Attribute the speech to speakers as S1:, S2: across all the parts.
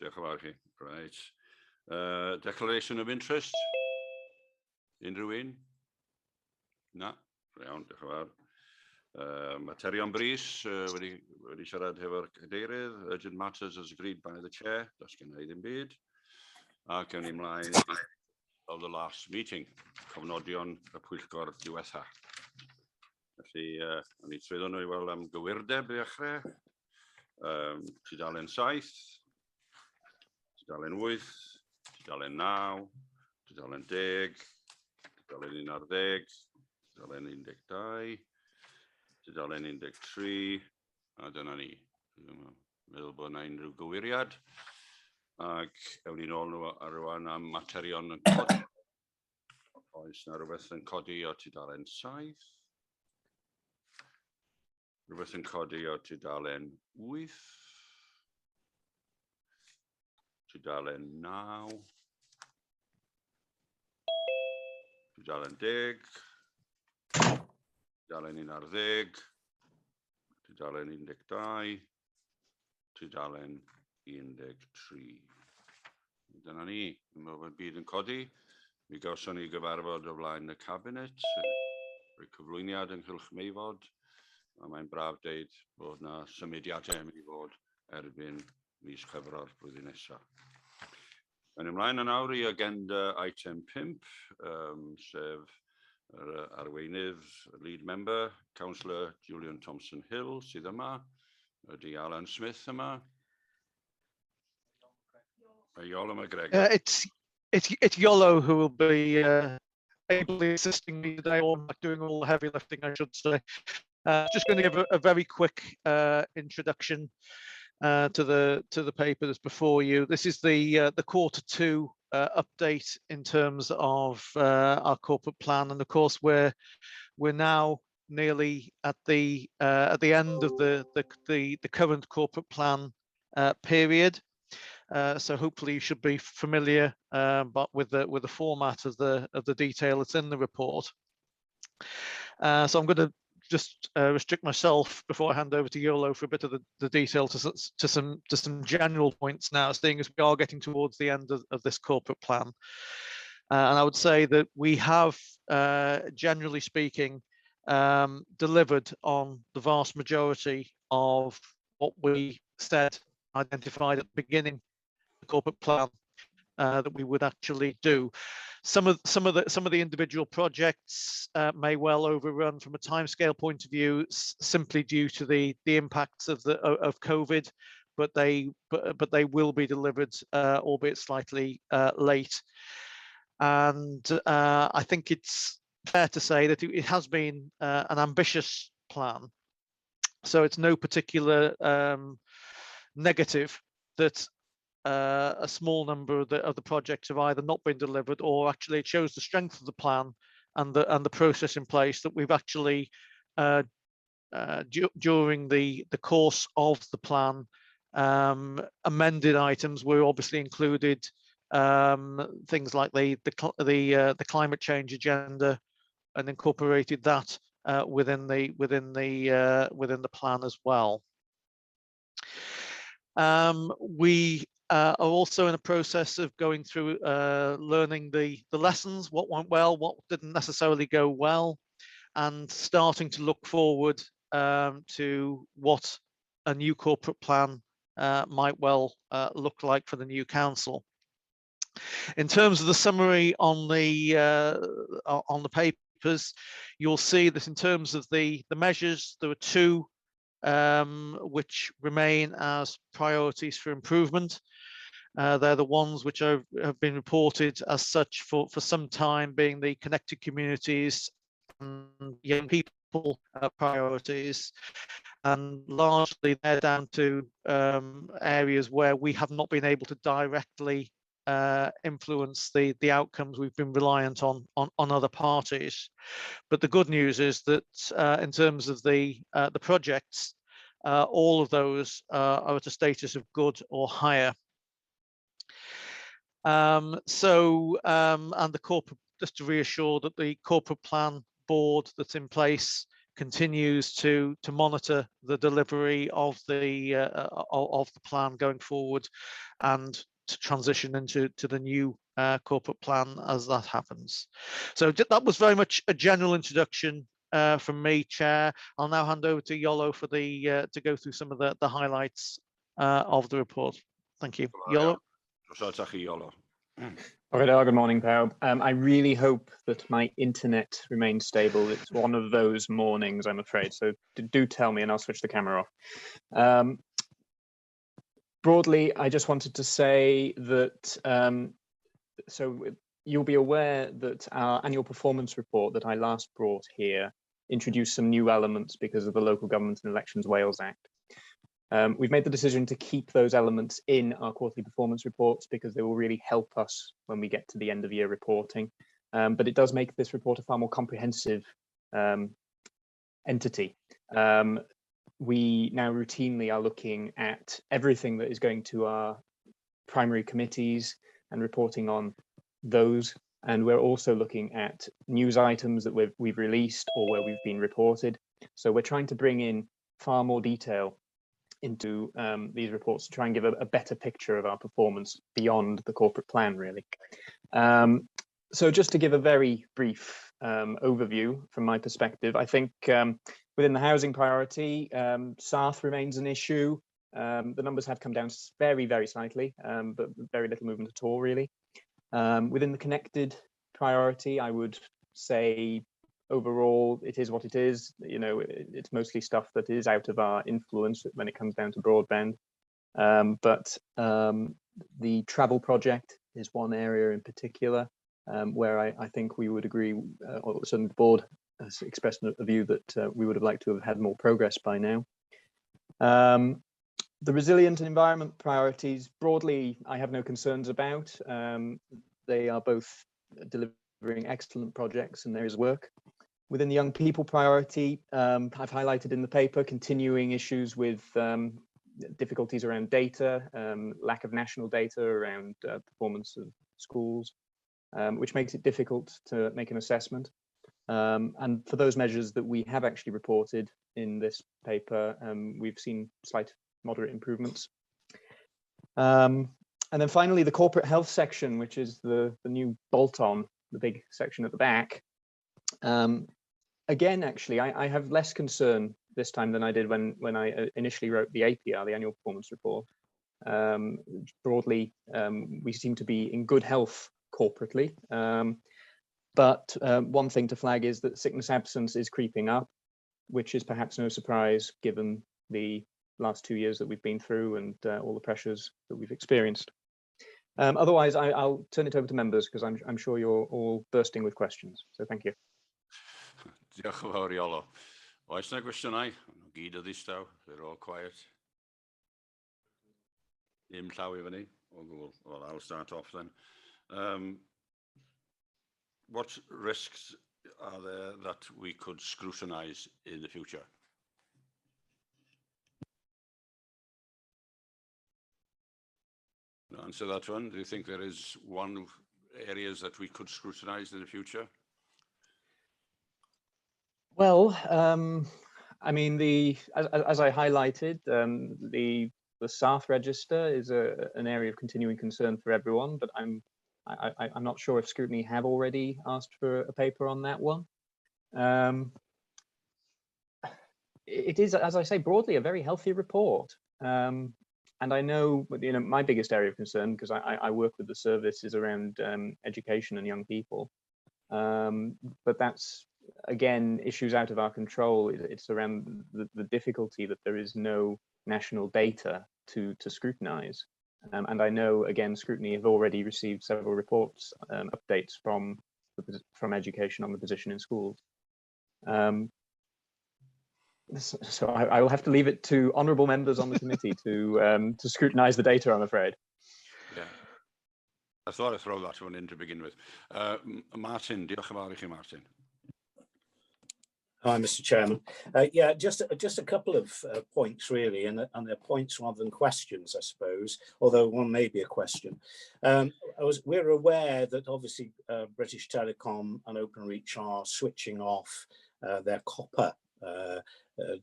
S1: Diolch yn fawr chi. Right. Declaration of interest. Unrhyw un? Na. Iawn, diolch yn fawr. Materion BRYS wedi siarad hefo'r cadeirydd. Urgent matters as agreed by the chair. Does gen i ddim byd. Ac ewn ni ymlaen of the last meeting. Cofnodion y Pwyllgor DIWETHAF. Felly, ni swyddon nhw i weld am gywirdeb i ddechrau. Tudalen 7, tudalen 8, tudalen 9, tudalen 10, tudalen 11, tudalen 12, tudalen 13, a dyna ni. Meddwl bod yna unrhyw gywiriad. Ac ewn ni nôl nhw ar rwan am materion yn codi. Oes yna rhywbeth yn codi o tudalen 7. Rhywbeth yn codi o tudalen 8. Tudalen 9. Tudalen 10. Tudalen 11. Tudalen 12. Tudalen 13. Dyna ni, yn meddwl bod byd yn codi. Mi gawson ni gyfarfod o flaen y cabinet, rhoi cyflwyniad ynghylch meifod, a mae'n braf deud bod yna symudiadau yn mynd i fod erbyn mis Chwefror blwyddyn nesaf. Mae'n ymlaen yn awr i agenda item 5, sef arweinydd, lead member, Councillor Julian Thompson-Hill sydd yma, ydy Alan Smith yma. Iolo McGregor.
S2: It's Yolo who will be ably assisting me today, or doing all the heavy lifting, I should say. Just going to give a very quick introduction to the paper that's before you. This is the Q2 update in terms of our corporate plan, and of course we're now nearly at the end of the current corporate plan period. So hopefully you should be familiar but with the format of the detail that's in the report. So I'm going to just restrict myself before I hand over to Yolo for a bit of the detail to some general points now, seeing as we are getting towards the end of this corporate plan. And I would say that we have, generally speaking, delivered on the vast majority of what we said, identified at the beginning corporate plan that we would actually do. Some of the individual projects may well overrun from a timescale point of view, simply due to the impacts of COVID, but they will be delivered, albeit slightly late. And I think it's fair to say that it has been an ambitious plan. So it's no particular negative that a small number of the projects have either not been delivered, or actually it shows the strength of the plan and the process in place that we've actually during the course of the plan amended items. Were obviously included things like the climate change agenda, and incorporated that within the plan as well. We are also in a process of going through learning the lessons, what went well, what didn't necessarily go well, and starting to look forward to what a new corporate plan might well look like for the new council. In terms of the summary on the papers, you'll see that in terms of the measures, there are two which remain as priorities for improvement. They're the ones which have been reported as such for some time, being the connected communities and young people priorities, and largely they're down to areas where we have not been able to directly influence the outcomes. We've been reliant on other parties. But the good news is that in terms of the projects, all of those are at a status of good or higher. And the corporate, just to reassure that the corporate plan board that's in place continues to monitor the delivery of the plan going forward, and to transition into the new corporate plan as that happens. So that was very much a general introduction from me, Chair. I'll now hand over to Iolo for the to go through some of the highlights of the report. Thank you. Iolo.
S3: Good morning, Pawb. I really hope that my internet remains stable. It's one of those mornings, I'm afraid. So do tell me and I'll switch the camera off. Broadly, I just wanted to say that, so you'll be aware that our annual performance report that I last brought here introduced some new elements because of the Local Government and Elections Wales Act. We've made the decision to keep those elements in our quarterly performance reports because they will really help us when we get to the end of year reporting. But it does make this report a far more comprehensive entity. We now routinely are looking at everything that is going to our primary committees and reporting on those. And we're also looking at news items that we've released or where we've been reported. So we're trying to bring in far more detail into these reports to try and give a better picture of our performance beyond the corporate plan, really. So just to give a very brief overview from my perspective, I think within the housing priority, SARF remains an issue. The numbers have come down very, very slightly, but very little movement at all, really. Within the connected priority, I would say overall, it is what it is. You know, it's mostly stuff that is out of our influence when it comes down to broadband. But the travel project is one area in particular where I think we would agree, or certainly the board has expressed a view that we would have liked to have had more progress by now. The resilient and environment priorities, broadly, I have no concerns about. They are both delivering excellent projects and there is work. Within the young people priority, I've highlighted in the paper continuing issues with difficulties around data, lack of national data around performance of schools, which makes it difficult to make an assessment. And for those measures that we have actually reported in this paper, we've seen slight moderate improvements. And then finally, the corporate health section, which is the new bolt-on, the big section at the back. Again, actually, I have less concern this time than I did when I initially wrote the APR, the annual performance report. Broadly, we seem to be in good health corporately. But one thing to flag is that sickness absence is creeping up, which is perhaps no surprise given the last 2 years that we've been through and all the pressures that we've experienced. Otherwise, I'll turn it over to members because I'm sure you're all bursting with questions. So thank you.
S1: Diolch yn fawr, Iolo. Oes yna gwestiynau? Gyd o ddistaw, they're all quiet. Dim llaw i fyny. O gwbl. Well, I'll start off then. What risks are there that we could scrutinise in the future? Answer that one. Do you think there is one of areas that we could scrutinise in the future?
S3: Well, I mean, as I highlighted, the SARF register is an area of continuing concern for everyone, but I'm not sure if scrutiny have already asked for a paper on that one. It is, as I say, broadly a very healthy report. And I know, my biggest area of concern, because I work with the service, is around education and young people. But that's, again, issues out of our control. It's around the difficulty that there is no national data to scrutinize. And I know, again, scrutiny have already received several reports, updates from education on the position in schools. So I will have to leave it to honourable members on the committee to scrutinise the data, I'm afraid.
S1: Yeah, I thought I'd throw that one in to begin with. Martin, diolch yn fawr I chi, Martin.
S4: Hi, Mr. Chairman. Yeah, just a couple of points really, and they're points rather than questions, I suppose. Although one may be a question. We're aware that obviously British Telecom and Openreach are switching off their copper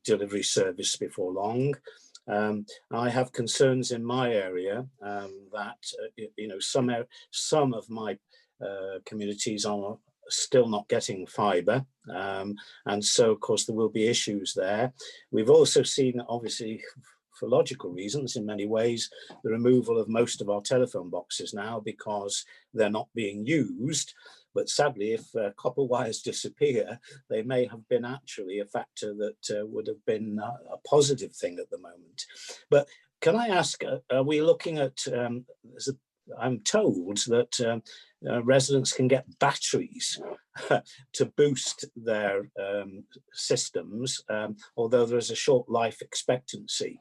S4: delivery service before long. I have concerns in my area that you know, some of my communities are still not getting fibre, and so of course there will be issues there. We've also seen, obviously for logical reasons in many ways, the removal of most of our telephone boxes now because they're not being used. But sadly, if copper wires disappear, they may have been actually a factor that would have been a positive thing at the moment. But can I ask, are we looking at, I'm told that residents can get batteries to boost their systems, although there is a short life expectancy.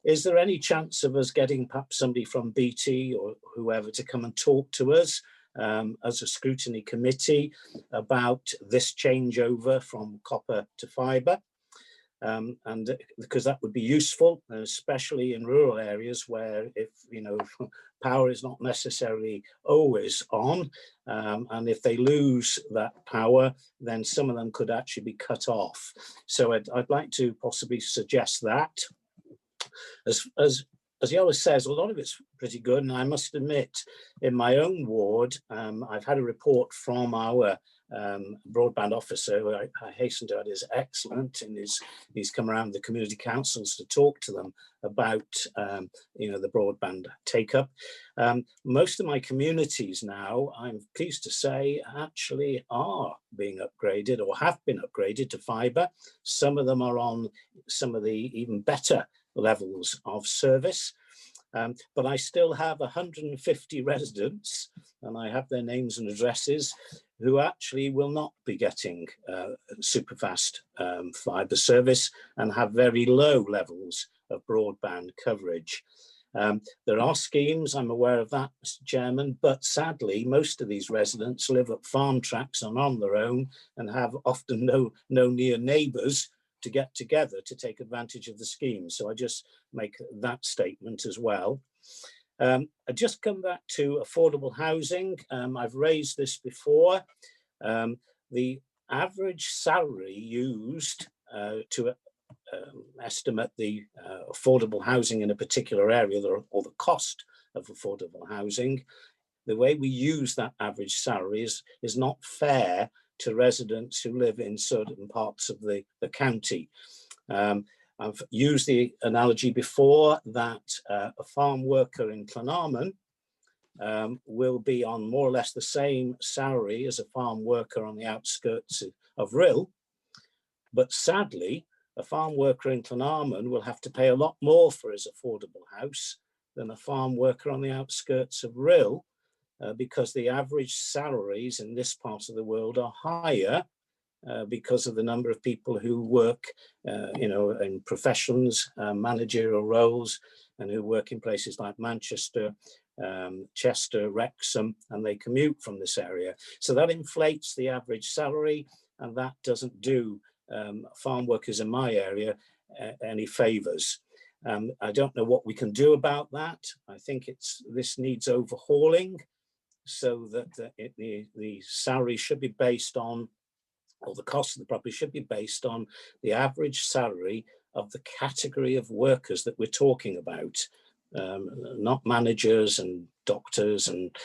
S4: Is there any chance of us getting perhaps somebody from BT or whoever to come and talk to us as a scrutiny committee about this changeover from copper to fibre? And because that would be useful, especially in rural areas where, if you know, power is not necessarily always on, and if they lose that power, then some of them could actually be cut off. So I'd like to possibly suggest that. As Yola says, a lot of it's pretty good, and I must admit, in my own ward, I've had a report from our broadband officer, who I hasten to add is excellent, and he's come around the community councils to talk to them about you know, the broadband take up. Most of my communities now, I'm pleased to say, actually are being upgraded or have been upgraded to fibre. Some of them are on some of the even better levels of service. But I still have 150 residents, and I have their names and addresses, who actually will not be getting super fast fibre service and have very low levels of broadband coverage. There are schemes, I'm aware of that, Mr. Chairman, but sadly, most of these residents live at farm tracks and on their own and have often no near neighbours to get together to take advantage of the scheme. So I just make that statement as well. I just come back to affordable housing. I've raised this before. The average salary used to estimate the affordable housing in a particular area, or the cost of affordable housing, the way we use that average salary is not fair to residents who live in certain parts of the county. I've used the analogy before that a farm worker in Llanarmon will be on more or less the same salary as a farm worker on the outskirts of Rhyl, but sadly, a farm worker in Llanarmon will have to pay a lot more for his affordable house than a farm worker on the outskirts of Rhyl, because the average salaries in this part of the world are higher because of the number of people who work, you know, in professions, managerial roles, and who work in places like Manchester, Chester, Wrexham, and they commute from this area. So that inflates the average salary, and that doesn't do farm workers in my area any favours. I don't know what we can do about that. I think this needs overhauling, so that the salary should be based on, or the cost of the property should be based on the average salary of the category of workers that we're talking about, not managers and doctors and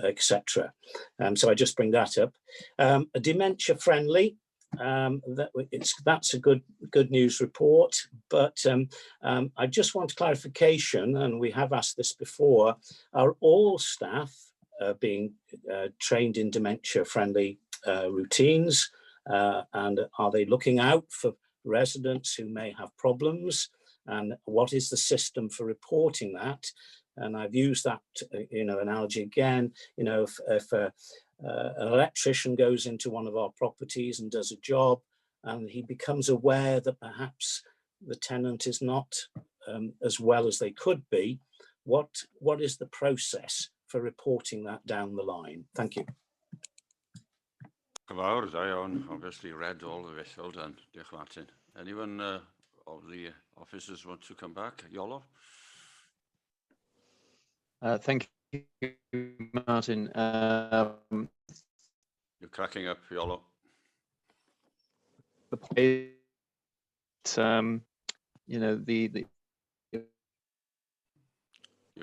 S4: etc. So I just bring that up. A dementia friendly, that's a good news report, but I just want clarification, and we have asked this before: are all staff being trained in dementia friendly routines, and are they looking out for residents who may have problems, and what is the system for reporting that? And I've used that, you know, analogy again. You know, if an electrician goes into one of our properties and does a job, and he becomes aware that perhaps the tenant is not as well as they could be, what is the process for reporting that down the line? Thank you.
S1: I obviously read all of it. Well done. Diolch, Martin. Anyone of the officers want to come back? Yola?
S3: Thank you, Martin.
S1: You're cracking up, Yola.
S3: the point, you know,
S1: You're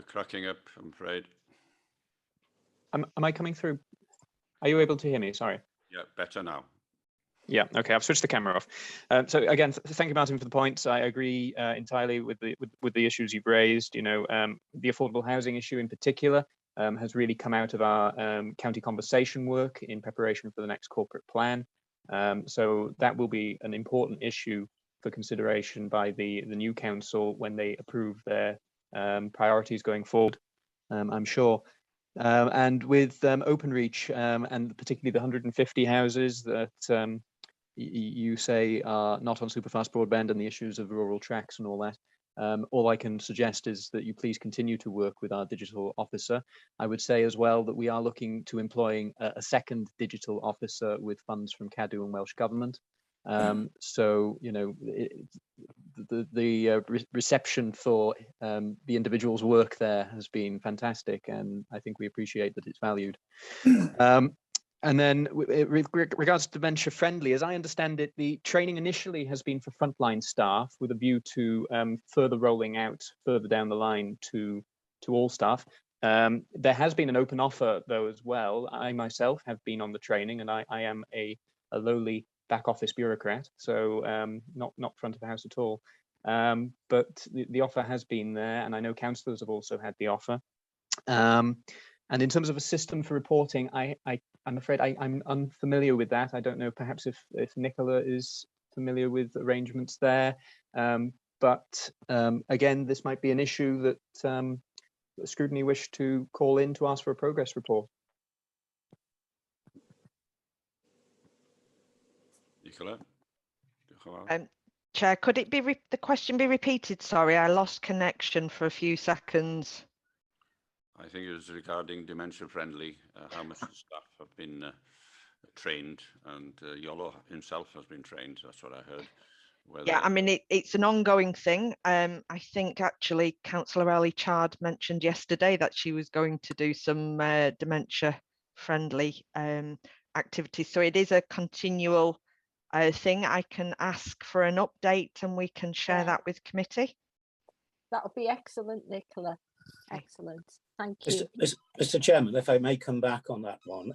S1: cracking up, I'm afraid.
S3: am I coming through? Are you able to hear me? Sorry.
S1: Yeah, better now.
S3: Yeah, okay, I've switched the camera off. So again, thank you, Martin, for the points. I agree entirely with the issues you've raised. You know, the affordable housing issue in particular has really come out of our county conversation work in preparation for the next corporate plan. So that will be an important issue for consideration by the new council when they approve their priorities going forward, I'm sure. And with Openreach and particularly the 150 houses that you say are not on superfast broadband and the issues of rural tracks and all that, all I can suggest is that you please continue to work with our digital officer. I would say as well that we are looking to employing a second digital officer with funds from CADEIRYDD and Welsh Government. So, you know, the reception for the individual's work there has been fantastic, and I think we appreciate that it's valued. And then with regards to dementia friendly, as I understand it, the training initially has been for frontline staff with a view to further rolling out further down the line to all staff. There has been an open offer though as well. I myself have been on the training, and I am a lowly back office bureaucrat, so not front of the house at all. But the offer has been there, and I know councillors have also had the offer. And in terms of a system for reporting, I'm afraid I'm unfamiliar with that. I don't know, perhaps if Nicola is familiar with arrangements there. But again, this might be an issue that Scrutiny wish to call in to ask for a progress report.
S1: Nicola?
S5: Chair, could it be the question be repeated? Sorry, I lost connection for a few seconds.
S1: I think it was regarding dementia friendly, how much the staff have been trained, and Yolo himself has been trained, that's what I heard.
S5: Yeah, I mean, it's an ongoing thing. I think actually Councillor Ellie Chard mentioned yesterday that she was going to do some dementia friendly activities. So it is a continual thing. I can ask for an update and we can share that with committee.
S6: That would be excellent, Nicola. Excellent. Thank you.
S4: Mr. Chairman, if I may come back on that one.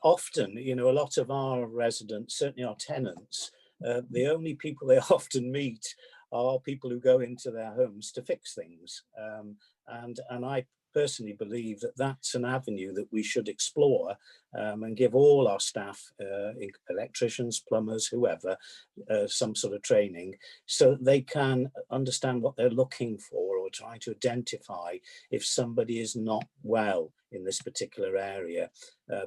S4: Often, you know, a lot of our residents, certainly our tenants, the only people they often meet are people who go into their homes to fix things. And I personally believe that that's an avenue that we should explore and give all our staff, electricians, plumbers, whoever, some sort of training so that they can understand what they're looking for or try to identify if somebody is not well in this particular area,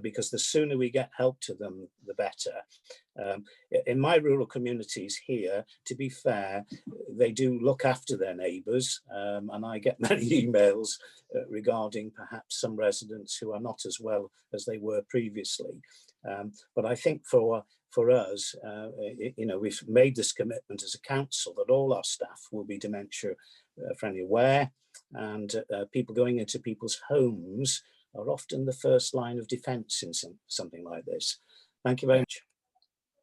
S4: because the sooner we get help to them, the better. In my rural communities here, to be fair, they do look after their neighbours, and I get many emails regarding perhaps some residents who are not as well as they were previously. But I think for us, you know, we've made this commitment as a council that all our staff will be dementia friendly aware, and people going into people's homes are often the first line of defence in something like this. Thank you very much.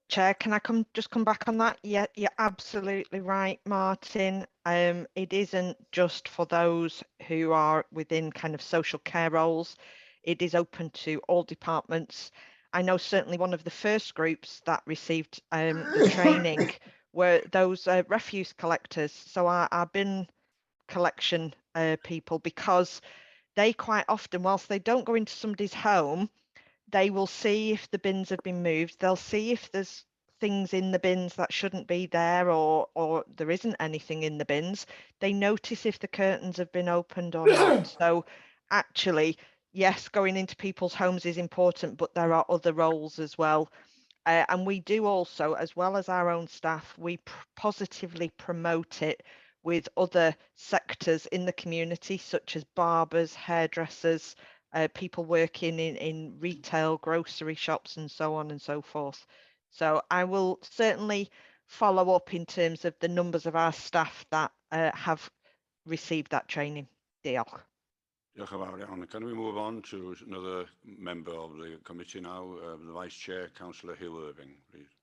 S5: Chair, can I just come back on that? Yeah, you're absolutely right, Martin. It isn't just for those who are within kind of social care roles. It is open to all departments. I know certainly one of the first groups that received the training were those refuse collectors. So our bin collection people, because they quite often, whilst they don't go into somebody's home, they will see if the bins have been moved. They'll see if there's things in the bins that shouldn't be there, or there isn't anything in the bins. They notice if the curtains have been opened or not. So actually, yes, going into people's homes is important, but there are other roles as well. And we do also, as well as our own staff, we positively promote it with other sectors in the community, such as barbers, hairdressers, people working in retail, grocery shops, and so on and so forth. So I will certainly follow up in terms of the numbers of our staff that have received that training. Diolch.
S1: Diolch yn fawr iawn. Can we move on to another member of the committee now, the Vice Chair, Councillor Hugh Irving, please.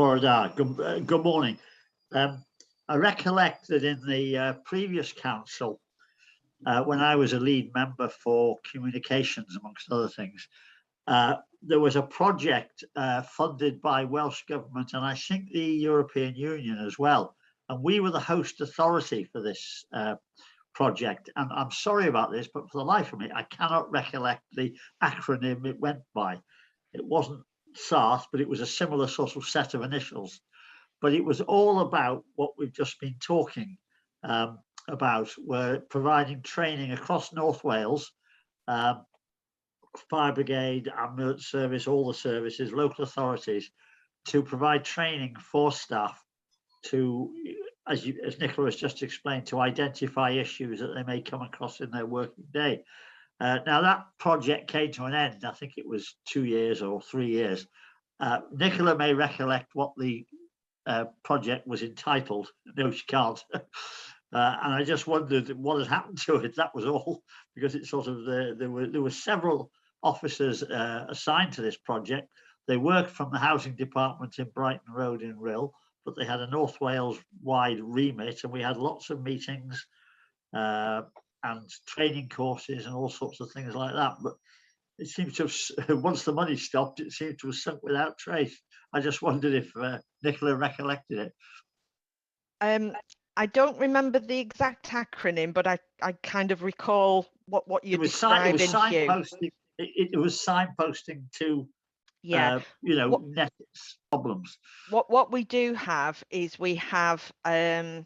S7: CYHOEDD. Good morning. I recollect that in the previous council, when I was a lead member for communications, amongst other things, there was a project funded by Welsh Government and I think the European Union as well. And we were the host authority for this project. And I'm sorry about this, but for the life of me, I cannot recollect the acronym it went by. It wasn't SARS, but it was a similar sort of set of initials. But it was all about what we've just been talking about. We're providing training across North Wales, fire brigade, ambulance service, all the services, local authorities, to provide training for staff to, as Nicola has just explained, to identify issues that they may come across in their working day. Now that project came to an end. I think it was 2 years or 3 years. Nicola may recollect what the project was entitled. No, she can't. And I just wondered what had happened to it. That was all, because it's sort of there were several officers assigned to this project. They worked from the housing department in Brighton Road in Rhyl, but they had a North Wales wide remit, and we had lots of meetings and training courses and all sorts of things like that. But it seems to have, once the money stopped, it seemed to have sunk without trace. I just wondered if Nicola recollected it.
S5: I don't remember the exact acronym, but I kind of recall what you described in Hugh.
S7: It was signposting to, net problems.
S5: What we do have is we have a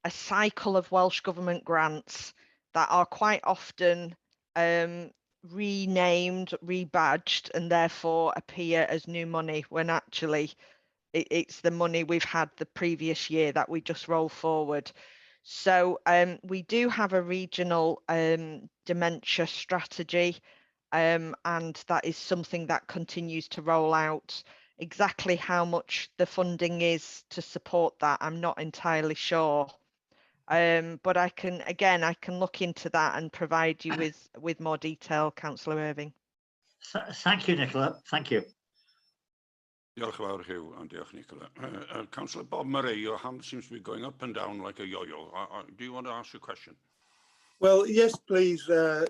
S5: cycle of Welsh Government grants that are quite often renamed, rebadged, and therefore appear as new money when actually it's the money we've had the previous year that we just roll forward. So we do have a regional dementia strategy, and that is something that continues to roll out. Exactly how much the funding is to support that, I'm not entirely sure. But I can look into that and provide you with more detail, Councillor Irving.
S7: Thank you, Nicola. Thank you.
S1: Diolch yn fawr, Hugh, and diolch, Nicola. Councillor Bob Murray, your hand seems to be going up and down like a yo-yo. Do you want to ask a question?
S8: Well, yes, please,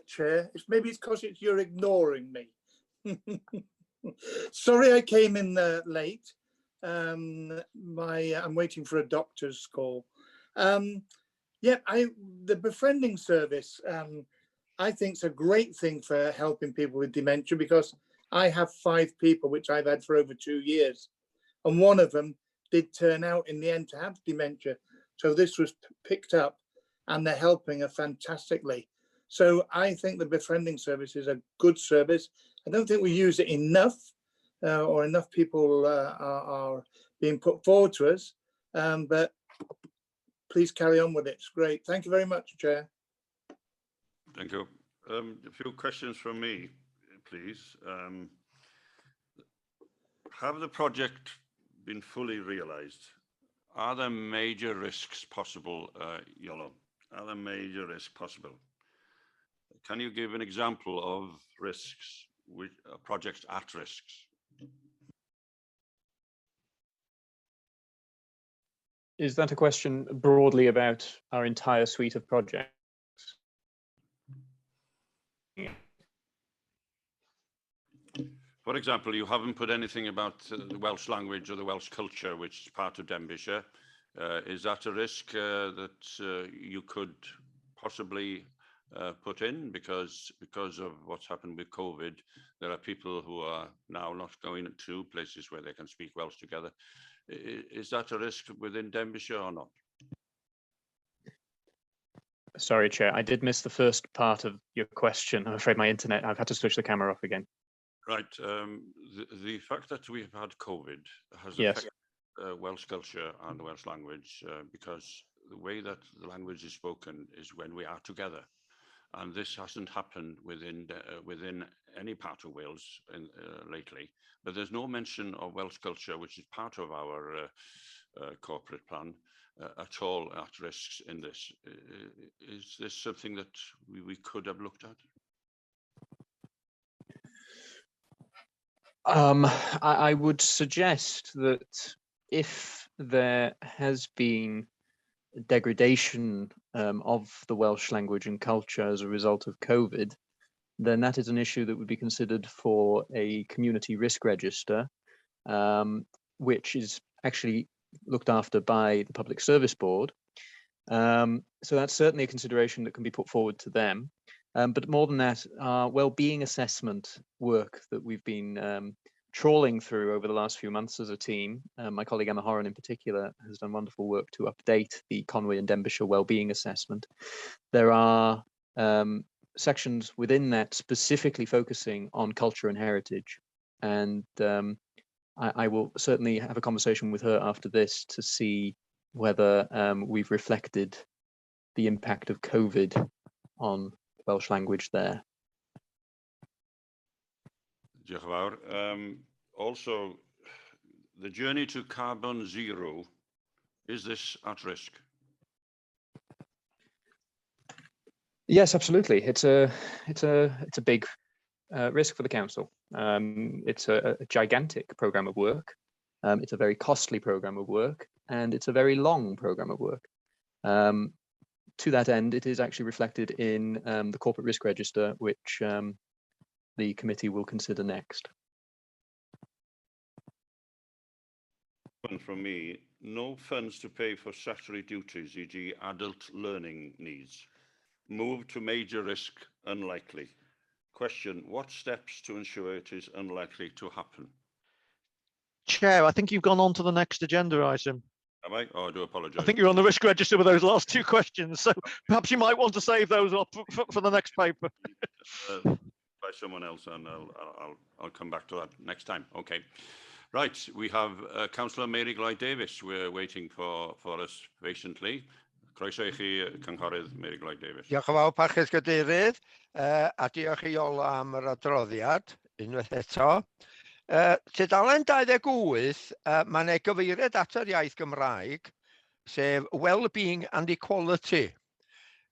S8: Chair. Maybe it's because you're ignoring me. Sorry I came in late. I'm waiting for a doctor's call. The befriending service, I think it's a great thing for helping people with dementia, because I have 5 people which I've had for over 2 years, and one of them did turn out in the end to have dementia. So this was picked up and they're helping her fantastically. So I think the befriending service is a good service. I don't think we use it enough, or enough people are being put forward to us, but please carry on with it. It's great. Thank you very much, Chair.
S1: Thank you. A few questions from me, please. Have the project been fully realised? Are there major risks possible, Iolo? Are there major risks possible? Can you give an example of risks, with projects at risks?
S3: Is that a question broadly about our entire suite of projects?
S1: For example, you haven't put anything about the Welsh language or the Welsh culture, which is part of Denbighshire. Is that a risk that you could possibly put in because of what's happened with COVID? There are people who are now not going to places where they can speak Welsh together. Is that a risk within Denbighshire or not?
S3: Sorry, Chair, I did miss the first part of your question. I'm afraid my internet, I've had to switch the camera off again.
S1: Right. The fact that we've had COVID has affected Welsh culture and the Welsh language, because the way that the language is spoken is when we are together. And this hasn't happened within any part of Wales lately. But there's no mention of Welsh culture, which is part of our corporate plan, at all at risks in this. Is this something that we could have looked at?
S3: I would suggest that if there has been degradation of the Welsh language and culture as a result of COVID, then that is an issue that would be considered for a community risk register, which is actually looked after by the Public Service Board. So that's certainly a consideration that can be put forward to them. But more than that, our well-being assessment work that we've been trawling through over the last few months as a team, my colleague Emma Horan in particular has done wonderful work to update the Conwy and Denbighshire well-being assessment. There are sections within that specifically focusing on culture and heritage. And I will certainly have a conversation with her after this to see whether we've reflected the impact of COVID on Welsh language there.
S1: Diolch yn fawr. Also, the journey to carbon zero, is this at risk?
S3: Yes, absolutely. It's a big risk for the council. It's a gigantic program of work. It's a very costly program of work, and it's a very long program of work. To that end, it is actually reflected in the corporate risk register, which the committee will consider next.
S1: One from me, no funds to pay for statutory duties, e.g. adult learning needs. Move to major risk, unlikely. Question, what steps to ensure it is unlikely to happen?
S2: Chair, I think you've gone on to the next agenda item.
S1: Am I? Oh, I do apologise.
S2: I think you're on the risk register with those last two questions, so perhaps you might want to save those up for the next paper.
S1: By someone else, and I'll come back to that next time. Okay. Right, we have Councillor Mary Glyde Davis. We're waiting for us patiently. Croeso I chi, Cynghorydd Mary Glyde Davis.
S9: Diolch yn fawr, Parchus Gadeirydd, a diolch i Iola am yr adroddiad, unwaith eto. Tudalen 28, mae'n ei gyfeiriad at yr iaith Gymraeg, sef well-being and equality.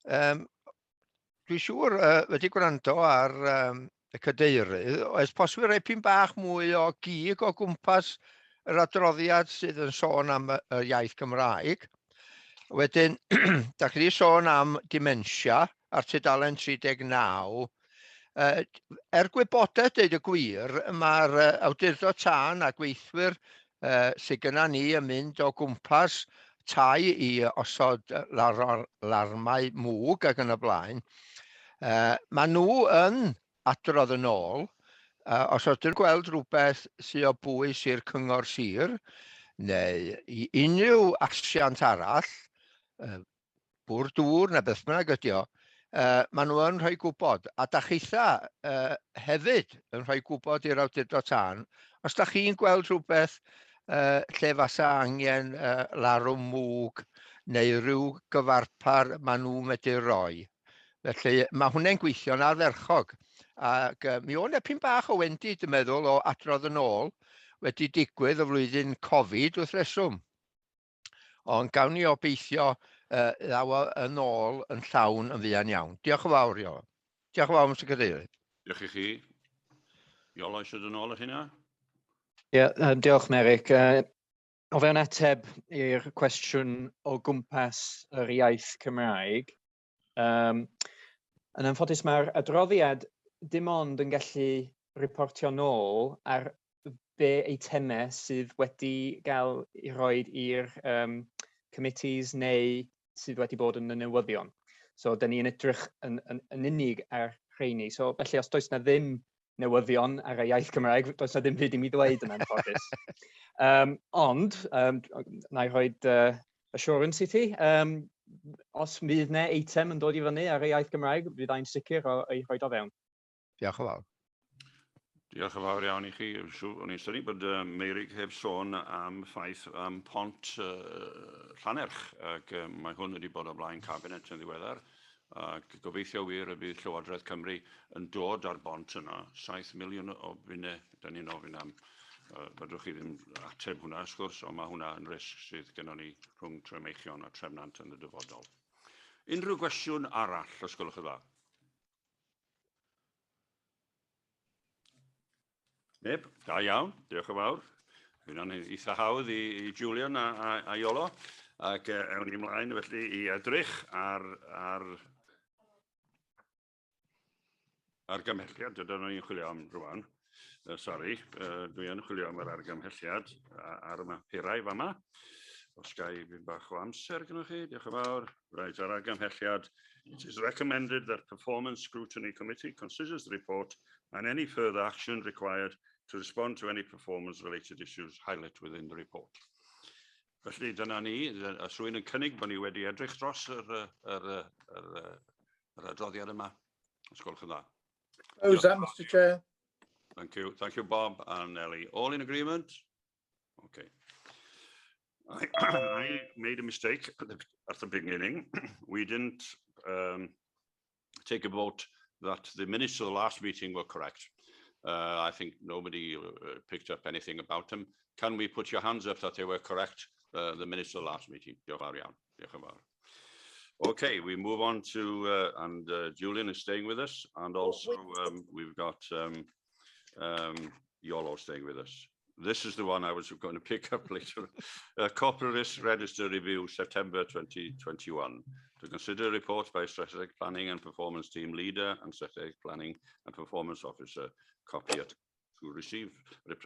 S9: Dwi'n siŵr wedi gwrando ar y cadeirydd, oes posib rhoi pyn bach mwy o gig o gwmpas yr adroddiad sydd yn sôn am y iaith Gymraeg. Wedyn, da chi wedi sôn am dementia ar tudalen 39. Gwybodaeth deud y gwir, mae'r awdurdod tân a gweithwyr sydd gyda ni yn mynd o gwmpas tai i osod larmau mwg ac yn y blaen. Maen nhw yn adrodd yn ôl, os ydyn gweld rhywbeth sydd o bwys i'r cyngor sir, neu i unrhyw asiant arall, bwr dŵr neu beth bynnag ydi o, maen nhw yn rhoi gwybod. A da chitha hefyd yn rhoi gwybod i'r awdurdod tân, os da chi'n gweld rhywbeth lle fasa angen larwm mwg neu rhyw gyfarpar maen nhw medru roi. Felly mae hwnna'n gweithio'n ardderchog. Ac mi o'n pyn bach o wendi, dwi'n meddwl, o adrodd yn ôl wedi digwydd y flwyddyn Covid wrth reswm. Ond gawn ni obeithio ddaw yn ôl yn llawn yn fuan iawn. Diolch yn fawr, Iola. Diolch yn fawr, Mr Cadeirydd.
S1: Diolch i chi. Iola eisiau dod yn ôl at hynna?
S3: Diolch, Meric. O fewn ateb i'r cwestiwn o gwmpas yr iaith Cymraeg, yn anffodus mae'r adroddiad dim ond yn gallu reportio nôl ar be eitemau sydd wedi cael ei roi i'r committees neu sydd wedi bod yn y newyddion. So, da ni'n edrych yn unig ar rheini. So, felly, os does na ddim newyddion ar y iaith Cymraeg, does na ddim byd i mi ddweud yn anffodus. Ond, na i roi assurance i ti, os fydd na eitem yn dod i fyny ar y iaith Gymraeg, bydd a'n sicr o'i rhoi o fewn.
S9: Diolch yn fawr.
S1: Diolch yn fawr iawn i chi. O'n i'n stynu bod Meirig heb sôn am ffaith am pont Llanerch, ac mae hwn wedi bod o blaen cabinet yn ddiweddar. Ac gobeithio wir y bydd Llywodraeth Cymru yn dod ar bont yna. 7 miliwn o bunnau, da ni'n ofyn am. Fydwch chi ddim ateb hwnna, sgwrs, ond mae hwnna yn risg sydd gennym ni rhwng Tremeichion a Trefnant yn y dyfodol. Unrhyw gwestiwn arall, os gwelwch y dda? Neb, da iawn, diolch yn fawr. Fy'n eitha hawdd i Julian a Iolo, ac ewn ni ymlaen felly i edrych ar argymhelliad. Dyna ni'n chwilio am rwan. Sori, dwi'n chwilio am yr argymhelliad ar y mapurau fama. Os gai fynd bach o amser gyda chi, diolch yn fawr. Right, ar argymhelliad. It is recommended that Performance Scrutiny Committee considers the report and any further action required to respond to any performance-related issues highlighted within the report. Felly dyna ni, os rwy'n yn cynnig bod ni wedi edrych dros yr adroddiad yma. Os gwelwch yn dda.
S8: Oh, that, Mr. Chair.
S1: Thank you, Bob and Ellie. All in agreement? Okay. I made a mistake at the beginning. We didn't take a vote that the minutes of the last meeting were correct. I think nobody picked up anything about them. Can we put your hands up that they were correct, the minutes of the last meeting? Diolch yn fawr iawn. Diolch yn fawr. Okay, we move on to, and Julian is staying with us, and also we've got Iolo staying with us. This is the one I was going to pick up later. Corporate Risk Register Review, September 2021. To consider reports by Strategic Planning and Performance Team Leader and Strategic Planning and Performance Officer, copy it to receive an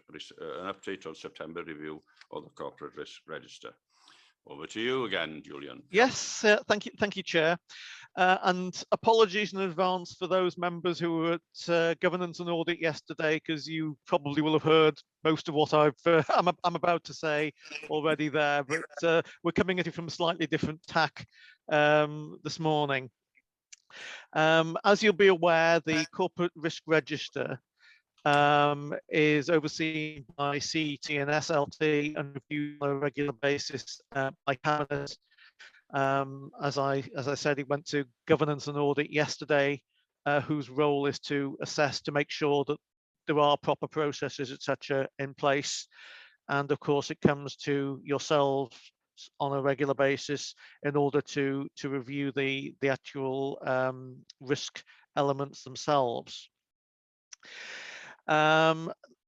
S1: update on September review of the Corporate Risk Register. Over to you again, Julian.
S2: Yes, thank you, Chair. And apologies in advance for those members who were at Governance and Audit yesterday, because you probably will have heard most of what I'm about to say already there. But we're coming at it from a slightly different tack this morning. As you'll be aware, the Corporate Risk Register is overseen by CET and SLT and reviewed on a regular basis by Cabinet. As I said, it went to Governance and Audit yesterday, whose role is to assess to make sure that there are proper processes, etc., in place. And of course, it comes to yourselves on a regular basis in order to review the actual risk elements themselves.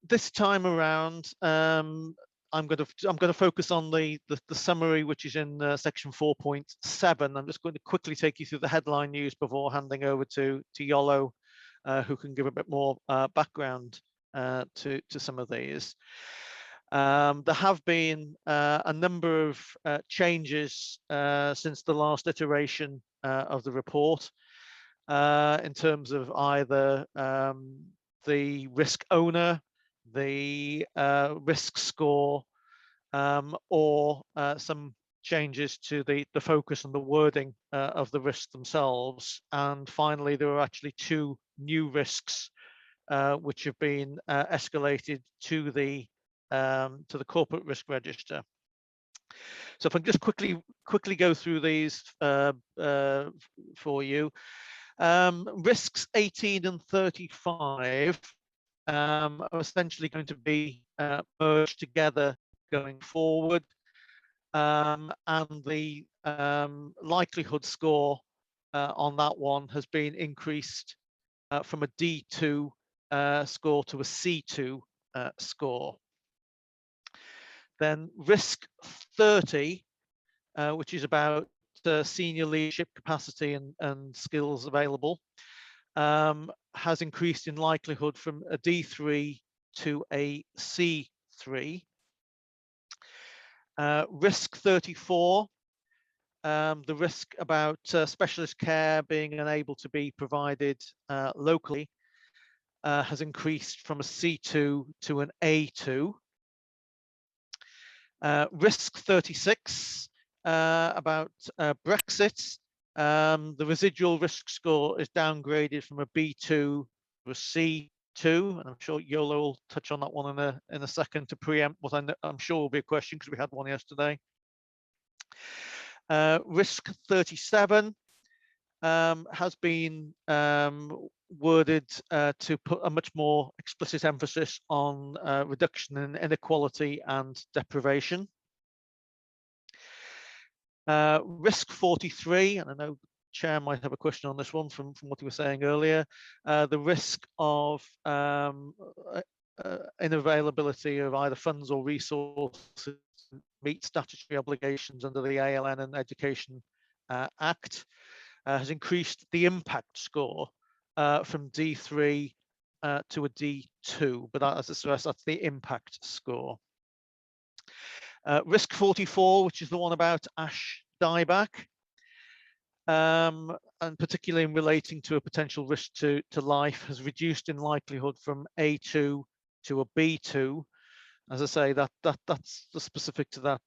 S2: This time around, I'm going to focus on the summary, which is in section 4.7. I'm just going to quickly take you through the headline news before handing over to Iolo, who can give a bit more background to some of these. There have been a number of changes since the last iteration of the report in terms of either the risk owner, the risk score, or some changes to the focus and the wording of the risks themselves. And finally, there are actually two new risks which have been escalated to the Corporate Risk Register. So if I can just quickly go through these for you. Risks 18 and 35 are essentially going to be merged together going forward, and the likelihood score on that one has been increased from a D2 score to a C2 score. Then risk 30, which is about senior leadership capacity and skills available, has increased in likelihood from a D3 to a C3. Risk 34, the risk about specialist care being unable to be provided locally, has increased from a C2 to an A2. Risk 36, about Brexit, the residual risk score is downgraded from a B2 to a C2, and I'm sure Iolo will touch on that one in a second to preempt what I'm sure will be a question because we had one yesterday. Risk 37 has been worded to put a much more explicit emphasis on reduction in inequality and deprivation. Risk 43, and I know Chair might have a question on this one from what you were saying earlier, the risk of unavailability of either funds or resources to meet statutory obligations under the ALN and Education Act has increased the impact score from D3 to a D2, but as I stress, that's the impact score. Risk 44, which is the one about ash dieback, and particularly in relating to a potential risk to life, has reduced in likelihood from A2 to a B2. As I say, that's the specific to that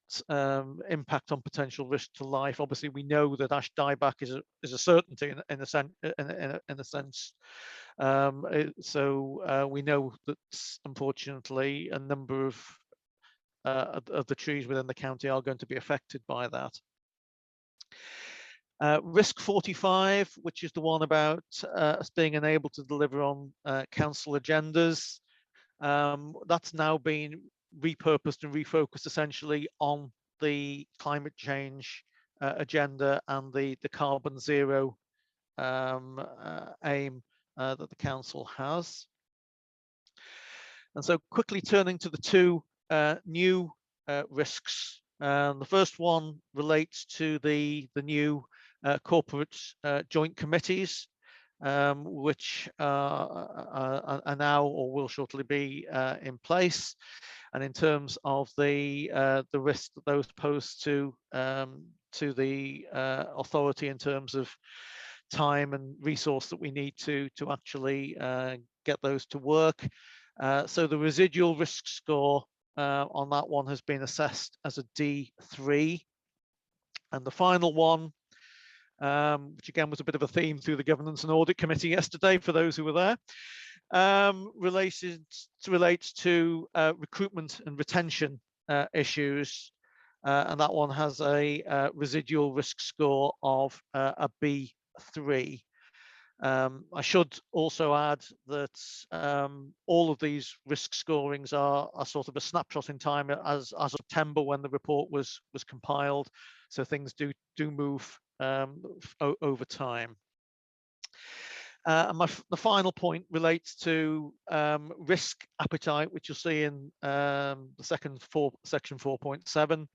S2: impact on potential risk to life. Obviously, we know that ash dieback is a certainty in a sense. So we know that unfortunately a number of the trees within the county are going to be affected by that. Risk 45, which is the one about us being unable to deliver on council agendas. That's now been repurposed and refocused essentially on the climate change agenda and the carbon zero aim that the council has. And so quickly turning to the two new risks. The first one relates to the new corporate joint committees, which are now or will shortly be in place. And in terms of the risk that those pose to the authority in terms of time and resource that we need to actually get those to work. So the residual risk score on that one has been assessed as a D3. And the final one, which again was a bit of a theme through the Governance and Audit Committee yesterday for those who were there, relates to recruitment and retention issues, and that one has a residual risk score of a B3. I should also add that all of these risk scorings are sort of a snapshot in time as of September when the report was compiled, so things do move over time. And the final point relates to risk appetite, which you'll see in the section 4.7.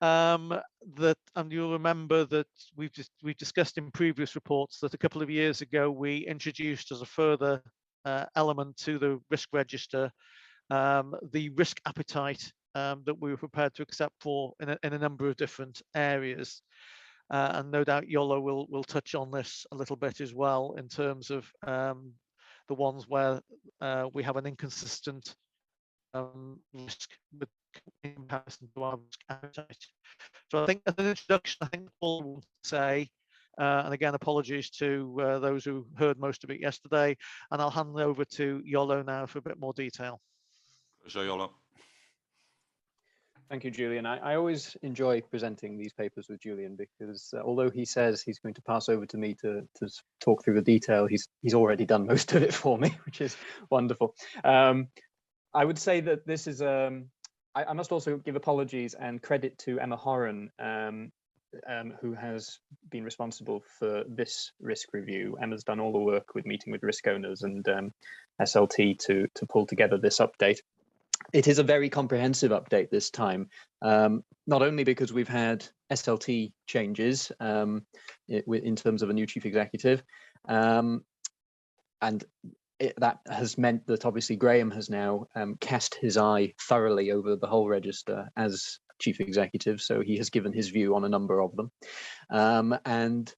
S2: And you'll remember that we've discussed in previous reports that a couple of years ago we introduced as a further element to the risk register the risk appetite that we were prepared to accept for in a number of different areas. And no doubt Yolo will touch on this a little bit as well in terms of the ones where we have an inconsistent risk with comparison to our risk appetite. So I think as an introduction, I think all I want to say, and again, apologies to those who heard most of it yesterday, and I'll hand over to Yolo now for a bit more detail.
S1: So Yolo.
S3: Thank you, Julian. I always enjoy presenting these papers with Julian because although he says he's going to pass over to me to talk through the detail, he's already done most of it for me, which is wonderful. I would say that this is I must also give apologies and credit to Emma Horan, who has been responsible for this risk review. Emma's done all the work with meeting with risk owners and SLT to pull together this update. It is a very comprehensive update this time, not only because we've had SLT changes in terms of a new chief executive, and that has meant that obviously Graham has now cast his eye thoroughly over the whole register as chief executive, so he has given his view on a number of them. And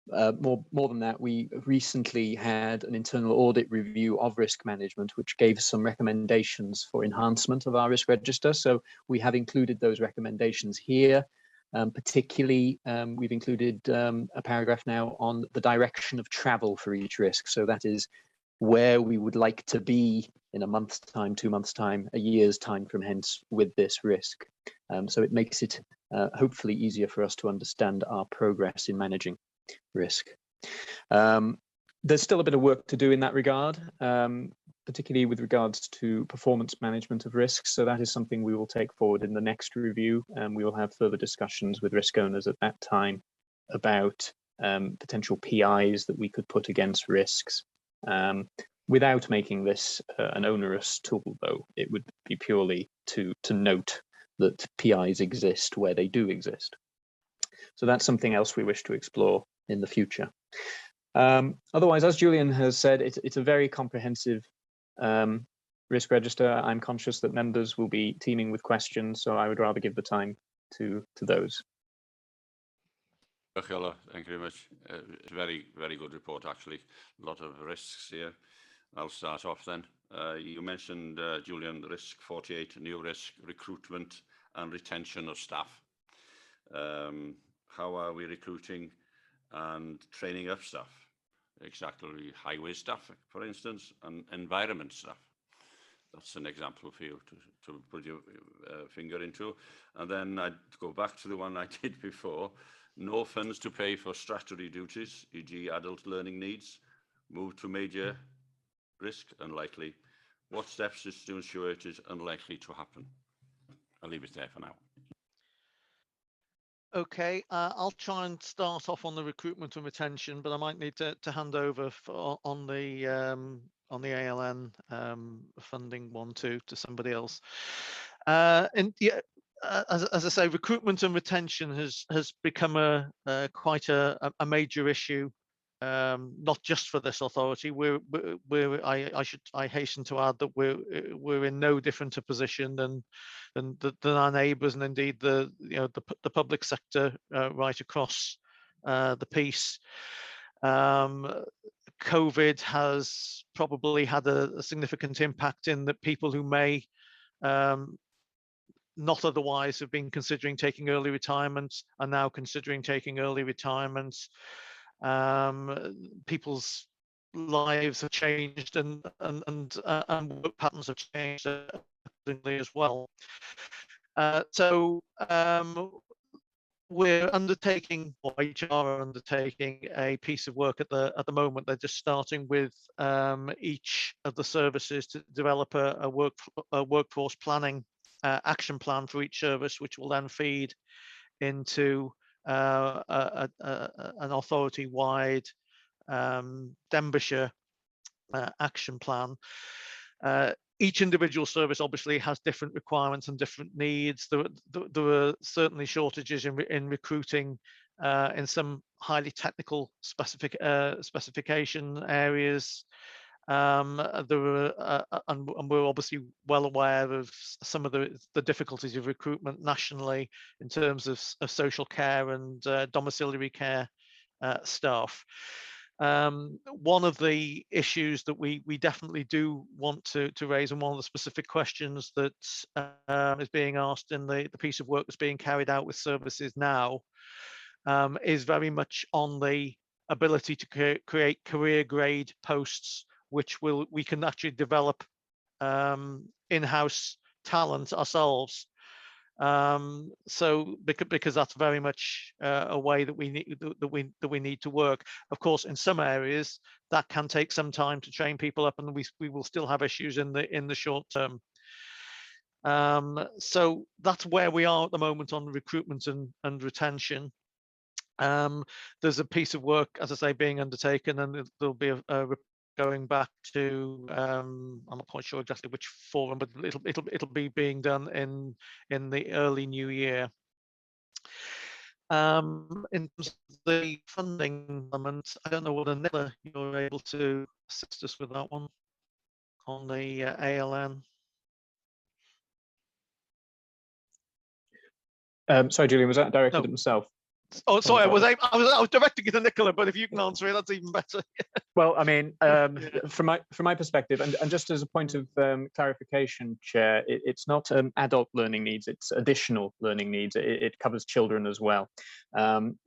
S3: more than that, we recently had an internal audit review of risk management, which gave some recommendations for enhancement of our risk register. So we have included those recommendations here. Particularly, we've included a paragraph now on the direction of travel for each risk. So that is where we would like to be in a month's time, 2 months' time, a year's time from hence with this risk. So it makes it hopefully easier for us to understand our progress in managing risk. There's still a bit of work to do in that regard, particularly with regards to performance management of risks. So that is something we will take forward in the next review, and we will have further discussions with risk owners at that time about potential PIs that we could put against risks. without making this an onerous tool, though. It would be purely to note that PIs exist where they do exist. So that's something else we wish to explore in the future. Otherwise, as Julian has said, it's a very comprehensive risk register. I'm conscious that members will be teeming with questions, so I would rather give the time to those.
S1: RHEOLI, thank you very much. Very, very good report, actually. A lot of risks here. I'll start off then. You mentioned, Julian, risk 48, new risk, recruitment and retention of staff. How are we recruiting and training up staff? Exactly, highway staff, for instance, and environment staff. That's an example for you to put your finger into. And then I'd go back to the one I did before. No funds to pay for statutory duties, e.g. adult learning needs. Move to major risk, unlikely. What steps is to ensure it is unlikely to happen? I'll leave it there for now.
S2: Okay, I'll try and start off on the recruitment and retention, but I might need to hand over on the ALN funding one to somebody else. And yeah, as I say, recruitment and retention has become quite a major issue, not just for this authority. I hasten to add that we're in no different a position than our neighbours, and indeed the public sector right across the piece. COVID has probably had a significant impact in that people who may not otherwise have been considering taking early retirement are now considering taking early retirement. People's lives have changed and work patterns have changed accordingly as well. So we're undertaking, or HR are undertaking, a piece of work at the moment. They're just starting with each of the services to develop a workforce planning action plan for each service, which will then feed into an authority-wide Denbighshire action plan. Each individual service obviously has different requirements and different needs. There are certainly shortages in recruiting in some highly technical specification areas. And we're obviously well aware of some of the difficulties of recruitment nationally in terms of social care and domiciliary care staff. One of the issues that we definitely do want to raise, and one of the specific questions that is being asked in the piece of work that's being carried out with services now, is very much on the ability to create career grade posts, which we can actually develop in-house talent ourselves. So because that's very much a way that we need to work. Of course, in some areas that can take some time to train people up, and we will still have issues in the short term. So that's where we are at the moment on recruitment and retention. There's a piece of work, as I say, being undertaken, and there'll be going back to I'm not quite sure exactly which forum, but it'll be being done in the early new year. In terms of the funding element, I don't know whether Nicola, you're able to assist us with that one on the ALN.
S3: Sorry, Julian, was that directed at myself?
S2: Oh, sorry, I was directing it to Nicola, but if you can answer it, that's even better.
S3: Well, I mean, from my perspective, and just as a point of clarification, Chair, it's not adult learning needs; it's additional learning needs. It covers children as well.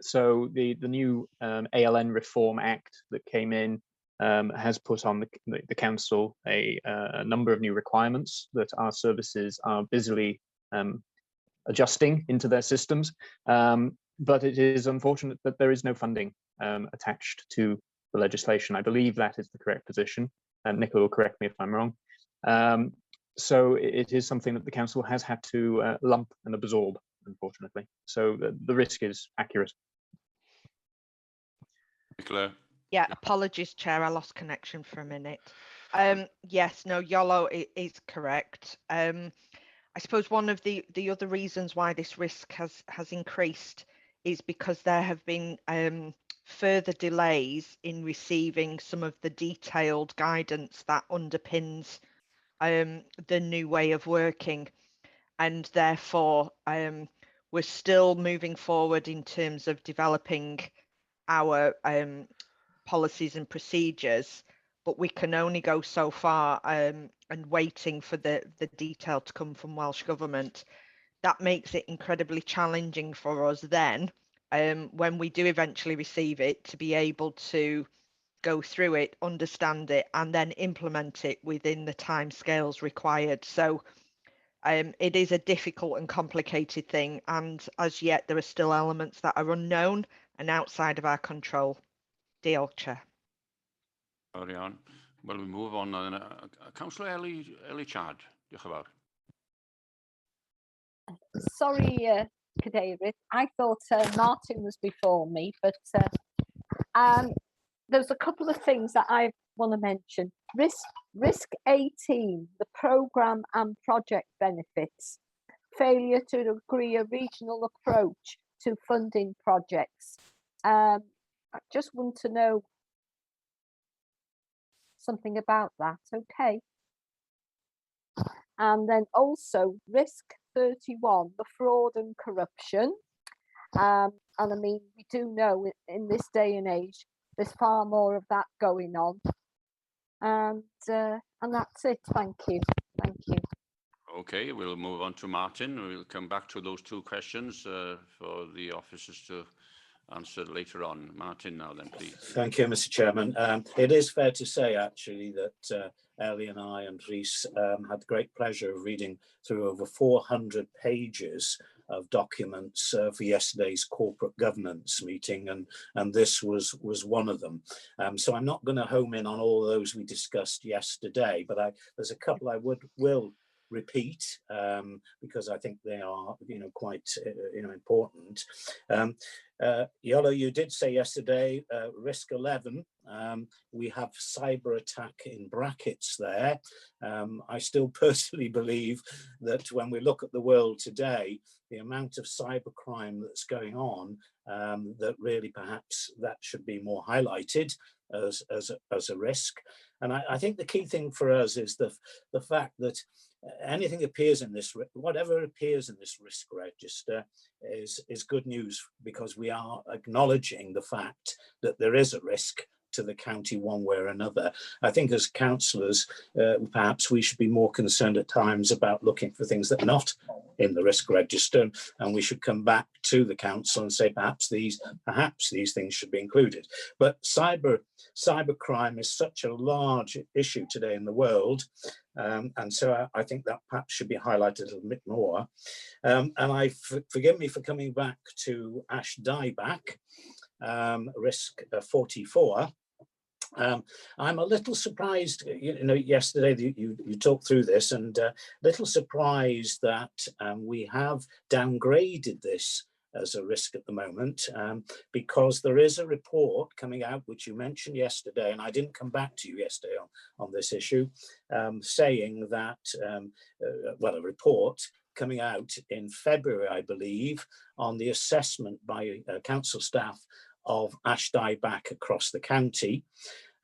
S3: So the new ALN Reform Act that came in has put on the council a number of new requirements that our services are busily adjusting into their systems. But it is unfortunate that there is no funding attached to the legislation. I believe that is the correct position, and Nicola will correct me if I'm wrong. So it is something that the council has had to lump and absorb, unfortunately. So the risk is accurate.
S1: Nicola.
S5: Yeah, apologies, Chair. I lost connection for a minute. Yes, no, YOLO is correct. I suppose one of the other reasons why this risk has increased is because there have been further delays in receiving some of the detailed guidance that underpins the new way of working, and therefore we're still moving forward in terms of developing our policies and procedures, but we can only go so far, and waiting for the detail to come from Welsh Government. That makes it incredibly challenging for us then, when we do eventually receive it, to be able to go through it, understand it, and then implement it within the timescales required. So it is a difficult and complicated thing, and as yet there are still elements that are unknown and outside of our control. Diolch, Chair.
S1: RHAN. Well, we move on. Councillor Ellie Chad. Diolch yn fawr.
S6: Sorry, Cadeirydd. I thought Martin was before me, but there's a couple of things that I want to mention. Risk 18, the programme and project benefits. Failure to agree a regional approach to funding projects. I just want to know something about that, okay? And then also risk 31, the fraud and corruption. And I mean, we do know in this day and age, there's far more of that going on. And that's it. Thank you. Thank you.
S1: Okay, we'll move on to Martin. We'll come back to those two questions for the officers to answer later on. Martin, now then, please.
S4: Thank you, Mr. Chairman. It is fair to say, actually, that Ellie and I and Rhys had the great pleasure of reading through over 400 pages of documents for yesterday's corporate governance meeting, and this was one of them. So I'm not going to home in on all those we discussed yesterday, but there's a couple I will repeat because I think they are, quite, important. Yolo, you did say yesterday, risk 11, we have cyber attack in brackets there. I still personally believe that when we look at the world today, the amount of cyber crime that's going on, that really perhaps that should be more highlighted as a risk. And I think the key thing for us is the fact that anything appears in this, whatever appears in this risk register is good news, because we are acknowledging the fact that there is a risk to the county one way or another. I think as councillors, perhaps we should be more concerned at times about looking for things that are not in the risk register, and we should come back to the council and say perhaps these things should be included. But cyber crime is such a large issue today in the world, and so I think that perhaps should be highlighted a little bit more. And forgive me for coming back to Ash Dieback, risk 44. I'm a little surprised, yesterday you talked through this, and a little surprised that we have downgraded this as a risk at the moment, because there is a report coming out, which you mentioned yesterday, and I didn't come back to you yesterday on this issue, saying that, a report coming out in February, I believe, on the assessment by council staff of ash dieback across the county.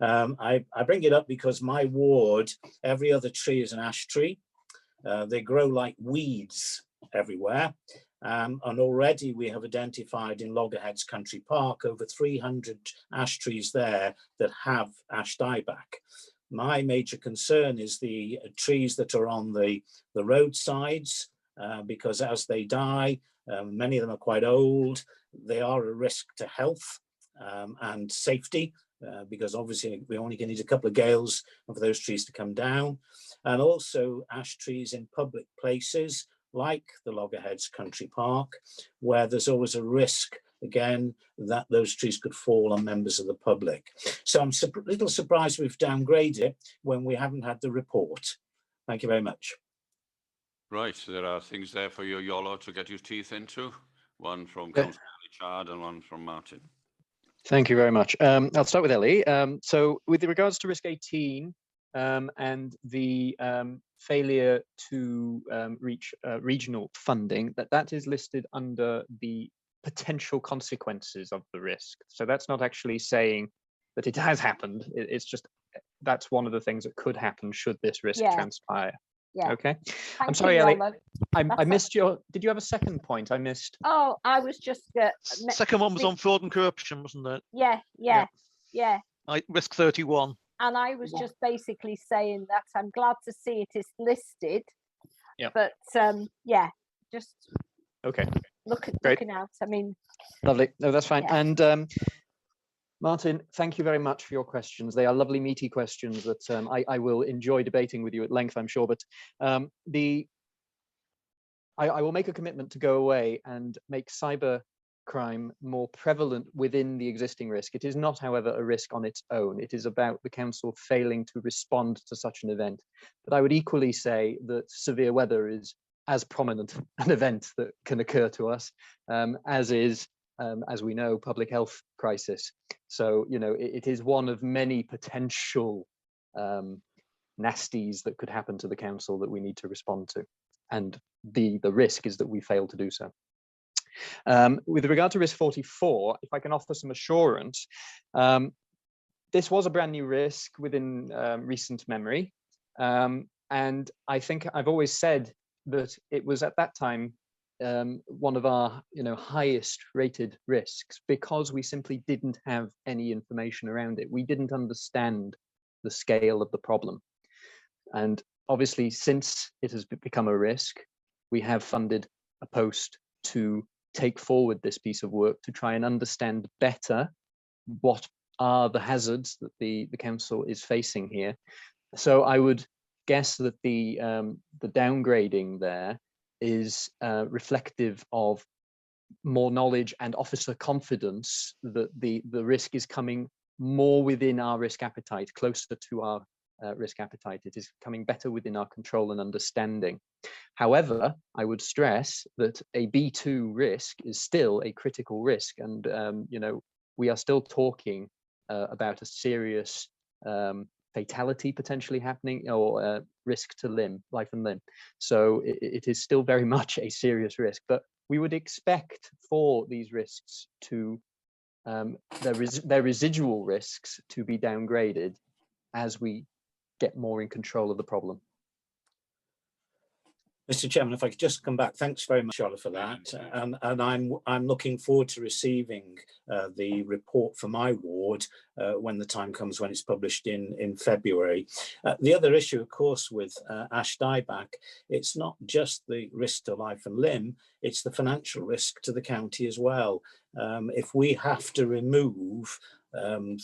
S4: I bring it up because my ward, every other tree is an ash tree. They grow like weeds everywhere. And already we have identified in Loggerheads Country Park over 300 ash trees there that have ash dieback. My major concern is the trees that are on the roadsides, because as they die, many of them are quite old. They are a risk to health and safety, because obviously we only need a couple of gales for those trees to come down. And also ash trees in public places like the Loggerheads Country Park, where there's always a risk, again, that those trees could fall on members of the public. So I'm a little surprised we've downgraded it when we haven't had the report. Thank you very much.
S1: Right, so there are things there for you, Yolo, to get your teeth into. One from Councillor Chad and one from Martin.
S3: Thank you very much. I'll start with Ellie. So with regards to risk 18, and the failure to reach regional funding, that is listed under the potential consequences of the risk. So that's not actually saying that it has happened. It's just that's one of the things that could happen should this risk transpire.
S6: Yeah.
S3: Okay.
S6: Thank
S3: I'm sorry,
S6: you,
S3: Ellie.
S6: Yolo.
S3: I missed your. Did you have a second point? I missed.
S6: Oh, I was just.
S2: Second one was on fraud and corruption, wasn't it?
S6: Yeah.
S2: Risk 31.
S6: And I was just basically saying that I'm glad to see it is listed.
S3: Yeah.
S6: But just
S3: okay.
S6: Looking out. I mean.
S3: Lovely. No, that's fine.
S6: Yeah.
S3: And Martin, thank you very much for your questions. They are lovely, meaty questions that I will enjoy debating with you at length, I'm sure. But I will make a commitment to go away and make cyber crime more prevalent within the existing risk. It is not, however, a risk on its own. It is about the council failing to respond to such an event. But I would equally say that severe weather is as prominent an event that can occur to us, as is, as we know, public health crisis. So, you know, it is one of many potential nasties that could happen to the council that we need to respond to. And the risk is that we fail to do so. With regard to risk 44, if I can offer some assurance, this was a brand new risk within recent memory. And I think I've always said that it was at that time one of our highest rated risks, because we simply didn't have any information around it. We didn't understand the scale of the problem. And obviously, since it has become a risk, we have funded a post to take forward this piece of work to try and understand better what are the hazards that the council is facing here. So I would guess that the downgrading there is reflective of more knowledge and officer confidence that the risk is coming more within our risk appetite, closer to our risk appetite. It is coming better within our control and understanding. However, I would stress that a B2 risk is still a critical risk, and we are still talking about a serious fatality potentially happening, or risk to life and limb. So it is still very much a serious risk, but we would expect for these risks to their residual risks to be downgraded as we get more in control of the problem.
S4: Mr. Chairman, if I could just come back, thanks very much, Charlotte, for that. And I'm looking forward to receiving the report for my ward when the time comes, when it's published in February. The other issue, of course, with ash dieback, it's not just the risk to life and limb, it's the financial risk to the county as well. If we have to remove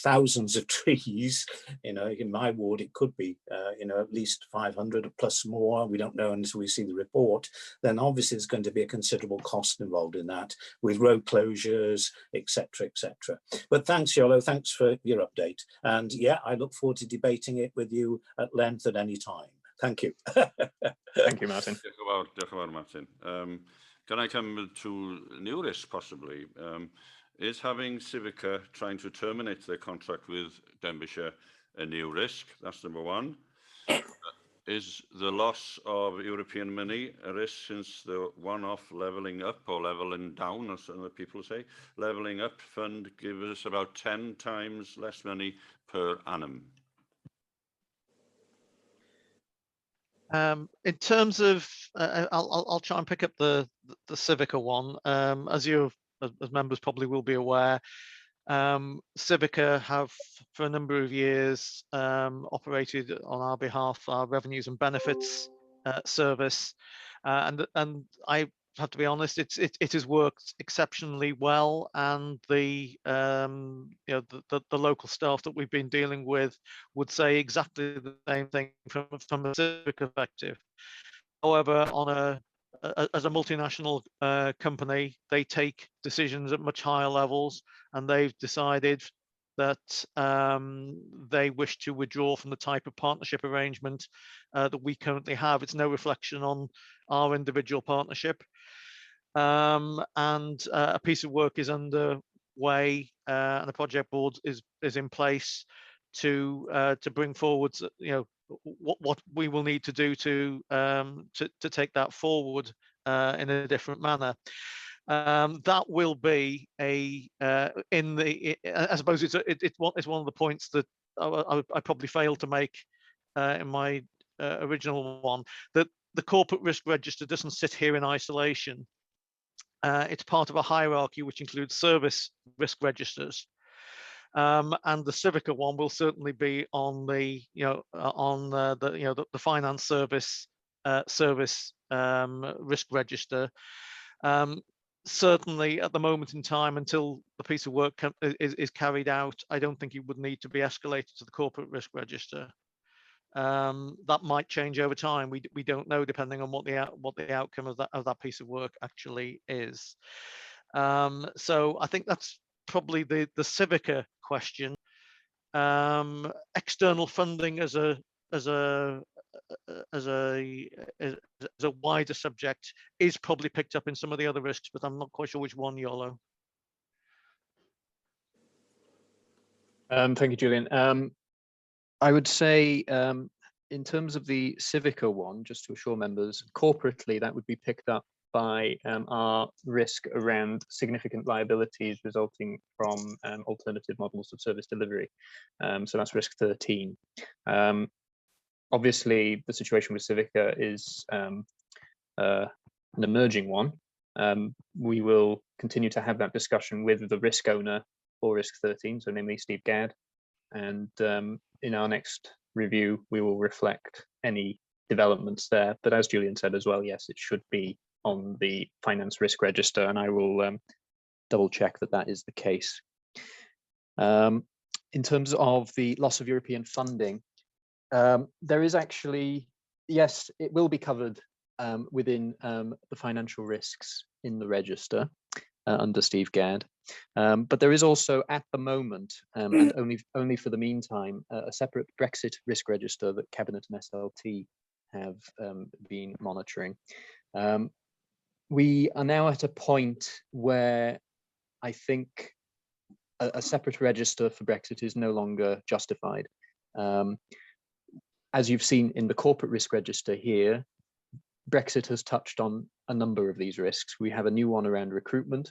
S4: thousands of trees, in my ward it could be at least 500 plus more, we don't know until we see the report, then obviously there's going to be a considerable cost involved in that, with road closures, etc., etc. But thanks, Yolo, thanks for your update, and yeah, I look forward to debating it with you at length at any time. Thank you.
S3: Thank you, Martin.
S1: Martin. Can I come to new risk possibly? Is having Civica trying to terminate their contract with Denbighshire a new risk? That's number one. Is the loss of European money a risk, since the one-off levelling up, or levelling down, as some people say, levelling up fund gives us about 10 times less money per annum?
S2: In terms of, I'll try and pick up the Civica one. As members probably will be aware, Civica have for a number of years operated on our behalf our revenues and benefits service, and I have to be honest, it has worked exceptionally well, and the local staff that we've been dealing with would say exactly the same thing from a Civica perspective. However, as a multinational company, they take decisions at much higher levels, and they've decided that they wish to withdraw from the type of partnership arrangement that we currently have. It's no reflection on our individual partnership, and a piece of work is underway, and the project board is in place to bring forward what we will need to do to take that forward in a different manner. That will be I suppose it's one of the points that I probably failed to make in my original one, that the corporate risk register doesn't sit here in isolation. It's part of a hierarchy which includes service risk registers, and the Civica one will certainly be on the the finance service risk register. Certainly at the moment in time, until the piece of work is carried out, I don't think it would need to be escalated to the corporate risk register. That might change over time. We don't know, depending on what the outcome of that piece of work actually is. So I think that's probably the Civica question. External funding as a wider subject is probably picked up in some of the other risks, but I'm not quite sure which one, Yolo.
S3: Thank you, Julian. I would say in terms of the Civica one, just to assure members, corporately that would be picked up by our risk around significant liabilities resulting from alternative models of service delivery. So that's risk 13. Obviously, the situation with Civica is an emerging one. We will continue to have that discussion with the risk owner for risk 13, so namely Steve Gadd. And in our next review, we will reflect any developments there. But as Julian said as well, yes, it should be on the finance risk register, and I will double check that that is the case. In terms of the loss of European funding, there is actually, yes, it will be covered within the financial risks in the register under Steve Gadd. But there is also at the moment, and only for the meantime, a separate Brexit risk register that Cabinet and SLT have been monitoring. We are now at a point where I think a separate register for Brexit is no longer justified. As you've seen in the corporate risk register here, Brexit has touched on a number of these risks. We have a new one around recruitment.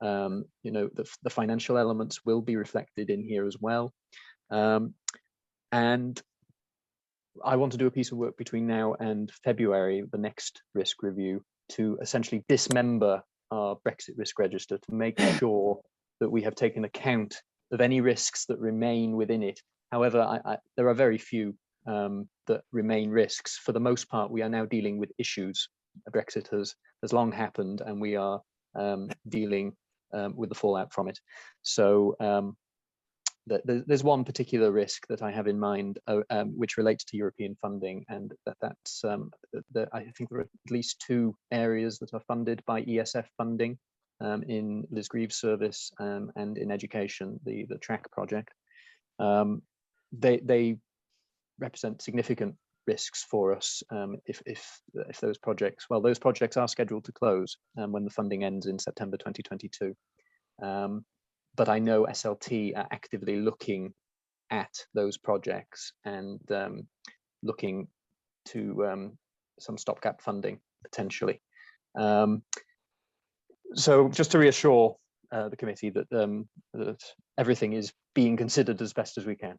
S3: You know, the financial elements will be reflected in here as well. And I want to do a piece of work between now and February, the next risk review, to essentially dismember our Brexit risk register to make sure that we have taken account of any risks that remain within it. However, there are very few that remain risks. For the most part, we are now dealing with issues. Brexit has long happened, and we are dealing with the fallout from it. So there's one particular risk that I have in mind, which relates to European funding, and that's I think there are at least 2 areas that are funded by ESF funding in Liz Greaves' service and in education, the TRACK project. They represent significant risks for us if those projects, well, those projects are scheduled to close when the funding ends in September 2022. But I know SLT are actively looking at those projects and looking to some stopgap funding potentially. So just to reassure the committee that, that everything is being considered as best as we can.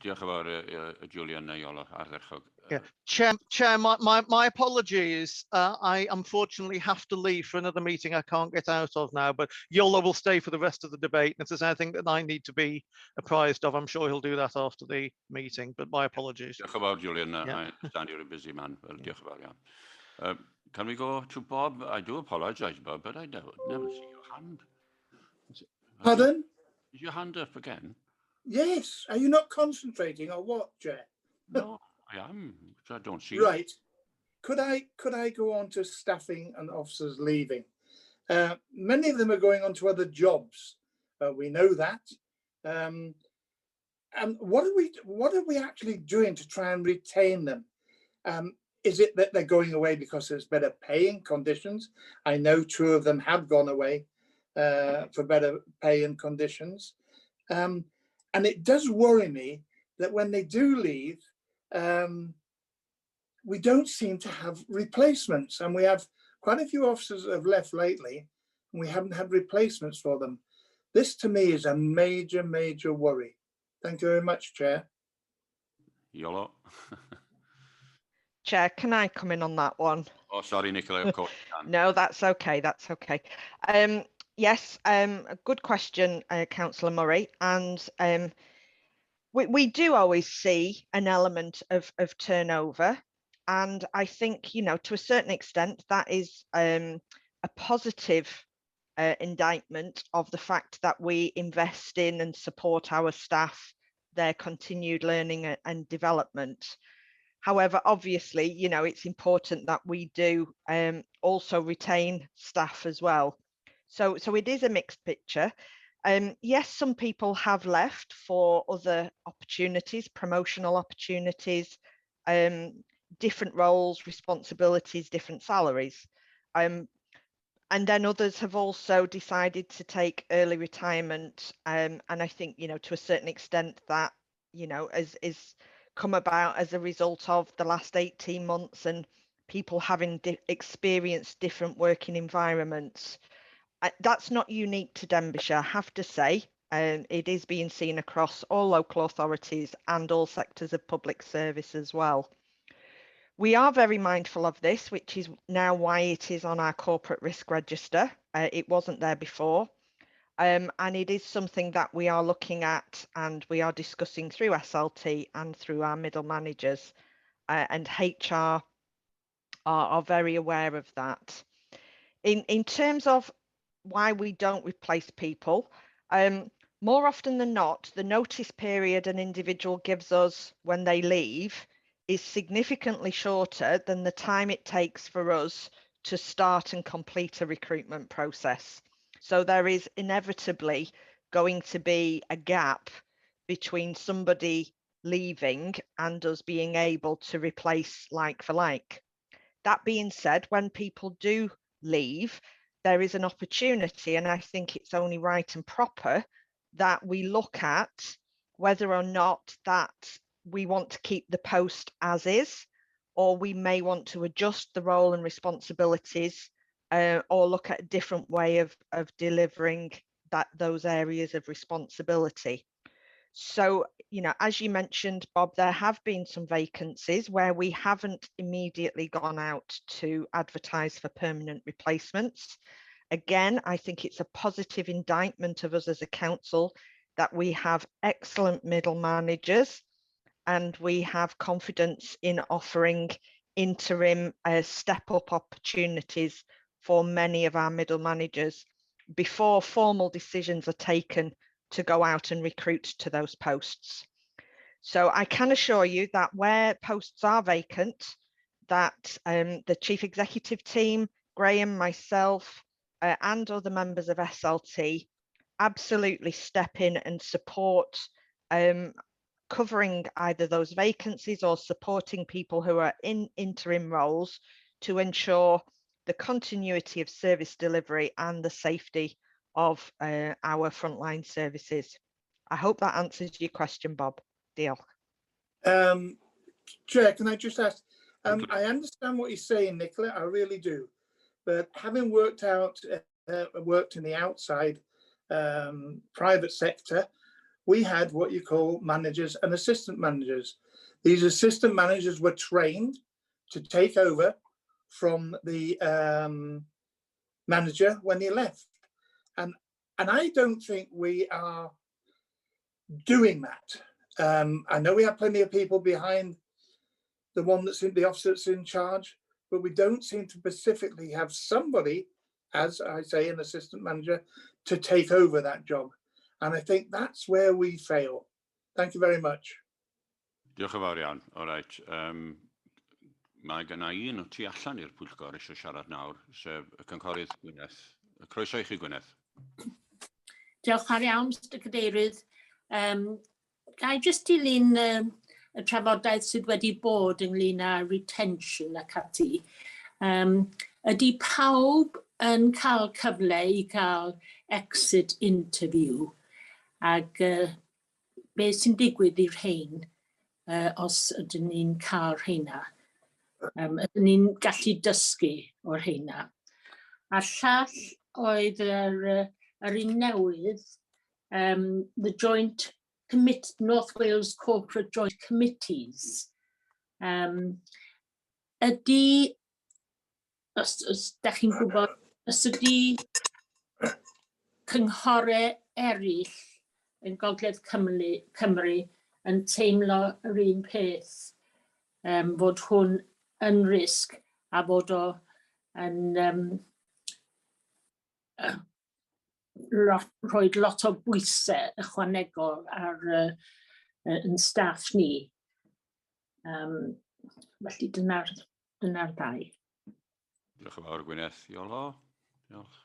S1: Diolch yn fawr, Julian a Iolo, ardderchog.
S2: Yeah. Chair, my apologies. I unfortunately have to leave for another meeting I can't get out of now, but Iolo will stay for the rest of the debate. And if there's anything that I need to be apprised of, I'm sure he'll do that after the meeting, but my apologies.
S1: Diolch yn fawr, Julian.
S2: Yeah.
S1: I understand you're a busy man. Well, diolch yn fawr, yeah. Can we go to Bob? I do apologise, Bob, but I never see your hand.
S8: Pardon?
S1: Is your hand up again?
S8: Yes. Are you not concentrating or what, Chair?
S1: No, I am. I don't see.
S8: Right. Could I go on to staffing and officers leaving? Many of them are going on to other jobs. We know that. And what are we actually doing to try and retain them? Is it that they're going away because there's better paying conditions? I know 2 of them have gone away for better pay and conditions. And it does worry me that when they do leave, we don't seem to have replacements, and we have quite a few officers that have left lately, and we haven't had replacements for them. This to me is a major, major worry. Thank you very much, Chair.
S1: Yolo.
S5: Chair, can I come in on that one?
S1: Oh, sorry, Nicola, of course you can.
S5: No, that's okay. That's okay. Yes, a good question, Councillor Murray. And we do always see an element of turnover. And I think, you know, to a certain extent, that is a positive indictment of the fact that we invest in and support our staff, their continued learning and development. However, obviously, you know, it's important that we do also retain staff as well. So it is a mixed picture. Yes, some people have left for other opportunities, promotional opportunities, different roles, responsibilities, different salaries. And then others have also decided to take early retirement. And I think, you know, to a certain extent that, you know, is come about as a result of the last 18 months and people having experienced different working environments. That's not unique to Denbighshire, I have to say. It is being seen across all local authorities and all sectors of public service as well. We are very mindful of this, which is now why it is on our corporate risk register. It wasn't there before. And it is something that we are looking at and we are discussing through SLT and through our middle managers, and HR are very aware of that. In terms of why we don't replace people, more often than not, the notice period an individual gives us when they leave is significantly shorter than the time it takes for us to start and complete a recruitment process. So there is inevitably going to be a gap between somebody leaving and us being able to replace like for like. That being said, when people do leave, there is an opportunity, and I think it's only right and proper that we look at whether or not that we want to keep the post as is, or we may want to adjust the role and responsibilities, or look at a different way of delivering those areas of responsibility. So, you know, as you mentioned, Bob, there have been some vacancies where we haven't immediately gone out to advertise for permanent replacements. Again, I think it's a positive indictment of us as a council that we have excellent middle managers and we have confidence in offering interim step-up opportunities for many of our middle managers before formal decisions are taken to go out and recruit to those posts. So I can assure you that where posts are vacant, that the Chief Executive team, Graham, myself, and other members of SLT absolutely step in and support covering either those vacancies or supporting people who are in interim roles to ensure the continuity of service delivery and the safety of our frontline services. I hope that answers your question, Bob. Deal.
S8: Chair, can I just ask, I understand what you're saying, Nicola, I really do. But having worked in the outside private sector, we had what you call managers and assistant managers. These assistant managers were trained to take over from the manager when he left. And I don't think we are doing that. I know we have plenty of people behind the one that's in the officer that's in charge, but we don't seem to specifically have somebody, as I say, an assistant manager, to take over that job. And I think that's where we fail. Thank you very much.
S1: Diolch yn fawr iawn. All right. Mae gynna i un o tu allan i'r pwyllgor eisiau siarad nawr, sef y cynghorydd Gwyneth. Croeso i chi, Gwyneth.
S10: Diolch yn iawn, Mr Cadeirydd. Ga I just dilyn y trafodaeth sydd wedi bod ynglyn â retention ac ati. Ydy pawb yn cael cyfle i cael exit interview ac beth sy'n digwydd i'r rhain? os ydyn ni'n cael rheina. Ydyn ni'n gallu dysgu o'r rheina. A'r llall oedd yr un newydd, the Joint North Wales Corporate Joint Committees. Ydy, os da chi'n gwybod, os ydy cynghorau eraill yn Gogledd Cymru yn teimlo yr un peth, fod hwn yn risg a fod o yn rhoi lot o bwysau ychwanegol ar yn staff ni. Felly dyna'r ddau.
S1: Diolch yn fawr Gwyneth. Iolo? Diolch.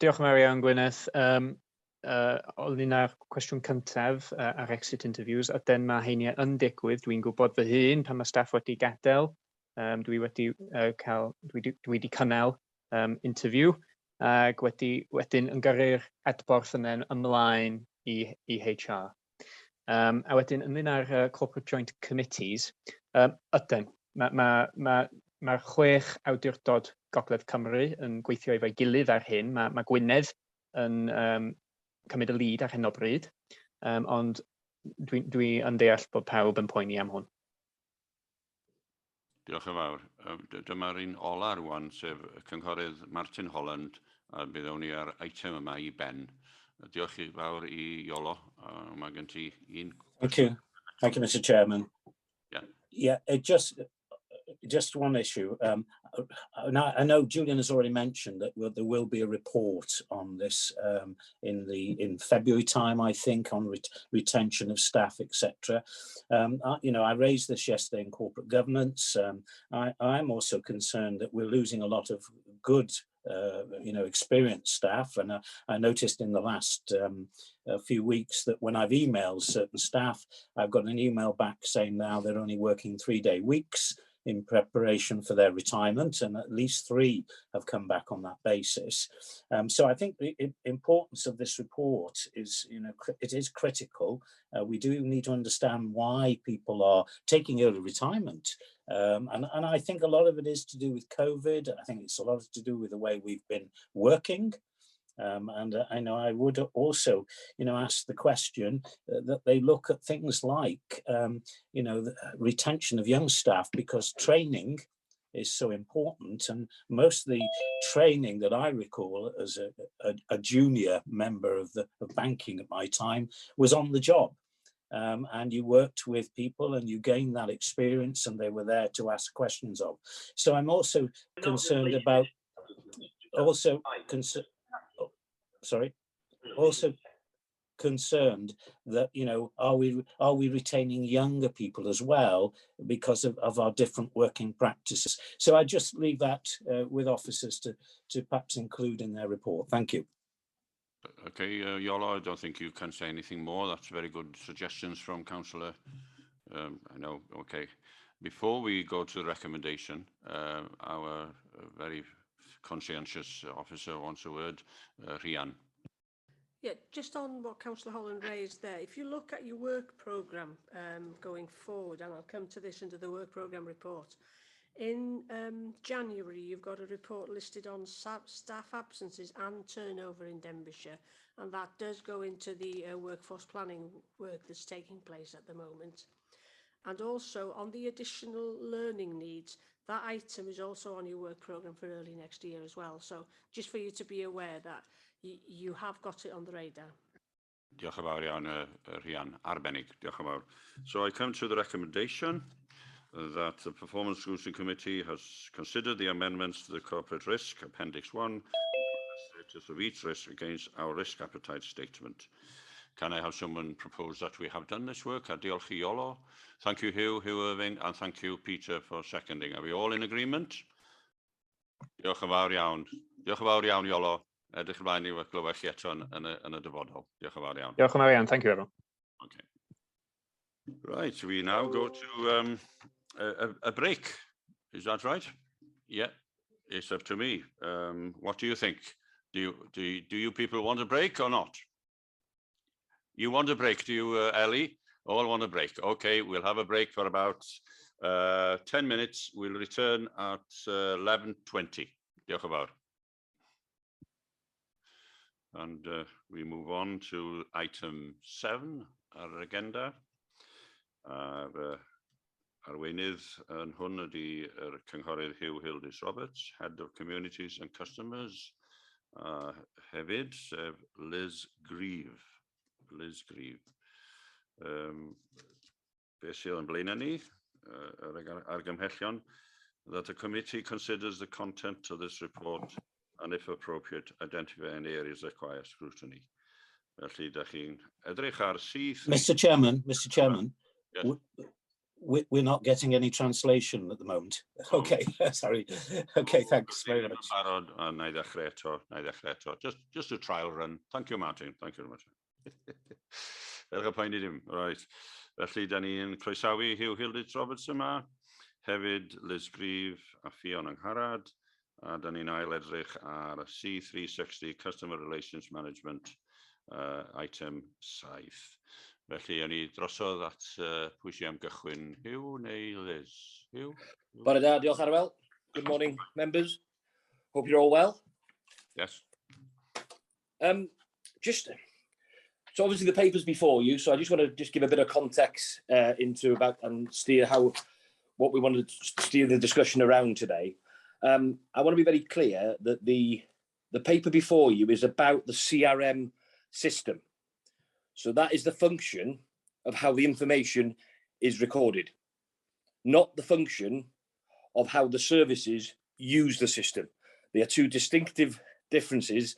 S3: Diolch yn fawr iawn Gwyneth. O'n i'n ar cwestiwn cyntaf ar exit interviews, a den mae heini yn digwydd. Dwi'n gwybod fy hun pan mae staff wedi gadael. Dwi wedi cynnal interview ac wedyn yn gyrru'r adborth yna ymlaen i HR. A wedyn yn un ar Corporate Joint Committees, ydyn, mae'r 6 awdurdod Gogledd Cymru yn gweithio efo'i gilydd ar hyn. Mae Gwynedd yn cymryd y lead ar hyn o bryd, ond dwi yn deall bod pawb yn poeni am hwn.
S1: Diolch yn fawr. Dyma'r un ola rwan, sef y cynghorydd Martin Holland, a bydd awn ni ar eitem yma i ben. Diolch i fawr i Iolo. Mae gen ti un.
S4: Thank you, Mr. Chairman.
S1: Yeah,
S4: just one issue. I know Julian has already mentioned that there will be a report on this in February time, I think, on retention of staff, etc. I raised this yesterday in corporate governance. I'm also concerned that we're losing a lot of good experienced staff, and I noticed in the last few weeks that when I've emailed certain staff, I've got an email back saying now they're only working 3-day weeks in preparation for their retirement, and at least 3 have come back on that basis. So I think the importance of this report is, it is critical. We do need to understand why people are taking early retirement. And I think a lot of it is to do with COVID. I think it's a lot to do with the way we've been working. And I know I would also, ask the question that they look at things like, the retention of young staff, because training is so important. And most of the training that I recall as a junior member of banking at my time was on the job. And you worked with people and you gained that experience, and they were there to ask questions of. So I'm also concerned about, concerned that, are we retaining younger people as well because of our different working practices? So I just leave that with officers to perhaps include in their report. Thank you.
S1: Okay, Iolo, I don't think you can say anything more. That's very good suggestions from Councillor. I know, okay. Before we go to the recommendation, our very conscientious officer wants a word, RHAN.
S11: Yeah, just on what Councillor Holland raised there, if you look at your work programme going forward, and I'll come to this under the work programme report, in January you've got a report listed on staff absences and turnover in Denbighshire, and that does go into the workforce planning work that's taking place at the moment. And also on the additional learning needs, that item is also on your work programme for early next year as well. So just for you to be aware that you have got it on the radar.
S1: Diolch yn fawr iawn, RHAN, arbennig. Diolch yn fawr. So I come to the recommendation that the Performance Scrutiny Committee has considered the amendments to the Corporate Risk, Appendix 1, status of each risk against our risk appetite statement. Can I have someone propose that we have done this work? Diolch i Iolo. Thank you, Hugh Irving, and thank you, Peter, for seconding. Are we all in agreement? Diolch yn fawr iawn. Diolch yn fawr iawn, Iolo. Edrych ymlaen i glywed chi eto yn y dyfodol. Diolch yn fawr iawn.
S3: Diolch yn fawr iawn. Thank you, everyone.
S1: Okay. Right, we now go to a break. Is that right? Yeah, it's up to me. What do you think? Do you people want a break or not? You want a break, do you, Ellie? All want a break. Okay, we'll have a break for about 10 minutes. We'll return at 11:20. Diolch yn fawr. And we move on to item 7 our agenda. Arweinydd yn hwn ydy cynghorydd Hugh Hildis Roberts, Head of Communities and Customers. Hefyd, sef Liz Grieve. Beth sydd yn blaen ni, argymhellion, that the committee considers the content of this report and, if appropriate, identify any areas that require scrutiny. Felly, da chi'n edrych ar syth...
S4: Mr. Chairman,
S1: Yes.
S4: We're not getting any translation at the moment. Okay, sorry. Okay, thanks very much.
S1: Just a trial run. Thank you, Martin. Thank you very much. Right. Felly, da ni'n croesawu Hugh Hildis Roberts yma, hefyd Liz Grieve a Fion Angharad, a da ni'n ail edrych ar C360 Customer Relations Management, item 7. Felly, o'n i drosodd at pwy sy'n am gychwyn, Hugh neu Liz? Hugh?
S12: Bore da, diolch Arwel. Good morning, members. Hope you're all well.
S1: Yes.
S12: So obviously the paper's before you, so I just want to give a bit of context into about and steer what we want to steer the discussion around today. I want to be very clear that the paper before you is about the CRM system. So that is the function of how the information is recorded, not the function of how the services use the system. They are two distinctive differences,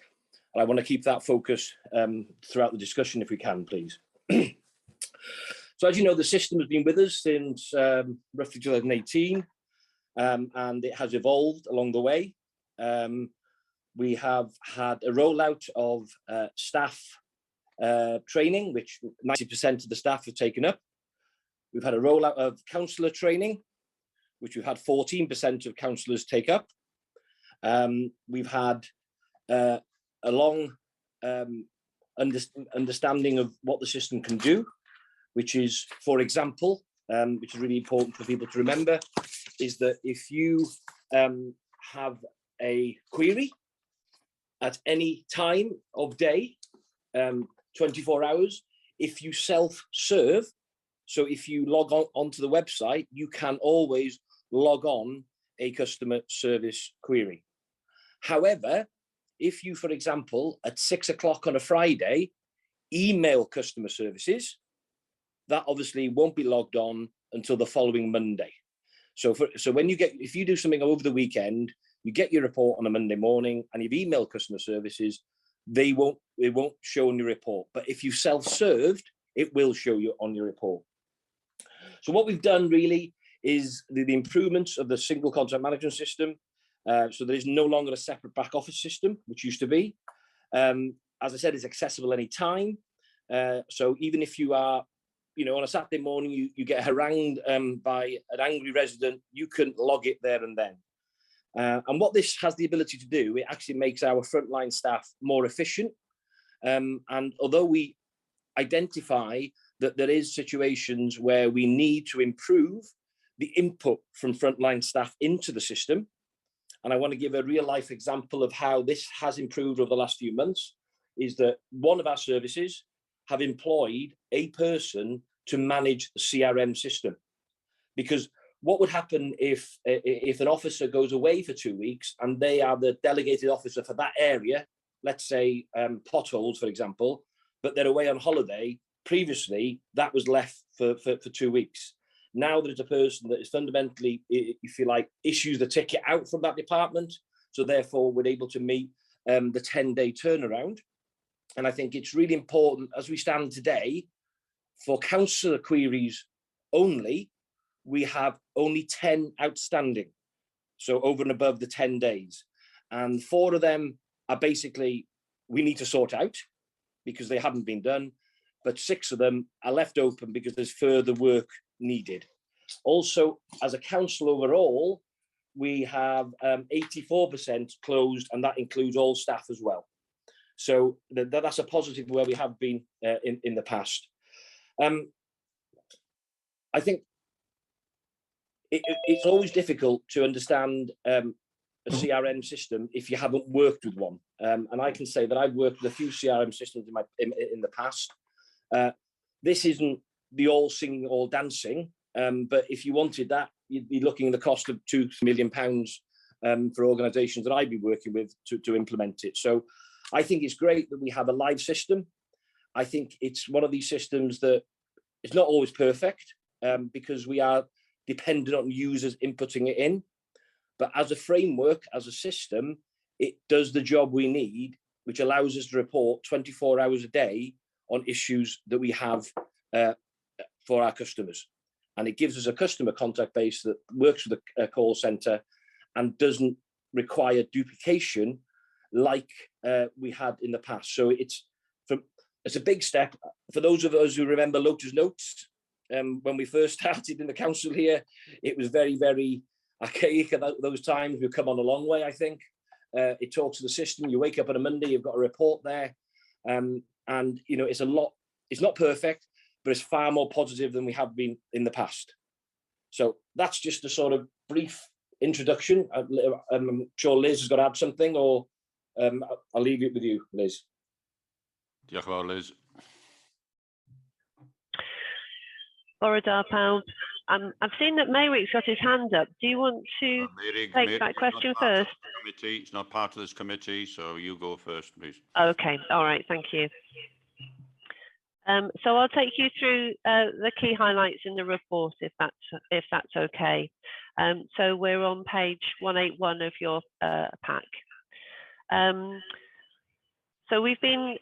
S12: and I want to keep that focus throughout the discussion if we can, please. So as you know, the system has been with us since roughly 2018, and it has evolved along the way. We have had a rollout of staff training, which 90% of the staff have taken up. We've had a rollout of counsellor training, which we've had 14% of counsellors take up. We've had a long understanding of what the system can do, which is, for example, which is really important for people to remember, is that if you have a query at any time of day, 24 hours, if you self-serve, so if you log on onto the website, you can always log on a customer service query. However, if you, for example, at 6 o'clock on a Friday, email customer services, that obviously won't be logged on until the following Monday. So when if you do something over the weekend, you get your report on a Monday morning and you've emailed customer services, it won't show on your report. But if you self-served, it will show you on your report. So what we've done really is the improvements of the single contract management system. So there is no longer a separate back office system, which used to be. As I said, it's accessible anytime. So even if you are, on a Saturday morning, you get harangued by an angry resident, you can log it there and then. And what this has the ability to do, it actually makes our frontline staff more efficient. And although we identify that there is situations where we need to improve the input from frontline staff into the system, and I want to give a real life example of how this has improved over the last few months, is that one of our services have employed a person to manage the CRM system. Because what would happen if an officer goes away for 2 weeks and they are the delegated officer for that area, let's say potholes, for example, but they're away on holiday. Previously, that was left for 2 weeks. Now there's a person that is fundamentally, if you like, issues the ticket out from that department. So therefore, we're able to meet the 10-day turnaround. And I think it's really important, as we stand today, for counsellor queries only, we have only 10 outstanding. So over and above the 10 days. And 4 of them are basically, we need to sort out because they haven't been done. But 6 of them are left open because there's further work needed. Also, as a council overall, we have 84% closed, and that includes all staff as well. So that's a positive where we have been in the past. I think it's always difficult to understand a CRM system if you haven't worked with one. And I can say that I've worked with a few CRM systems in the past. This isn't the all singing, all dancing, but if you wanted that, you'd be looking at the cost of £2 million for organisations that I'd be working with to implement it. So I think it's great that we have a live system. I think it's one of these systems that it's not always perfect because we are dependent on users inputting it in. But as a framework, as a system, it does the job we need, which allows us to report 24 hours a day on issues that we have for our customers. And it gives us a customer contact base that works with a call center and doesn't require duplication like we had in the past. So it's a big step. For those of us who remember Lotus Notes, when we first started in the council here, it was very, very archaic at those times. We've come on a long way, I think. It talks to the system. You wake up on a Monday, you've got a report there. And, you know, it's not perfect, but it's far more positive than we have been in the past. So that's just a sort of brief introduction. I'm sure Liz has got to add something, or I'll leave it with you, Liz.
S1: Diolch yn fawr, Liz.
S13: Bore pawb. I've seen that Mayrick's got his hand up. Do you want to take that question first?
S1: It's not part of this committee, so you go first, please.
S13: Okay, all right, thank you. So I'll take you through the key highlights in the report, if that's okay. So we're on page 181 of your pack. So we've been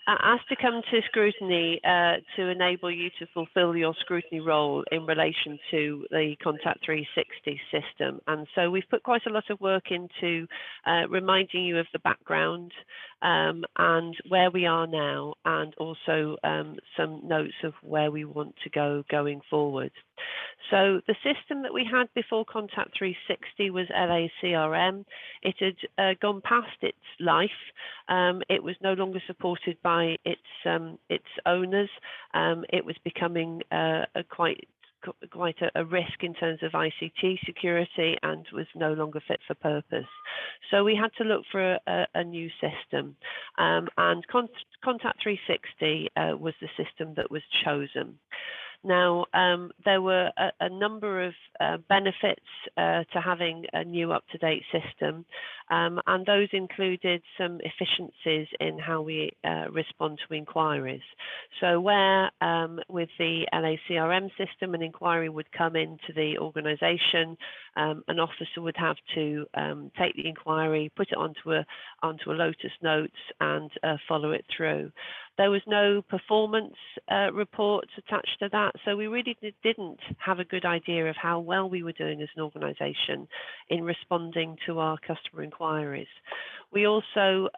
S13: asked to come to scrutiny to enable you to fulfill your scrutiny role in relation to the Contact 360 system. And so we've put quite a lot of work into reminding you of the background and where we are now, and also some notes of where we want to go going forward. So the system that we had before Contact 360 was LACRM. It had gone past its life. It was no longer supported by its owners. It was becoming quite a risk in terms of ICT security and was no longer fit for purpose. So we had to look for a new system, and Contact 360 was the system that was chosen. Now, there were a number of benefits to having a new up-to-date system, and those included some efficiencies in how we respond to inquiries. So where with the LACRM system, an inquiry would come into the organisation, an officer would have to take the inquiry, put it onto a Lotus Notes and follow it through. There was no performance reports attached to that, so we really didn't have a good idea of how well we were doing as an organisation in responding to our customer inquiries. We also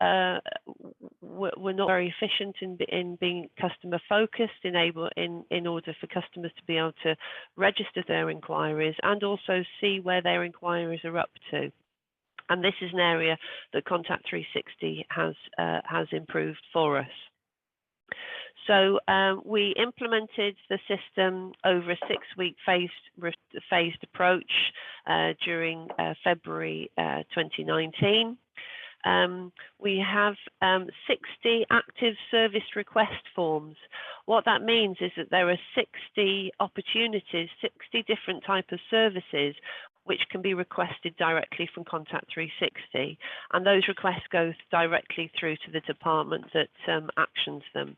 S13: were not very efficient in being customer focused, in order for customers to be able to register their inquiries and also see where their inquiries are up to. And this is an area that Contact 360 has improved for us. So we implemented the system over a 6-week phased approach during February 2019. We have 60 active service request forms. What that means is that there are 60 opportunities, 60 different types of services which can be requested directly from Contact 360, and those requests go directly through to the department that actions them.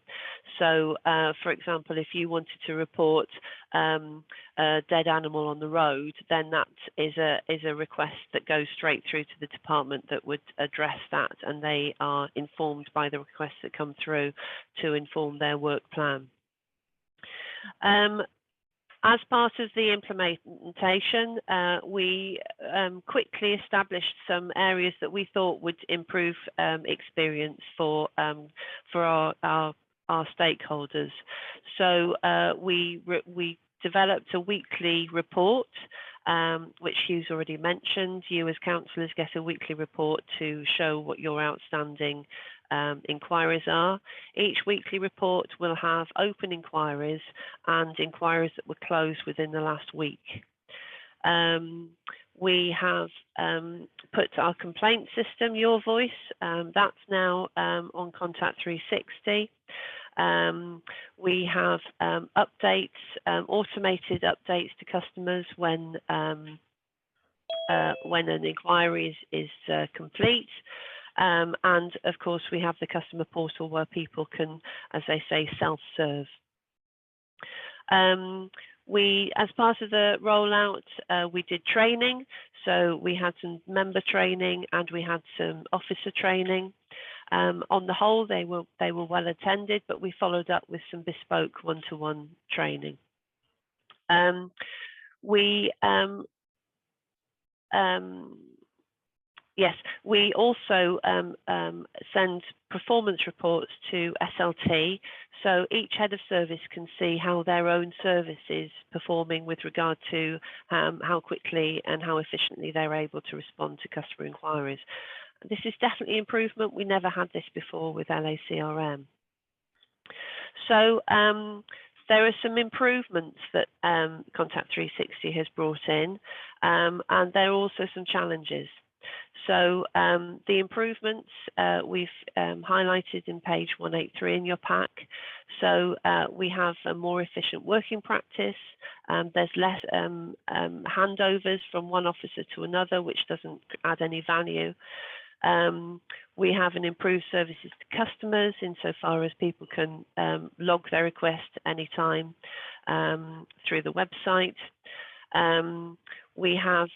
S13: So, for example, if you wanted to report a dead animal on the road, then that is a request that goes straight through to the department that would address that, and they are informed by the requests that come through to inform their work plan. As part of the implementation, we quickly established some areas that we thought would improve experience for our stakeholders. So we developed a weekly report, which Hugh's already mentioned. You as councillors get a weekly report to show what your outstanding inquiries are. Each weekly report will have open inquiries and inquiries that were closed within the last week. We have put our complaint system, Your Voice, that's now on Contact 360. We have updates, automated updates to customers when an inquiry is complete. And of course, we have the customer portal where people can, as they say, self-serve. As part of the rollout, we did training. So we had some member training and we had some officer training. On the whole, they were well attended, but we followed up with some bespoke one-to-one training. Yes, we also send performance reports to SLT, so each head of service can see how their own service is performing with regard to how quickly and how efficiently they're able to respond to customer inquiries. This is definitely improvement. We never had this before with LACRM. So there are some improvements that Contact 360 has brought in, and there are also some challenges. So the improvements we've highlighted in page 183 in your pack. So we have a more efficient working practice. There's less handovers from one officer to another, which doesn't add any value. We have an improved services to customers insofar as people can log their request anytime through the website. We have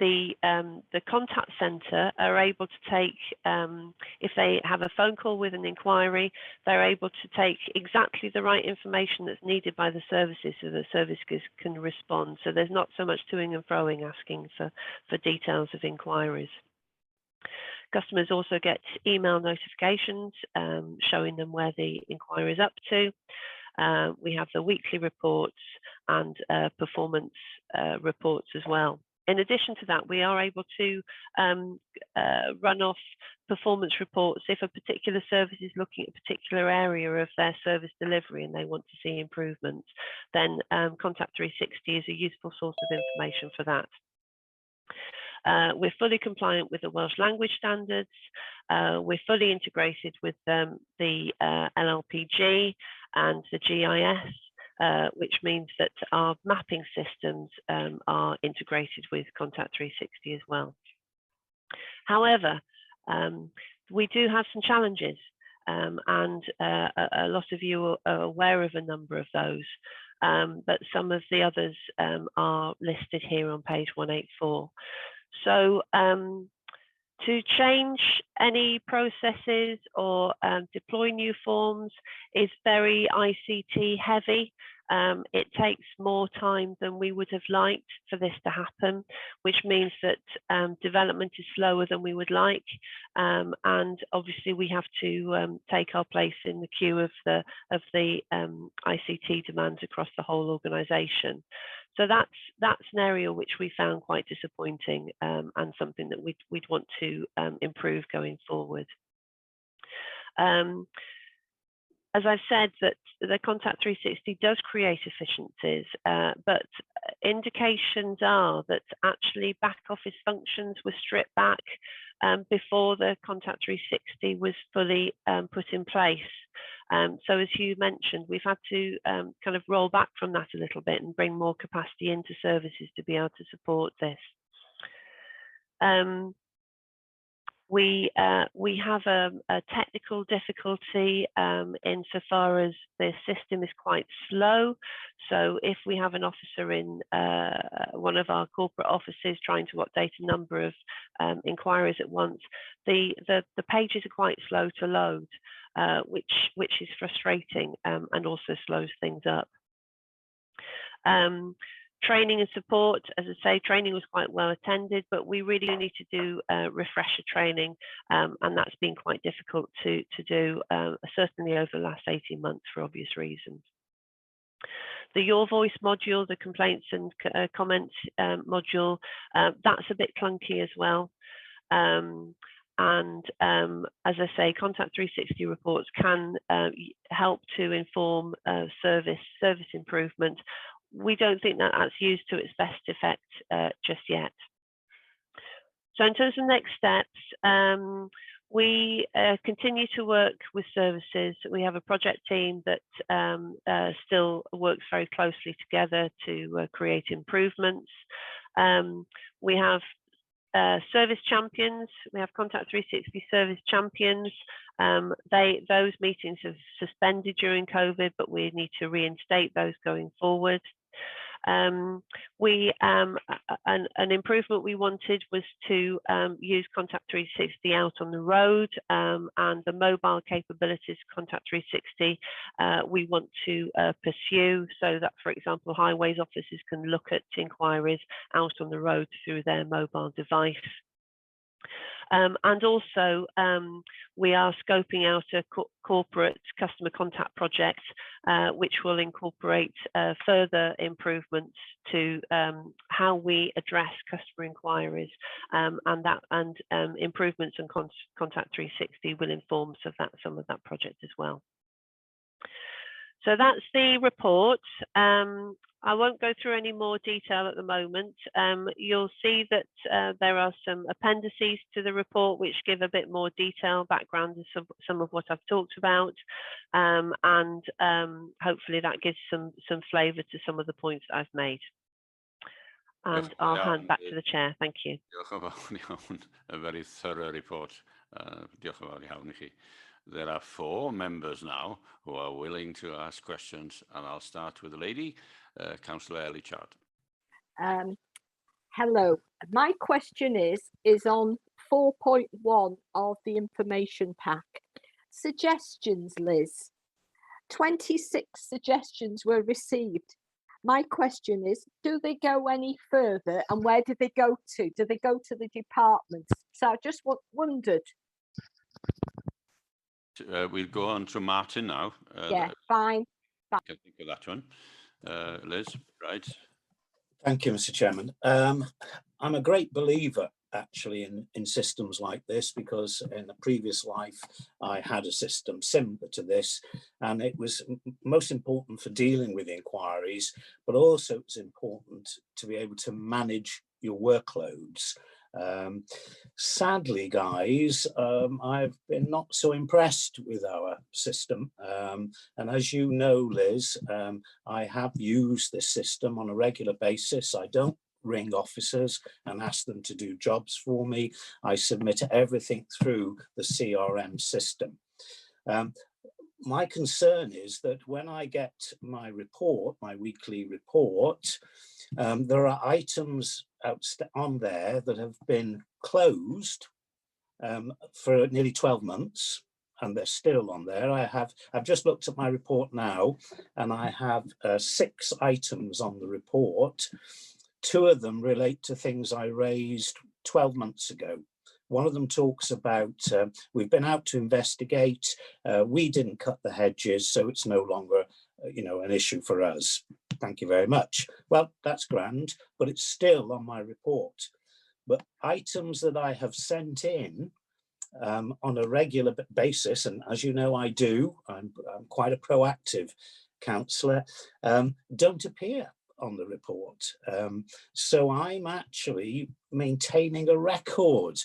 S13: the contact centre are able to take, if they have a phone call with an inquiry, they're able to take exactly the right information that's needed by the services so the services can respond. So there's not so much toing and froing asking for details of inquiries. Customers also get email notifications showing them where the inquiry is up to. We have the weekly reports and performance reports as well. In addition to that, we are able to run off performance reports if a particular service is looking at a particular area of their service delivery and they want to see improvements. Then Contact 360 is a useful source of information for that. We're fully compliant with the Welsh language standards. We're fully integrated with the LLPG and the GIS. Which means that our mapping systems are integrated with Contact 360 as well. However, we do have some challenges, and a lot of you are aware of a number of those, but some of the others are listed here on page 184. So to change any processes or deploy new forms is very ICT heavy. It takes more time than we would have liked for this to happen, which means that development is slower than we would like. And obviously we have to take our place in the queue of the ICT demands across the whole organisation. So that's an area which we found quite disappointing and something that we'd want to improve going forward. As I've said, that the Contact 360 does create efficiencies, but indications are that actually back office functions were stripped back before the Contact 360 was fully put in place. So as you mentioned, we've had to kind of roll back from that a little bit and bring more capacity into services to be able to support this. We have a technical difficulty insofar as the system is quite slow. So if we have an officer in one of our corporate offices trying to update a number of inquiries at once, the pages are quite slow to load, which is frustrating and also slows things up. Training and support, as I say, training was quite well attended, but we really need to do refresher training, and that's been quite difficult to do, certainly over the last 18 months for obvious reasons. The Your Voice module, the complaints and comments module, that's a bit clunky as well. and as I say, Contact 360 reports can help to inform service improvement. We don't think that that's used to its best effect just yet. So in terms of next steps, we continue to work with services. We have a project team that still works very closely together to create improvements. We have service champions. We have Contact 360 service champions. Those meetings have suspended during COVID, but we need to reinstate those going forward. An improvement we wanted was to use Contact 360 out on the road, and the mobile capabilities Contact 360 we want to pursue, so that, for example, highways officers can look at inquiries out on the road through their mobile device. And also, we are scoping out a corporate customer contact project, which will incorporate further improvements to how we address customer inquiries, and improvements in Contact 360 will inform some of that project as well. So that's the report. I won't go through any more detail at the moment. You'll see that there are some appendices to the report which give a bit more detail, background to some of what I've talked about, and hopefully that gives some flavour to some of the points that I've made. And I'll hand back to the chair. Thank you.
S1: A very thorough report. There are 4 members now who are willing to ask questions, and I'll start with the lady, Councillor Ellie-Chard.
S6: Hello. My question is on 4.1 of the information pack. Suggestions, Liz. 26 suggestions were received. My question is, do they go any further, and where do they go to? Do they go to the departments? So I just wondered.
S1: We'll go on to Martin now.
S6: Yeah, fine.
S1: I can think of that one. Liz, right.
S4: Thank you, Mr. Chairman. I'm a great believer, actually, in systems like this, because in a previous life, I had a system similar to this, and it was most important for dealing with inquiries, but also it's important to be able to manage your workloads. Sadly, guys, I've been not so impressed with our system. And as you know, Liz, I have used this system on a regular basis. I don't ring officers and ask them to do jobs for me. I submit everything through the CRM system. My concern is that when I get my report, my weekly report, there are items on there that have been closed for nearly 12 months, and they're still on there. I've just looked at my report now, and I have 6 items on the report. 2 of them relate to things I raised 12 months ago. One of them talks about we've been out to investigate, we didn't cut the hedges, so it's no longer an issue for us. Thank you very much. Well, that's grand, but it's still on my report. But items that I have sent in on a regular basis, and as you know I do, I'm quite a proactive councillor, don't appear on the report. So I'm actually maintaining a record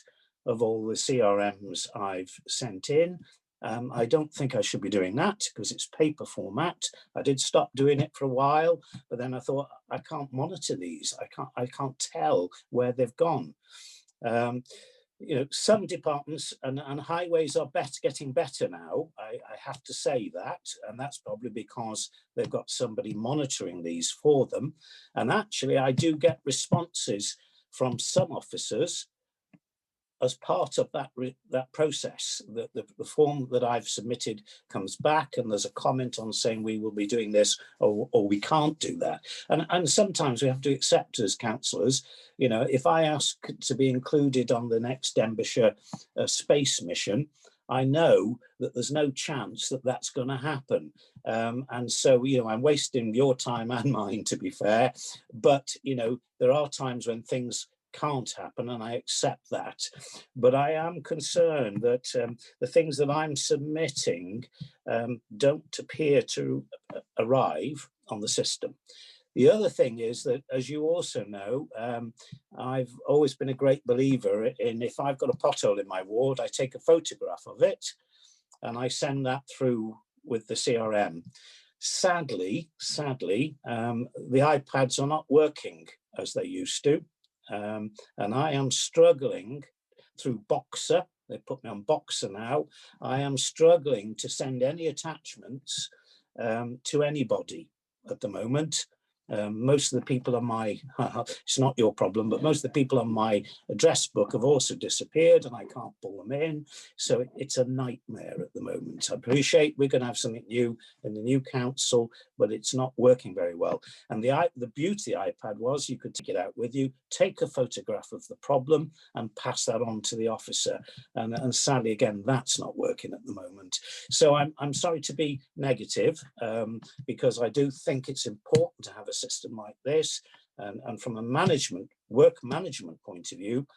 S4: of all the CRMs I've sent in. I don't think I should be doing that because it's paper format. I did stop doing it for a while, but then I thought I can't monitor these. I can't tell where they've gone. Some departments and highways are getting better now. I have to say that, and that's probably because they've got somebody monitoring these for them. And actually, I do get responses from some officers as part of that process. The form that I've submitted comes back, and there's a comment on saying we will be doing this or we can't do that. And sometimes we have to accept as councillors, if I ask to be included on the next Denbighshire space mission, I know that there's no chance that that's going to happen. And so, I'm wasting your time and mine, to be fair. But, there are times when things can't happen, and I accept that. But I am concerned that the things that I'm submitting don't appear to arrive on the system. The other thing is that, as you also know, I've always been a great believer in, if I've got a pothole in my ward, I take a photograph of it and I send that through with the CRM. Sadly, the iPads are not working as they used to. And I am struggling through Boxer. They put me on Boxer now. I am struggling to send any attachments to anybody at the moment. Most of the people on my, it's not your problem, but most of the people on my address book have also disappeared and I can't pull them in. So it's a nightmare at the moment. I appreciate we're going to have something new in the new council, but it's not working very well. And the beauty of the iPad was you could take it out with you, take a photograph of the problem and pass that on to the officer. And sadly, again, that's not working at the moment. So I'm sorry to be negative because I do think it's important to have a system like this, and from a work management point of view,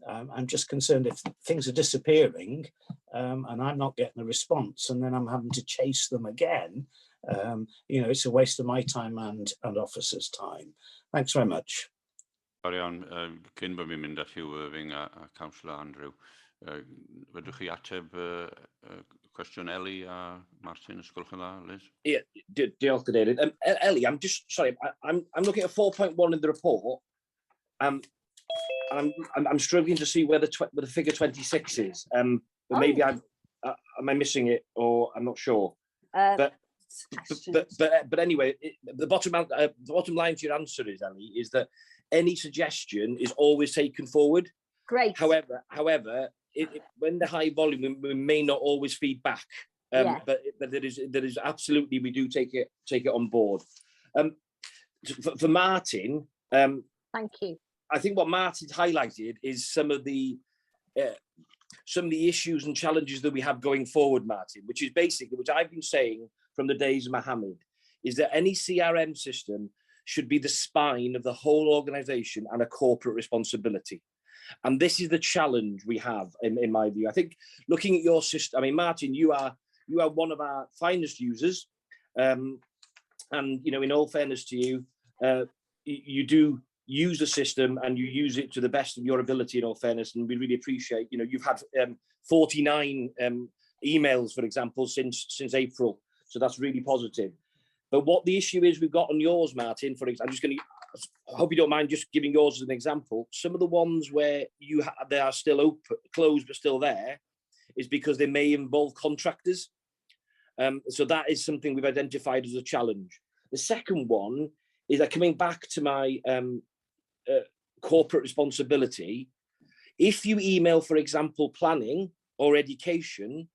S4: I'm just concerned if things are disappearing and I'm not getting a response and then I'm having to chase them again, you know, it's a waste of my time and officers' time. Thanks very much.
S1: Arian, cyn bod fi'n mynd â Hugh Irving a Councillor Andrew, fedrwch chi ateb cwestiwn Ellie a Martin, ysgolch yn dda, Liz?
S12: Yeah, diolch Cadeirydd. Ellie, I'm just sorry. I'm looking at 4.1 in the report, and I'm struggling to see where the figure 26 is. But maybe am I missing it, or I'm not sure. But anyway, the bottom line to your answer is, Ellie, is that any suggestion is always taken forward.
S6: Great.
S12: However, when the high volume, we may not always feed back. But there is absolutely, we do take it on board. For Martin,
S6: thank you.
S12: I think what Martin's highlighted is some of the issues and challenges that we have going forward, Martin, which is basically, which I've been saying from the days of Mohammed, is that any CRM system should be the spine of the whole organisation and a corporate responsibility. And this is the challenge we have, in my view. I think looking at your system, I mean, Martin, you are one of our finest users, and you know, in all fairness to you, you do use the system and you use it to the best of your ability. In all fairness, and we really appreciate. You know, you've had 49 emails, for example, since April, so that's really positive. But what the issue is we've got on yours, Martin, for example, I'm just going to. I hope you don't mind just giving yours as an example. Some of the ones where they are still open, closed but still there, is because they may involve contractors. So that is something we've identified as a challenge. The second one is that, coming back to my corporate responsibility, if you email, for example, planning or education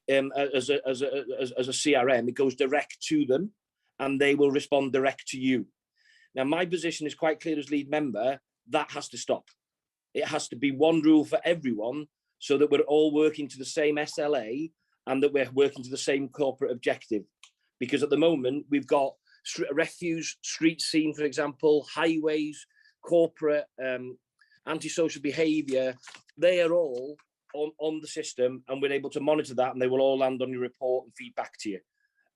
S12: as a CRM, it goes direct to them and they will respond direct to you. Now, my position is quite clear as lead member, that has to stop. It has to be one rule for everyone so that we're all working to the same SLA and that we're working to the same corporate objective. Because at the moment, we've got refuse, street scene, for example, highways, corporate, antisocial behaviour. They are all on the system and we're able to monitor that and they will all land on your report and feed back to you.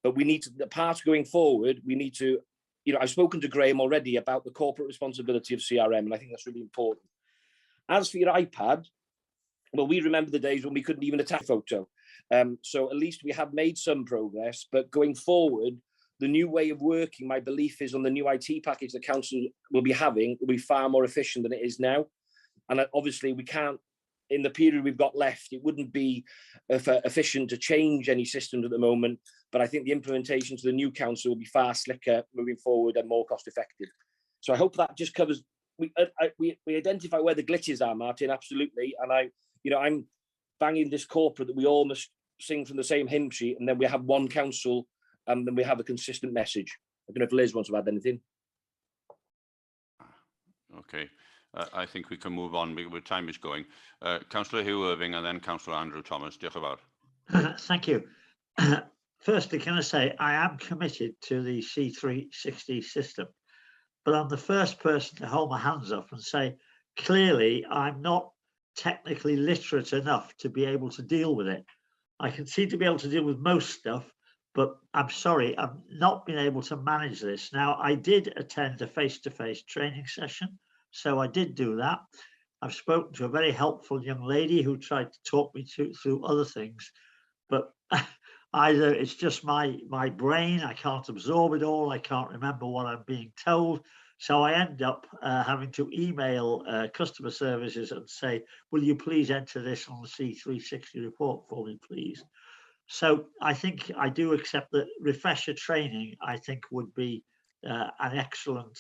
S12: But we need to, the part going forward, we need to, you know, I've spoken to Graham already about the corporate responsibility of CRM, and I think that's really important. As for your iPad, well, we remember the days when we couldn't even attach a photo. So at least we have made some progress, but going forward, the new way of working, my belief is on the new IT package the council will be having, will be far more efficient than it is now. And obviously we can't, in the period we've got left, it wouldn't be efficient to change any systems at the moment, but I think the implementation to the new council will be far slicker moving forward and more cost effective. So I hope that just covers, we identify where the glitches are, Martin, absolutely. And I'm banging this corporate that we all must sing from the same hymn sheet, and then we have one council and then we have a consistent message. I don't know if Liz wants to add anything.
S1: Okay. I think we can move on because time is going. Councillor Hugh Irving and then Councillor Andrew Thomas. Diolch yn fawr.
S7: Thank you. Firstly, can I say I am committed to the C360 system, but I'm the first person to hold my hands up and say clearly I'm not technically literate enough to be able to deal with it. I can seem to be able to deal with most stuff, but I'm sorry, I've not been able to manage this. Now, I did attend a face-to-face training session, so I did do that. I've spoken to a very helpful young lady who tried to talk me through other things, but either it's just my brain, I can't absorb it all, I can't remember what I'm being told. So I end up having to email customer services and say, will you please enter this on the C360 report for me, please? So I think I do accept that refresher training, I think, would be an excellent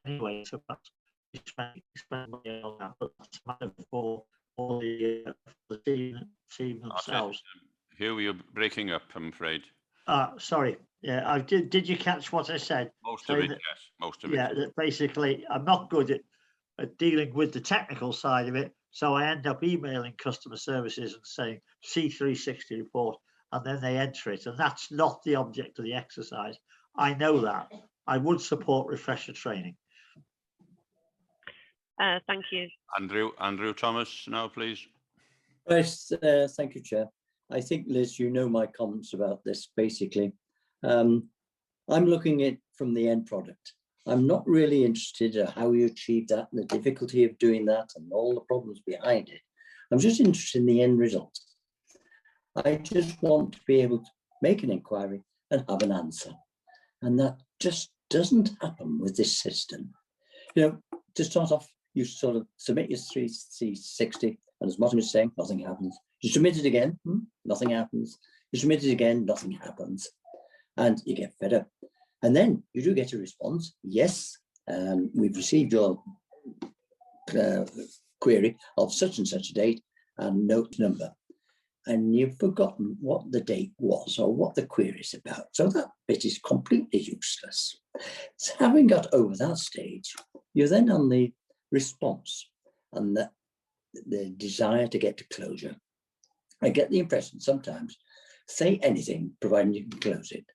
S7: anyway, so that's spend money on that, but that's a matter for the team themselves.
S1: Here we are breaking up, I'm afraid.
S7: Sorry. Yeah, did you catch what I said?
S1: Most of it, yes. Most of it.
S7: Yeah, that basically I'm not good at dealing with the technical side of it, so I end up emailing customer services and saying C360 report, and then they enter it, and that's not the object of the exercise. I know that. I would support refresher training.
S13: Thank you.
S1: Andrew Thomas now, please.
S14: Right, thank you, Chair. I think, Liz, you know my comments about this, basically. I'm looking at it from the end product. I'm not really interested in how you achieve that and the difficulty of doing that and all the problems behind it. I'm just interested in the end result. I just want to be able to make an inquiry and have an answer. And that just doesn't happen with this system. You know, to start off, you sort of submit your 360, and as Martin was saying, nothing happens. You submit it again, nothing happens. You submit it again, nothing happens. And you get fed up. And then you do get a response. Yes, we've received your query of such and such a date and note number. And you've forgotten what the date was or what the query is about. So that bit is completely useless. So having got over that stage, you're then on the response and the desire to get to closure. I get the impression sometimes, say anything, providing you can close it.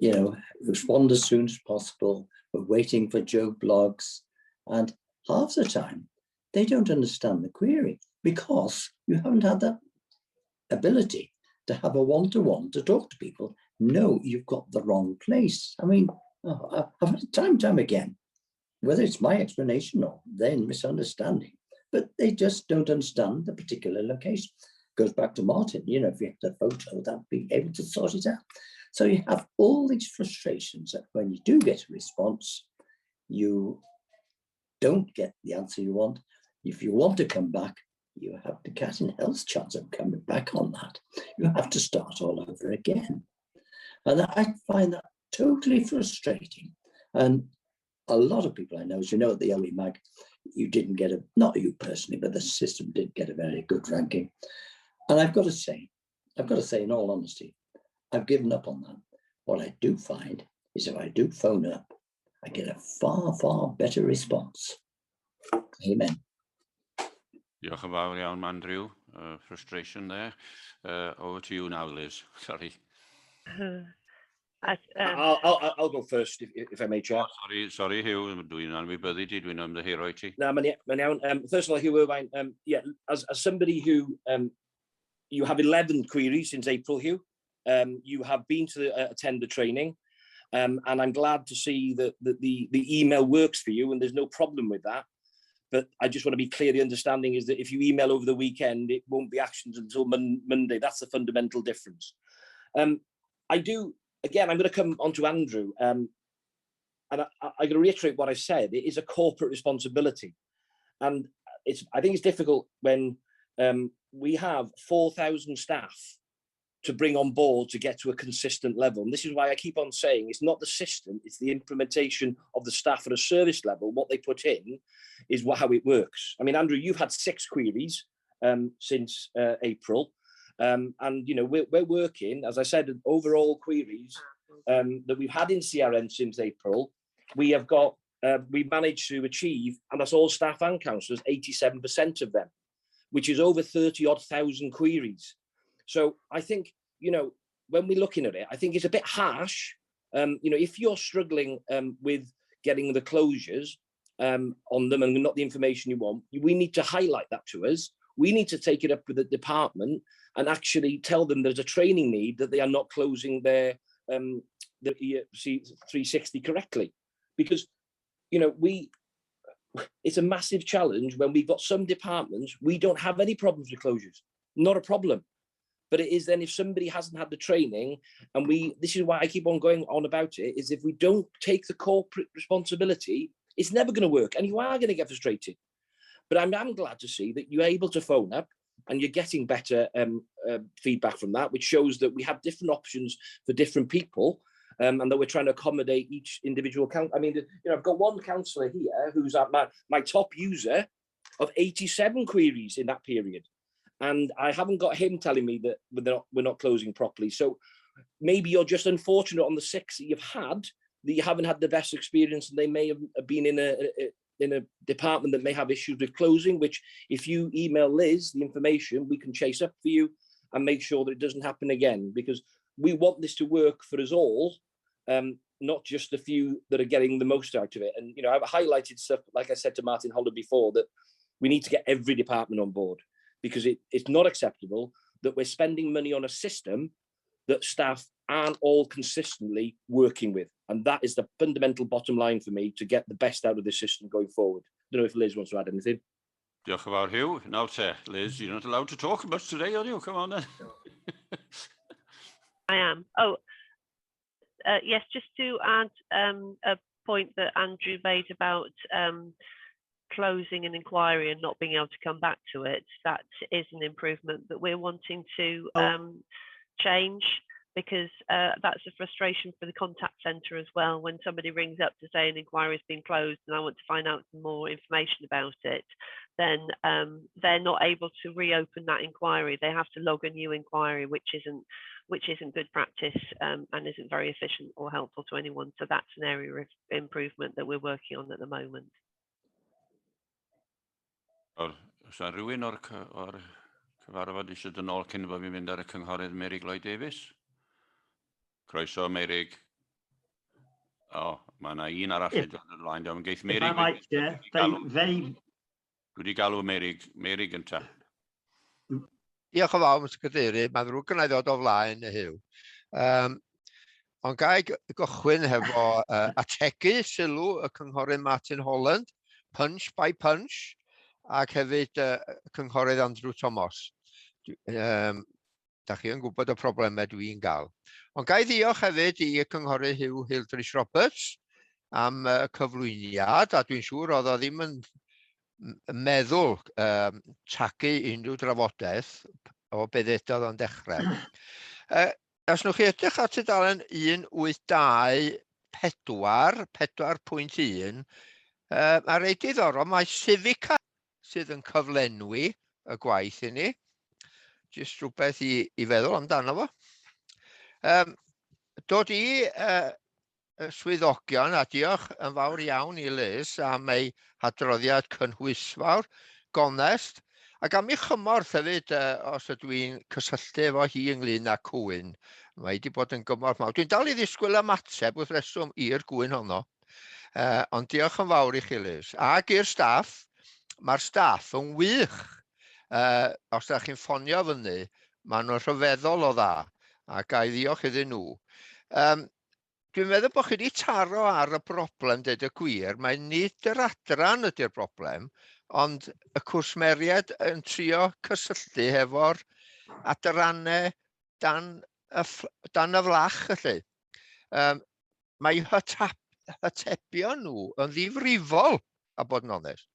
S14: You know, respond as soon as possible. We're waiting for joke blogs. And half the time, they don't understand the query because you haven't had that ability to have a one-to-one to talk to people. No, you've got the wrong place. I mean, I've had it time again, whether it's my explanation or their misunderstanding, but they just don't understand the particular location. Goes back to Martin, you know, if you have the photo, that'd be able to sort it out. So you have all these frustrations that when you do get a response, you don't get the answer you want. If you want to come back, you have the cat in hell's chance of coming back on that. You have to start all over again. And I find that totally frustrating. And a lot of people I know, as you know, at the LE Mag, you didn't get not you personally, but the system did get a very good ranking. And I've got to say in all honesty, I've given up on that. What I do find is if I do phone up, I get a far better response. Amen.
S1: Diolch yn fawr iawn, Andrew. Frustration there. Over to you now, Liz. Sorry.
S12: I'll go first, if I may, Chair.
S1: Oh, sorry, Hugh. Dwi'n anwybyddu ti, dwi'n ymddihiro i ti.
S12: Na, mae'n iawn. First of all, Hugh Irvine, yeah, as somebody who, you have 11 queries since April, Hugh. You have been to attend the training, and I'm glad to see that the email works for you and there's no problem with that. But I just want to be clear, the understanding is that if you email over the weekend, it won't be actioned until Monday. That's the fundamental difference. I do, again, I'm going to come on to Andrew, and I'm going to reiterate what I've said. It is a corporate responsibility. And I think it's difficult when we have 4,000 staff to bring on board to get to a consistent level. And this is why I keep on saying it's not the system, it's the implementation of the staff at a service level. What they put in is how it works. I mean, Andrew, you've had 6 queries since April. And, you know, we're working, as I said, overall queries that we've had in CRN since April. We have got, we managed to achieve, and that's all staff and councillors, 87% of them, which is over 30,000 queries. So I think, you know, when we're looking at it, I think it's a bit harsh. You know, if you're struggling with getting the closures on them and not the information you want, we need to highlight that to us. We need to take it up with the department and actually tell them there's a training need that they are not closing their the 360 correctly, because you know it's a massive challenge when we've got some departments we don't have any problems with closures, not a problem. But it is then if somebody hasn't had the training, and this is why I keep on going on about it, is if we don't take the corporate responsibility, it's never going to work, and you are going to get frustrated. But I'm glad to see that you're able to phone up and you're getting better feedback from that, which shows that we have different options for different people, and that we're trying to accommodate each individual count. I mean, you know, I've got one councillor here who's at my top user of 87 queries in that period, and I haven't got him telling me that we're not closing properly. So maybe you're just unfortunate on the 6 that you've had, that you haven't had the best experience, and they may have been in a department that may have issues with closing, which if you email Liz the information, we can chase up for you and make sure that it doesn't happen again, because we want this to work for us all, not just the few that are getting the most out of it. And, you know, I've highlighted stuff, like I said to Martin Holland before, that we need to get every department on board, because it's not acceptable that we're spending money on a system that staff aren't all consistently working with. And that is the fundamental bottom line for me to get the best out of this system going forward. I don't know if Liz wants to add anything.
S1: Diolch yn fawr, Hugh. Now, Liz, you're not allowed to talk much today, are you? Come on then.
S13: I am. Oh, yes, just to add a point that Andrew made about closing an inquiry and not being able to come back to it. That is an improvement that we're wanting to change, because that's a frustration for the contact centre as well. When somebody rings up to say an inquiry has been closed and I want to find out some more information about it, then they're not able to reopen that inquiry. They have to log a new inquiry, which isn't good practice and isn't very efficient or helpful to anyone. So that's an area of improvement that we're working on at the moment.
S1: Oes yna rhywun o'r cyfarfod eisiau dod nôl cyn bod fi'n mynd ar y cynghorydd Mary Lloyd Davies? Croeso, Mary. O, mae yna un arall yn dod ymlaen. Dwi'n geith Mary. Dwi wedi galw Mary gyntaf.
S9: Diolch yn fawr, Mr Cadeirydd. Mae'n ddrwg gynna i ddod o flaen y Huw. Ond gai gychwyn hefo ategu sylw y cynghorydd Martin Holland, punch by punch, ac hefyd cynghorydd Andrew Thomas. Da chi yn gwybod y problemau dwi'n gael. Ond gai ddiolch hefyd i cynghorydd Hugh Hildrich-Roberts am cyflwyniad, a dwi'n siŵr oedd o ddim yn meddwl tagu unrhyw drafodaeth o be ddedodd o'n dechrau. Os nwch chi edrych at tudalen 182 4.1, a reit diddorol, mae Civica sydd yn cyflenwi y gwaith i ni. Jyst rhywbeth i feddwl amdano fo. Dod i swyddogion, a diolch yn fawr iawn i Liz am ei hadroddiad cynhwysfawr, gonest, ac am ei chymorth hefyd os ydw i'n cysylltu efo hi ynglyn â cwyn. Mae wedi bod yn gymorth mawr. Dwi'n dal i ddisgwyl ymateb wrth reswm i'r gwyn honno. Ond diolch yn fawr i chi, Liz. Ac i'r staff, mae'r staff yn wych. Os ydych chi'n ffonio fyny, maen nhw'n rhyfeddol o dda, a gai ddiolch iddyn nhw. Dwi'n meddwl bod chi wedi taro ar y broblem, dweud y gwir. Mae nid yr adran ydy'r broblem, ond y cwsmeriaid yn trio cysylltu hefo'r adrannau dan y flach, felly. Mae hytebion nhw yn ddifrifol, a bod yn onest.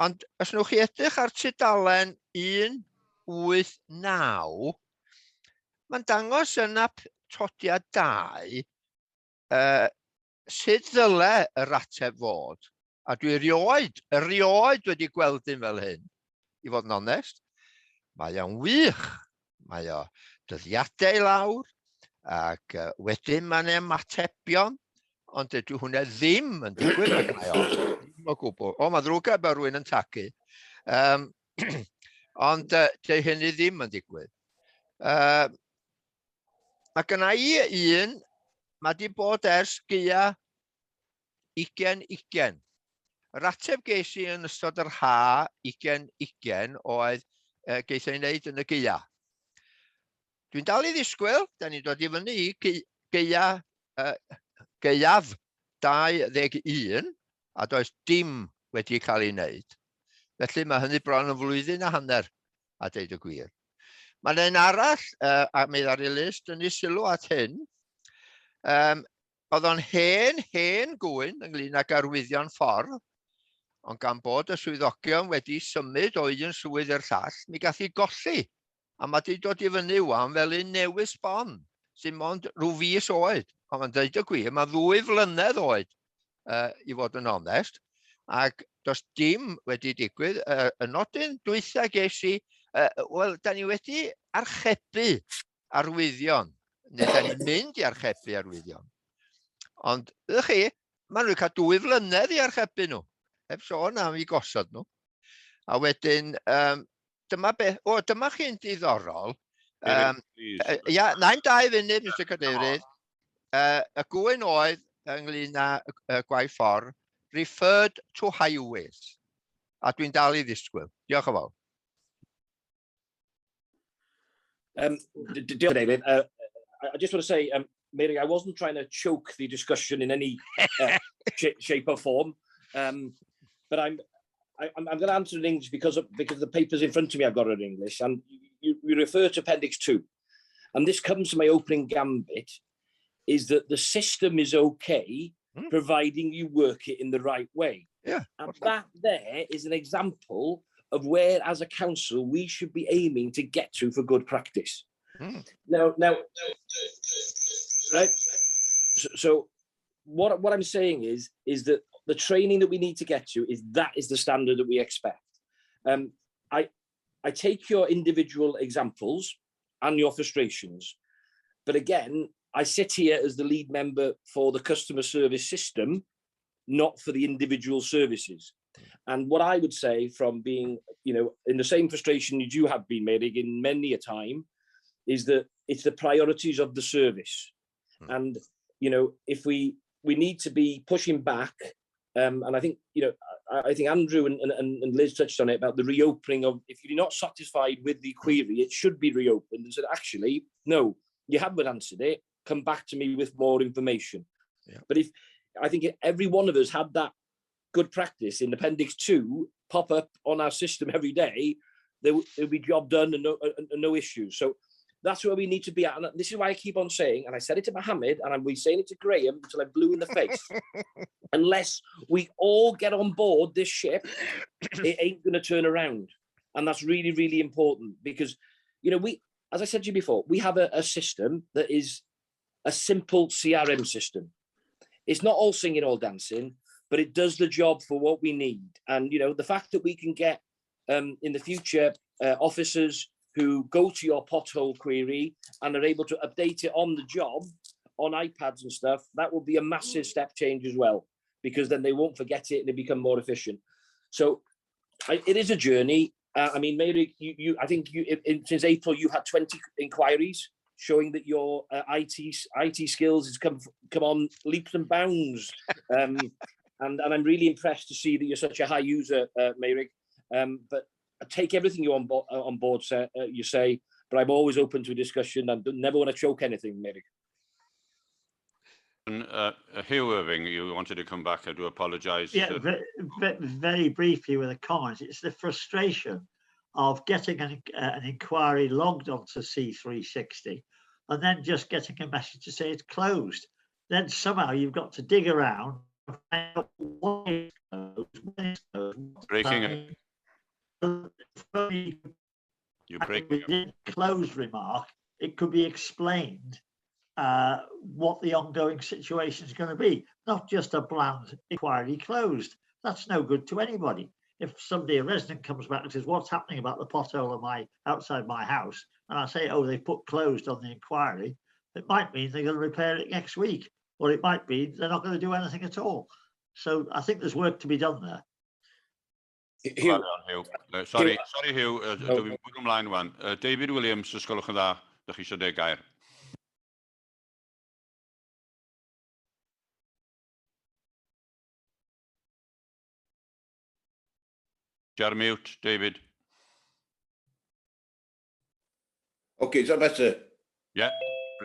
S9: Ond os nwch chi edrych ar tudalen 189, mae'n dangos yna todiad 2 sut ddyle yr ateb fod. A dwi erioed wedi gweld un fel hyn, i fod yn onest. Mae o'n wych. Mae o dyddiadau lawr, ac wedyn mae'n ymatebion, ond dyw hwnna ddim yn digwydd ag mae o. Ddim o gwbl. O, mae ddrwg bod rhywun yn tagu. Ond dyw hynny ddim yn digwydd. Mae gynna I un, mae di bod ers gia 20. Yr ateb ges I yn ystod yr ha 20 oedd geith ei wneud yn y gia. Dwi'n dal I ddisgwyl, da ni'n dod I fyny I geiaf 21, a does dim wedi cael ei wneud. Felly mae hynny bron yn flwyddyn a hanner, a deud y gwir. Mae'n un arall, a mi ddar I list, yn ei sylw at hyn, oedd o'n hen gwyn ynglyn ag arwyddion ffordd, ond gan bod y swyddogion wedi symud o un swydd i'r llall, mi gath I golli, a mae wedi dod I fyny wan fel un newydd sbon, sy'n mond rhyw fis oed. Ond mae'n deud y gwir, mae 2 flynedd oed, I fod yn onest, ac does dim wedi digwydd. Y nodyn dwytha ges I, wel, da ni wedi archebu arwyddion, neu da ni'n mynd I archebu arwyddion. Ond, ydych chi, maen nhw'n cael 2 flynedd I archebu nhw, heb sôn am I gosod nhw. A wedyn, dyma chi'n diddorol. Ia, na'n 2 funud, Mr Cadeirydd. Y gwyn oedd ynglyn â gwaith ffordd, referred to highways. A dwi'n dal I ddisgwyl. Diolch yn fawr.
S12: David, I just want to say, Mary, I wasn't trying to choke the discussion in any shape or form, but I'm going to answer in English because the papers in front of me I've got it in English, and you refer to Appendix 2, and this comes to my opening gambit, is that the system is okay, providing you work it in the right way.
S9: Yeah.
S12: And that there is an example of where, as a council, we should be aiming to get to for good practice. Now, right? So what I'm saying is that the training that we need to get to is the standard that we expect. I take your individual examples and your frustrations, but again, I sit here as the lead member for the customer service system, not for the individual services. And what I would say, from being, in the same frustration that you have been, Mary, in many a time, is that it's the priorities of the service. And, if we need to be pushing back, and I think, I think Andrew and Liz touched on it about the reopening of, if you're not satisfied with the query, it should be reopened and said, actually, no, you haven't answered it, come back to me with more information. Yeah. But I think if every one of us had that good practice in Appendix 2 pop up on our system every day, there would be job done and no issues. So that's where we need to be at. And this is why I keep on saying, and I said it to Mohammed, and I'm saying it to Graham until I'm blue in the face, unless we all get on board this ship, it ain't going to turn around. And that's really, really important because, as I said to you before, we have a system that is a simple CRM system. It's not all singing, all dancing, but it does the job for what we need. And, the fact that we can get in the future officers who go to your pothole query and are able to update it on the job on iPads and stuff, that will be a massive step change as well, because then they won't forget it and they become more efficient. So it is a journey. I mean, Mary, I think since April, you had 20 inquiries showing that your IT skills has come on leaps and bounds. And I'm really impressed to see that you're such a high user, Mary. But I take everything you on board, you say, but I'm always open to a discussion and never want to choke anything, Mary.
S1: Hugh Irving, you wanted to come back. I do apologise.
S7: Yeah, very briefly with a comment. It's the frustration of getting an inquiry logged onto C360 and then just getting a message to say it's closed. Then somehow you've got to dig around and find out what is closed, when it's closed.
S1: Breaking it. You're breaking
S7: within a closed remark, it could be explained what the ongoing situation is going to be, not just a bland inquiry closed. That's no good to anybody. If somebody, a resident, comes back and says, what's happening about the pothole on outside my house, and I say, oh, they put closed on the inquiry, it might mean they're going to repair it next week, or it might be they're not going to do anything at all. So I think there's work to be done there.
S1: Hugh. Sorry, Hugh. Dwi'n mynd ymlaen wan. David Williams, ysgolwch yn dda. Dych chi eisiau deg gair. Jar mute, David.
S15: Okay, is that better?
S1: Yeah.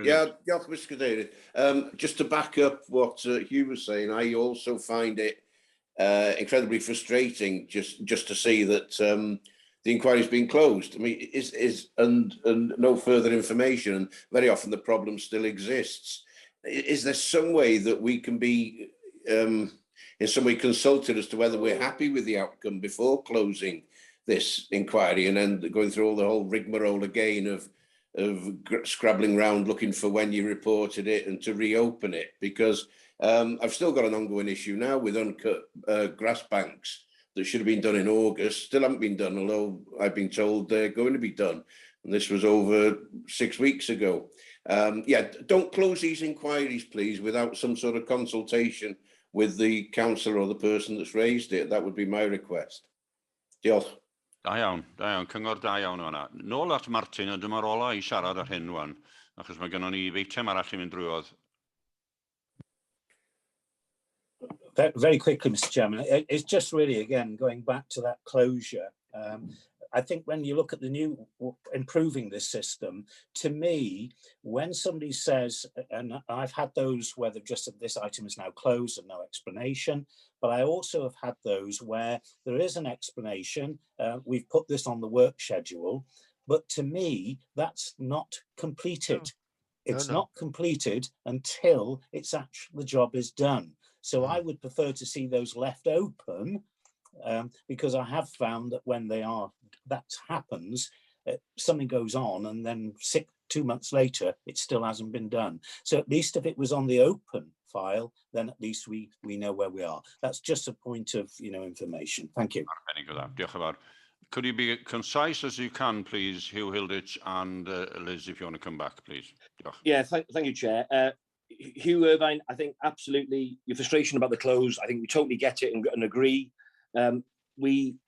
S15: Yeah, diolch, Mr. Cadeirydd. Just to back up what Hugh was saying, I also find it incredibly frustrating just to see that the inquiry's been closed. I mean, and no further information, and very often the problem still exists. Is there some way that we can be in some way consulted as to whether we're happy with the outcome before closing this inquiry and then going through all the whole rigmarole again of scrabbling around looking for when you reported it and to reopen it? Because I've still got an ongoing issue now with uncut grass banks that should have been done in August, still haven't been done, although I've been told they're going to be done. And this was over 6 weeks ago. Yeah, don't close these inquiries, please, without some sort of consultation with the councillor or the person that's raised it. That would be my request. Diolch.
S1: Da iawn, cyngor da iawn o hwnna. Nôl at Martin, a dyma'r ola I siarad ar hyn wan, achos mae gennym ni feitem arall I mynd drwodd.
S4: Very quickly, Mr. Chairman, it's just really, again, going back to that closure. I think when you look at the new improving this system, to me, when somebody says, and I've had those where they've just said this item is now closed and no explanation, but I also have had those where there is an explanation. We've put this on the work schedule, but to me, that's not completed. It's not completed until it's actually the job is done. So I would prefer to see those left open because I have found that when that happens, something goes on and then 2 months later, it still hasn't been done. So at least if it was on the open file, then at least we know where we are. That's just a point of information. Thank you.
S1: Diolch yn fawr. Could you be concise as you can, please, Hugh Hilditch and Liz, if you want to come back, please. Diolch.
S12: Yeah, thank you, Chair. Hugh Irvine, I think absolutely your frustration about the close, I think we totally get it and agree. We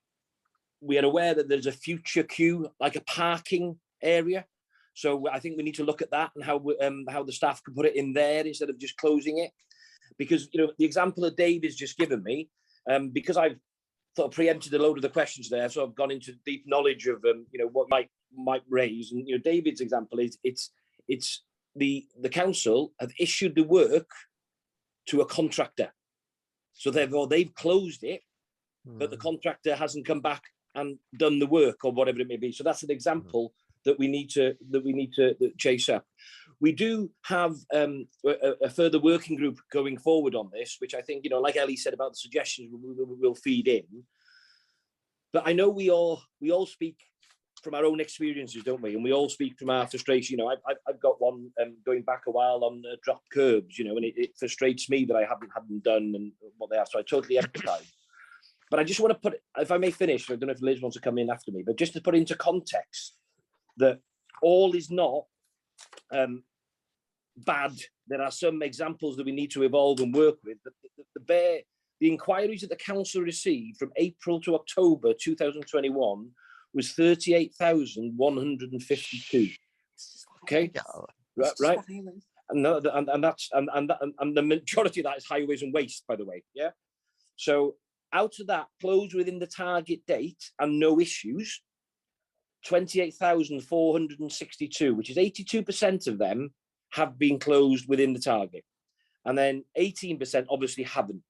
S12: are aware that there's a future queue, like a parking area. So I think we need to look at that and how the staff can put it in there instead of just closing it. Because, the example that David's just given me, because I've sort of preempted a load of the questions there, so I've gone into deep knowledge of, what might raise. And, David's example is it's the council have issued the work to a contractor. So therefore they've closed it, but the contractor hasn't come back and done the work or whatever it may be. So that's an example that we need to chase up. We do have a further working group going forward on this, which I think, like Ellie said about the suggestions, we'll feed in. But I know we all speak from our own experiences, don't we? And we all speak from our frustration. I've got one going back a while on dropped curbs, and it frustrates me that I haven't had them done and what they are. So I totally empathise. But I just want to put, if I may finish, I don't know if Liz wants to come in after me, but just to put into context that all is not bad. There are some examples that we need to evolve and work with. The inquiries that the council received from April to October 2021 was 38,152. Okay, right, and the majority of that is highways and waste, by the way. Yeah, so out of that, closed within the target date and no issues, 28,462, which is 82% of them have been closed within the target, and then 18% obviously haven't.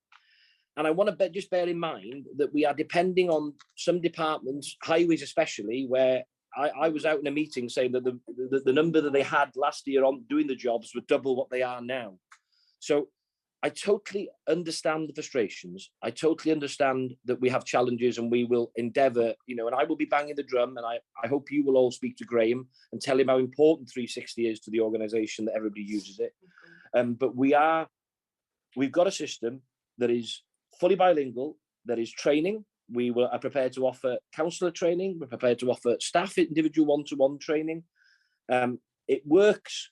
S12: And I want to just bear in mind that we are depending on some departments, highways especially, where I was out in a meeting saying that the number that they had last year on doing the jobs were double what they are now. So I totally understand the frustrations. I totally understand that we have challenges and we will endeavour, and I will be banging the drum, and I hope you will all speak to Graham and tell him how important 360 is to the organisation, that everybody uses it. But we've got a system that is fully bilingual, that is training. We are prepared to offer counsellor training. We're prepared to offer staff individual one-to-one training. It works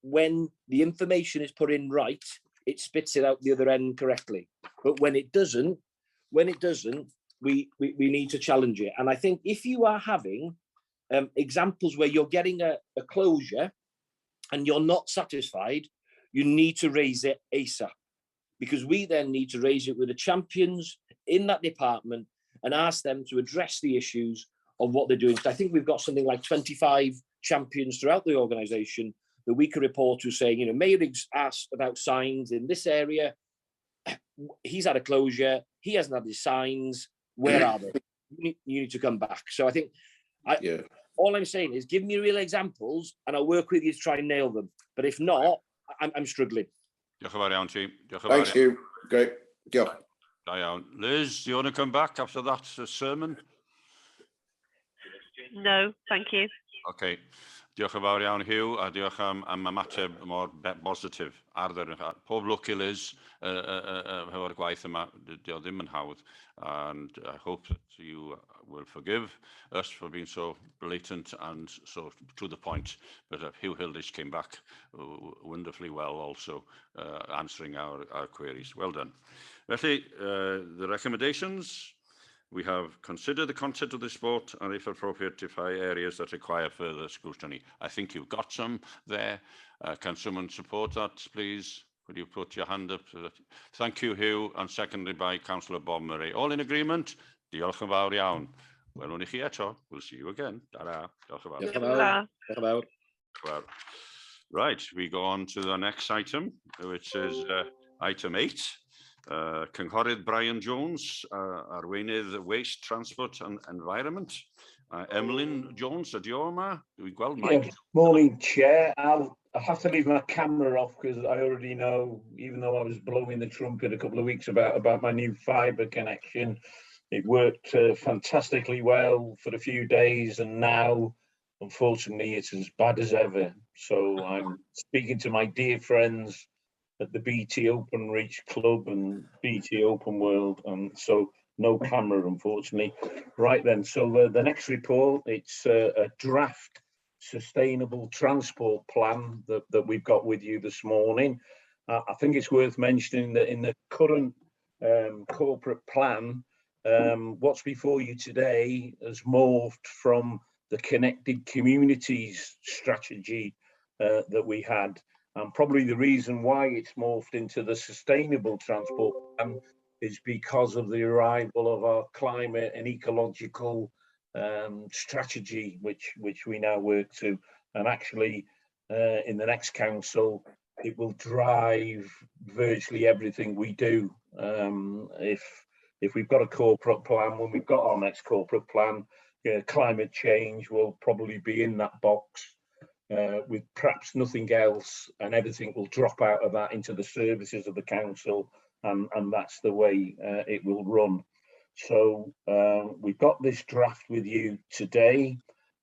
S12: when the information is put in right. It spits it out the other end correctly. But when it doesn't, we need to challenge it. And I think if you are having examples where you're getting a closure and you're not satisfied, you need to raise it ASAP, because we then need to raise it with the champions in that department and ask them to address the issues of what they're doing. So I think we've got something like 25 champions throughout the organisation that we can report to saying, you know, Mayerig's asked about signs in this area. He's had a closure. He hasn't had his signs. Where are they? You need to come back. So I think all I'm saying is give me real examples and I'll work with you to try and nail them. But if not, I'm struggling.
S1: Diolch yn fawr iawn ti.
S15: Thanks, Hugh. Great. Diolch.
S1: Da iawn. Liz, do you want to come back after that sermon?
S13: No, thank you.
S1: Okay. Diolch yn fawr iawn, Hugh, a diolch am ymateb mor bositif. Pob lwc i Liz hefo'r gwaith yma, dio ddim yn hawdd. And I hope that you will forgive us for being so blatant and so to the point. But Hugh Hilditch came back wonderfully well also, answering our queries. Well done. Felly, the recommendations. We have considered the content of this report and, if appropriate, identify areas that require further scrutiny. I think you've got some there. Can someone support that, please? Could you put your hand up? Thank you, Hugh, and seconded by Councillor Bob Murray. All in agreement? Diolch yn fawr iawn. Welwn i chi eto. We'll see you again. Ta-ra. Diolch yn fawr.
S12: Diolch yn fawr. Diolch yn fawr.
S1: Well, right, we go on to the next item, which is item 8. Cynghorydd Brian Jones, arweinydd Waste, Transport and Environment. Emlyn Jones, ydi o yma? Dwi'n gweld Mike.
S16: Morning, Chair. I'll have to leave my camera off because I already know, even though I was blowing the trumpet a couple of weeks about my new fibre connection, it worked fantastically well for a few days, and now, unfortunately, it's as bad as ever. So I'm speaking to my dear friends at the BT Open Reach Club and BT Open World, and so no camera, unfortunately. Right then, so the next report, it's a draft sustainable transport plan that we've got with you this morning. I think it's worth mentioning that in the current corporate plan, what's before you today has morphed from the connected communities strategy that we had. And probably the reason why it's morphed into the sustainable transport plan is because of the arrival of our climate and ecological strategy, which we now work to. And actually, in the next council, it will drive virtually everything we do. If we've got a corporate plan, when we've got our next corporate plan, climate change will probably be in that box. With perhaps nothing else, and everything will drop out of that into the services of the council, and that's the way it will run. So we've got this draft with you today.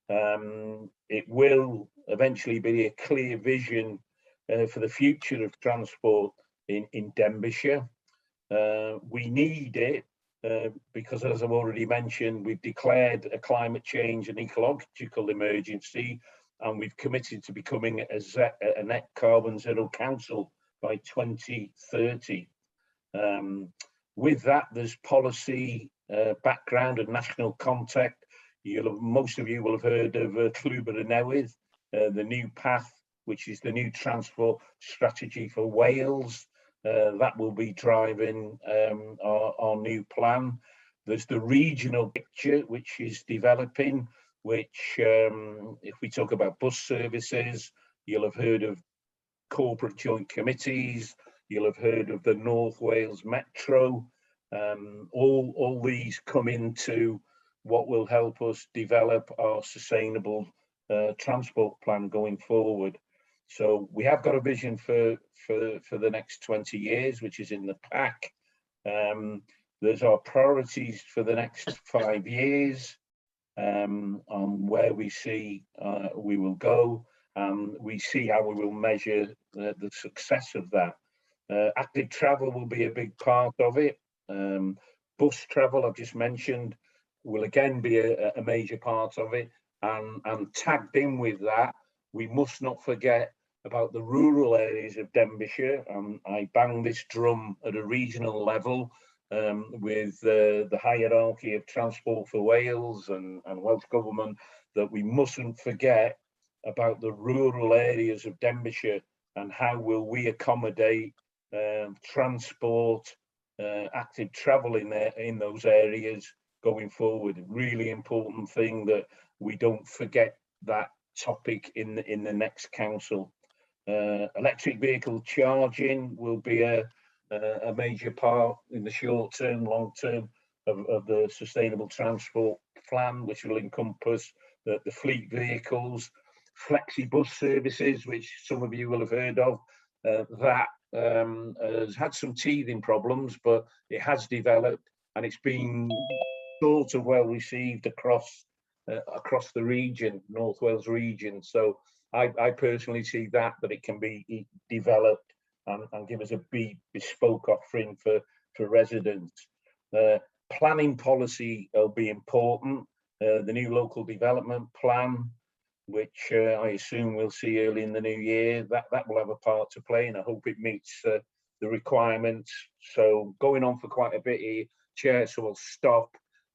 S16: It will eventually be a clear vision for the future of transport in Denbighshire. We need it because, as I've already mentioned, we've declared a climate change and ecological emergency, and we've committed to becoming a net carbon zero council by 2030. With that, there's policy background and national context. Most of you will have heard of CLUDIANT, the new path, which is the new transport strategy for Wales. That will be driving our new plan. There's the regional picture, which is developing, which, if we talk about bus services, you'll have heard of corporate joint committees, you'll have heard of the North Wales Metro. All these come into what will help us develop our sustainable transport plan going forward. So we have got a vision for the next 20 years, which is in the pack. There's our priorities for the next 5 years. On where we see we will go, and we see how we will measure the success of that. Active travel will be a big part of it. Bus travel, I've just mentioned, will again be a major part of it, and tagged in with that, we must not forget about the rural areas of Denbighshire. I bang this drum at a regional level with the hierarchy of Transport for Wales and Welsh Government, that we mustn't forget about the rural areas of Denbighshire and how will we accommodate transport, active travel in those areas going forward. Really important thing that we don't forget that topic in the next council. Electric vehicle charging will be a major part in the short term, long term of the sustainable transport plan, which will encompass the fleet vehicles, flexi bus services, which some of you will have heard of. That has had some teething problems, but it has developed and it's been sort of well received across the region, North Wales region. So I personally see that it can be developed and give us a bespoke offering for residents. Planning policy will be important. The new local development plan, which I assume we'll see early in the new year, that will have a part to play, and I hope it meets the requirements. So going on for quite a bit here, Chair, so we'll stop.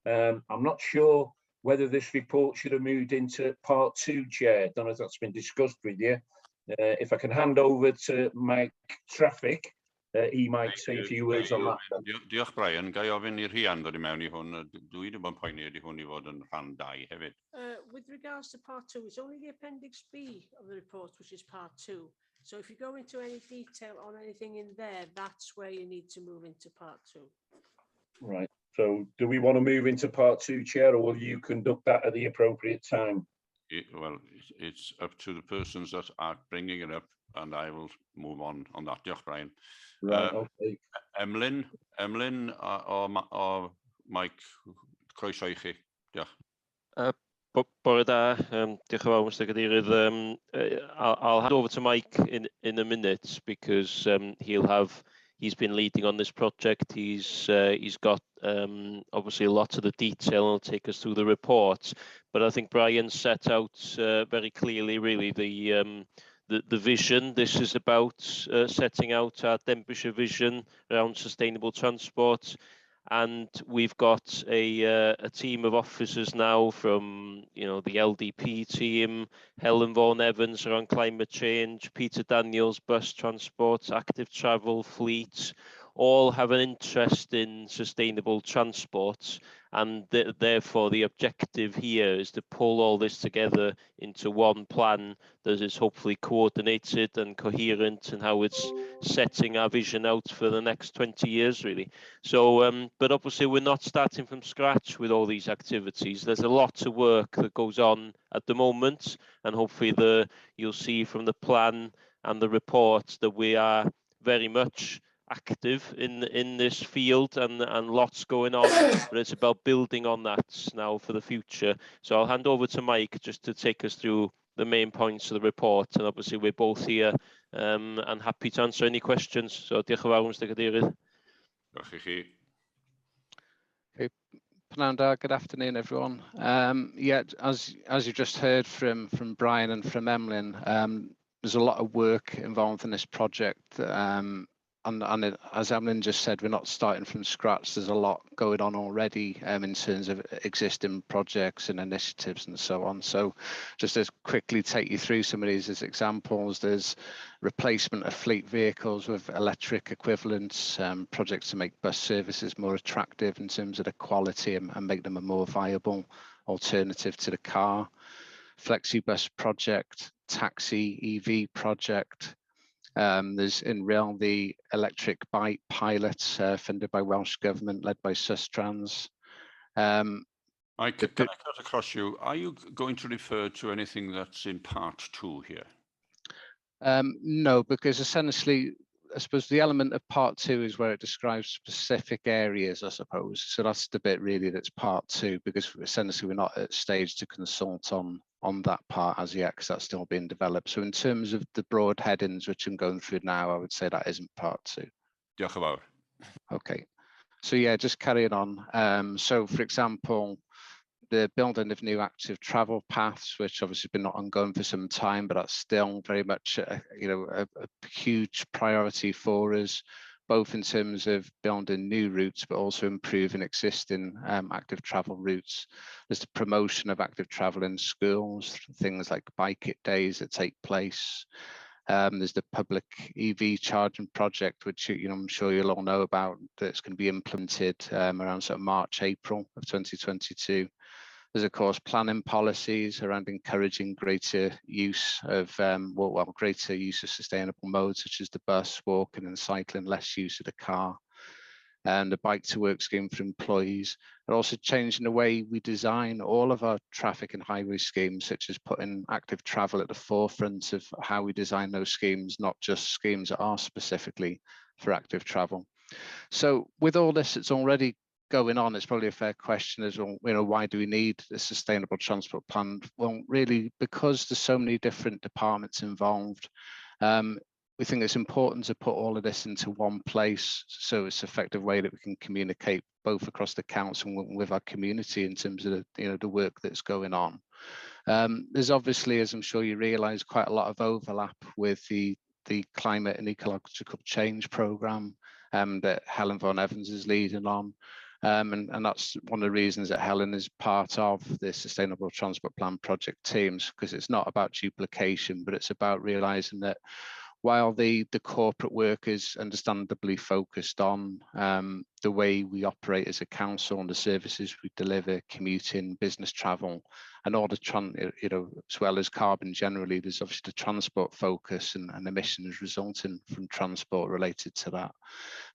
S16: I'm not sure whether this report should have moved into part 2, Chair. I don't know if that's been discussed with you. If I can hand over to Mike Traffic, he might say a few words on that.
S1: Diolch, Brian. Ga I ofyn i'r rhian ddod I mewn I hwn? Dwi wedi bod yn poeni ydi hwn I fod yn rhan 2 hefyd.
S11: With regards to part 2, it's only the appendix B of the report, which is part 2. So if you go into any detail on anything in there, that's where you need to move into part 2.
S16: Right. So do we want to move into part 2, Chair, or will you conduct that at the appropriate time?
S1: Well, it's up to the persons that are bringing it up, and I will move on that. Diolch, Brian.
S16: Right, okay.
S1: Emlyn or Mike, croeso I chi. Diolch.
S17: Bore da, diolch yn fawr, Mr. Cadeirydd. I'll hand over to Mike in a minute because he's been leading on this project. He's got obviously a lot of the detail and will take us through the report. But I think Brian set out very clearly, really, the vision. This is about setting out our Denbighshire vision around sustainable transport. And we've got a team of officers now from, the LDP team, Helen Vaughan Evans around climate change, Peter Daniels, bus transport, active travel, fleet, all have an interest in sustainable transport. And therefore, the objective here is to pull all this together into one plan that is hopefully coordinated and coherent in how it's setting our vision out for the next 20 years, really. So, but obviously, we're not starting from scratch with all these activities. There's a lot of work that goes on at the moment, and hopefully you'll see from the plan and the report that we are very much active in this field and lots going on, but it's about building on that now for the future. So I'll hand over to Mike just to take us through the main points of the report, and obviously we're both here and happy to answer any questions. So diolch yn fawr, Mr. Cadeirydd.
S1: Diolch I chi.
S18: Okay, Pananda, good afternoon, everyone. Yeah, as you just heard from Brian and from Emlyn, there's a lot of work involved in this project. And as Emlyn just said, we're not starting from scratch. There's a lot going on already in terms of existing projects and initiatives and so on. So just to quickly take you through some of these as examples, there's replacement of fleet vehicles with electric equivalents, projects to make bus services more attractive in terms of the quality and make them a more viable alternative to the car. Flexi bus project, taxi EV project. There's in RHEOL the electric bike pilots funded by Welsh Government, led by Sustrans.
S1: Mike, can I cut across you? Are you going to refer to anything that's in part 2 here?
S18: No, because essentially, I suppose the element of part 2 is where it describes specific areas, I suppose. So that's the bit really that's part 2, because essentially we're not at stage to consult on that part as yet, because that's still being developed. So in terms of the broad headings, which I'm going through now, I would say that isn't part 2.
S1: Diolch yn fawr.
S18: Okay, so yeah, just carrying on. So for example, the building of new active travel paths, which obviously been ongoing for some time, but that's still very much a huge priority for us, both in terms of building new routes, but also improving existing active travel routes. There's the promotion of active travel in schools, things like bike it days that take place. There's the public EV charging project, which I'm sure you'll all know about, that's going to be implemented around sort of March, April of 2022. There's of course planning policies around encouraging greater use of greater use of sustainable modes such as the bus, walking and cycling, less use of the car, and the bike to work scheme for employees, and also changing the way we design all of our traffic and highway schemes, such as putting active travel at the forefront of how we design those schemes, not just schemes that are specifically for active travel. So with all this that's already going on, it's probably a fair question as well, why do we need a sustainable transport plan? Well, really, because there's so many different departments involved, we think it's important to put all of this into one place, so it's an effective way that we can communicate both across the council and with our community in terms of the work that's going on. There's obviously, as I'm sure you realise, quite a lot of overlap with the climate and ecological change programme that Helen Vaughan Evans is leading on. And that's one of the reasons that Helen is part of the Sustainable Transport Plan project teams, because it's not about duplication, but it's about realising that while the corporate work is understandably focused on the way we operate as a council and the services we deliver, commuting, business travel, and all the as well as carbon generally, there's obviously the transport focus and emissions resulting from transport related to that.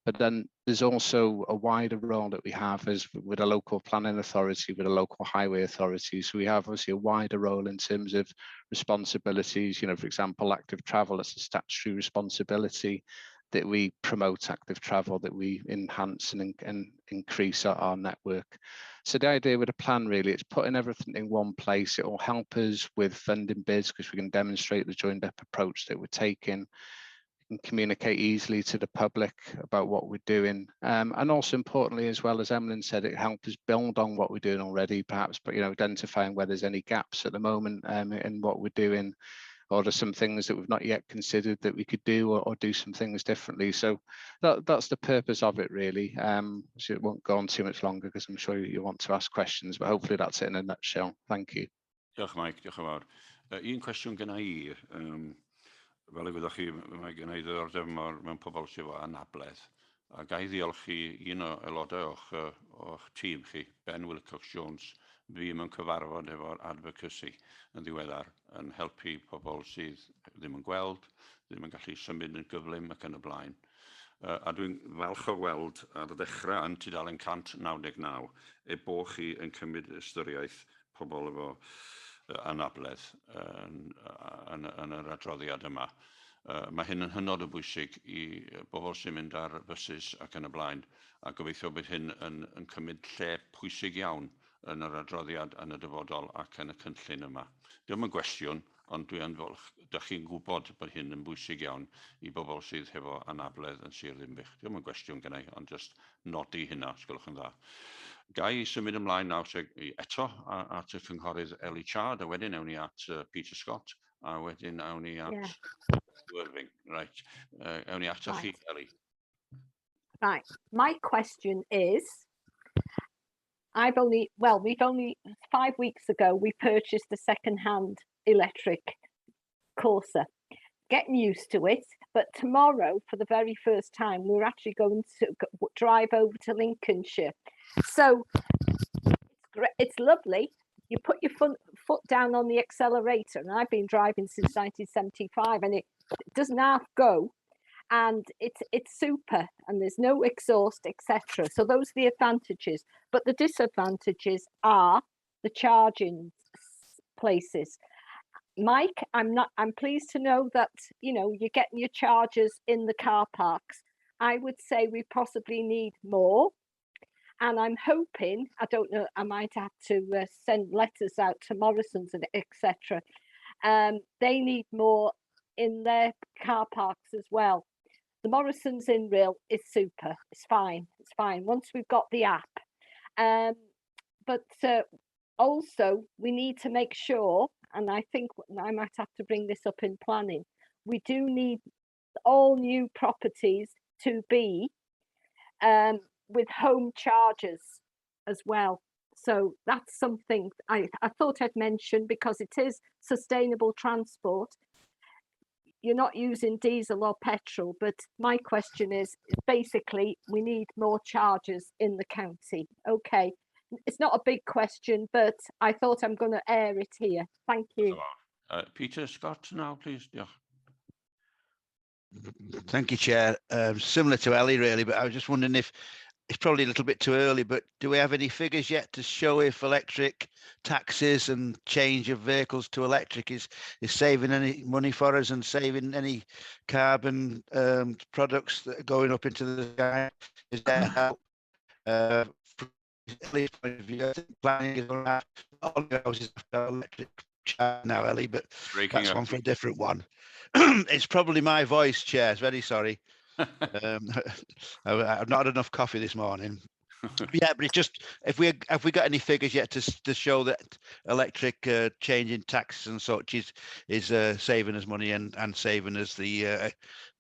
S18: But then there's also a wider role that we have as with a local planning authority, with a local highway authority. So we have obviously a wider role in terms of responsibilities, for example, active travel, it's a statutory responsibility that we promote active travel, that we enhance and increase our network. So the idea with a plan really, it's putting everything in one place. It will help us with funding bids because we can demonstrate the joined up approach that we're taking, and communicate easily to the public about what we're doing. And also importantly, as well as Emlyn said, it helps us build on what we're doing already, perhaps, but identifying where there's any gaps at the moment in what we're doing, or there's some things that we've not yet considered that we could do or do some things differently. So that's the purpose of it really. So it won't go on too much longer because I'm sure you want to ask questions, but hopefully that's it in a nutshell. Thank you.
S1: Diolch Mike, diolch yn fawr. Un cwestiwn gyda i, fel y gwyddoch chi, mae gen i ddiddordeb mewn pobl sydd efo anabledd. A ga i ddiolch i un o aelodau o'ch tîm chi, Ben Wilcox-Jones, fi mewn cyfarfod efo'r advocacy yn ddiweddar yn helpu pobl sydd ddim yn gweld, ddim yn gallu symud yn gyflym ac yn y blaen. A dwi'n falch o weld ar y dechrau yn tudalen 199 bo chi yn cymryd ystyriaeth pobl efo anabledd yn yr adroddiad yma. Mae hyn yn hynod o bwysig i bobl sy'n mynd ar buses ac yn y blaen, a gobeithio bydd hyn yn cymryd lle pwysig iawn yn yr adroddiad yn y dyfodol ac yn y cynllun yma. Diolch yn gwestiwn, ond dwi'n falch, ydych chi'n gwybod bod hyn yn bwysig iawn i bobl sydd hefo anabledd yn Sir Ddinbych. Diolch yn gwestiwn gen i, ond just nodi hynna, os gwelwch yn dda. Ga i symud ymlaen nawr eto at y cynghorydd Eli Chard, a wedyn ewn ni at Peter Scott, a wedyn ewn ni at Worthing. Right, ewn ni at chi, Eli.
S6: Right, my question is, we've only 5 weeks ago, we purchased a second-hand electric Corsa. Getting used to it, but tomorrow, for the very first time, we're actually going to drive over to Lincolnshire. So it's lovely. You put your foot down on the accelerator, and I've been driving since 1975, and it doesn't half go. And it's super, and there's no exhaust, etc. So those are the advantages, but the disadvantages are the charging places. Mike, I'm pleased to know that you're getting your chargers in the car parks. I would say we possibly need more, and I'm hoping, I don't know, I might have to send letters out to Morrison's and etc. They need more in their car parks as well. The Morrison's in Real is super. It's fine. It's fine once we've got the app. But also we need to make sure, and I think I might have to bring this up in planning, we do need all new properties to be with home chargers as well. So that's something I thought I'd mention because it is sustainable transport. you're not using diesel or petrol, but my question is basically we need more chargers in the county. Okay, it's not a big question, but I thought I'm going to air it here. Thank you.
S1: Peter Scott now, please. Yeah.
S19: Thank you, Chair. Similar to Ellie, really, but I was just wondering if it's probably a little bit too early, but do we have any figures yet to show if electric taxis and change of vehicles to electric is saving any money for us and saving any carbon products that are going up into the sky? Is there help? From Ellie's point of view, I think planning is going to have all the houses have electric charge now, Ellie, but that's one for a different one. It's probably my voice, Chair. Very sorry. I've not had enough coffee this morning. Yeah, but it's just if we got any figures yet to show that electric changing taxes and such is saving us money and saving us the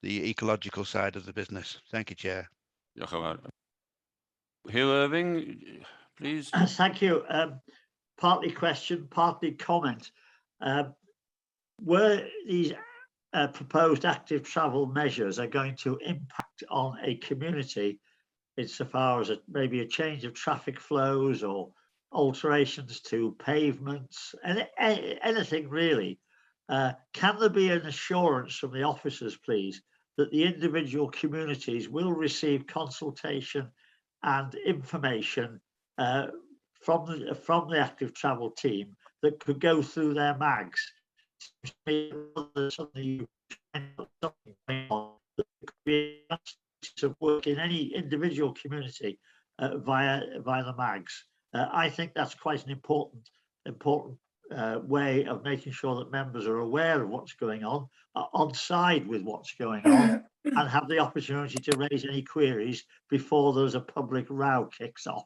S19: ecological side of the business. Thank you, Chair.
S1: Hugh Irving, please.
S7: Thank you. Partly question, partly comment. Were these proposed active travel measures are going to impact on a community insofar as maybe a change of traffic flows or alterations to pavements, and anything really, can there be an assurance from the officers, please, that the individual communities will receive consultation and information from the active travel team that could go through their mags? Of work in any individual community via the mags. I think that's quite an important way of making sure that members are aware of what's going on side with what's going on, and have the opportunity to raise any queries before there's a public row kicks off.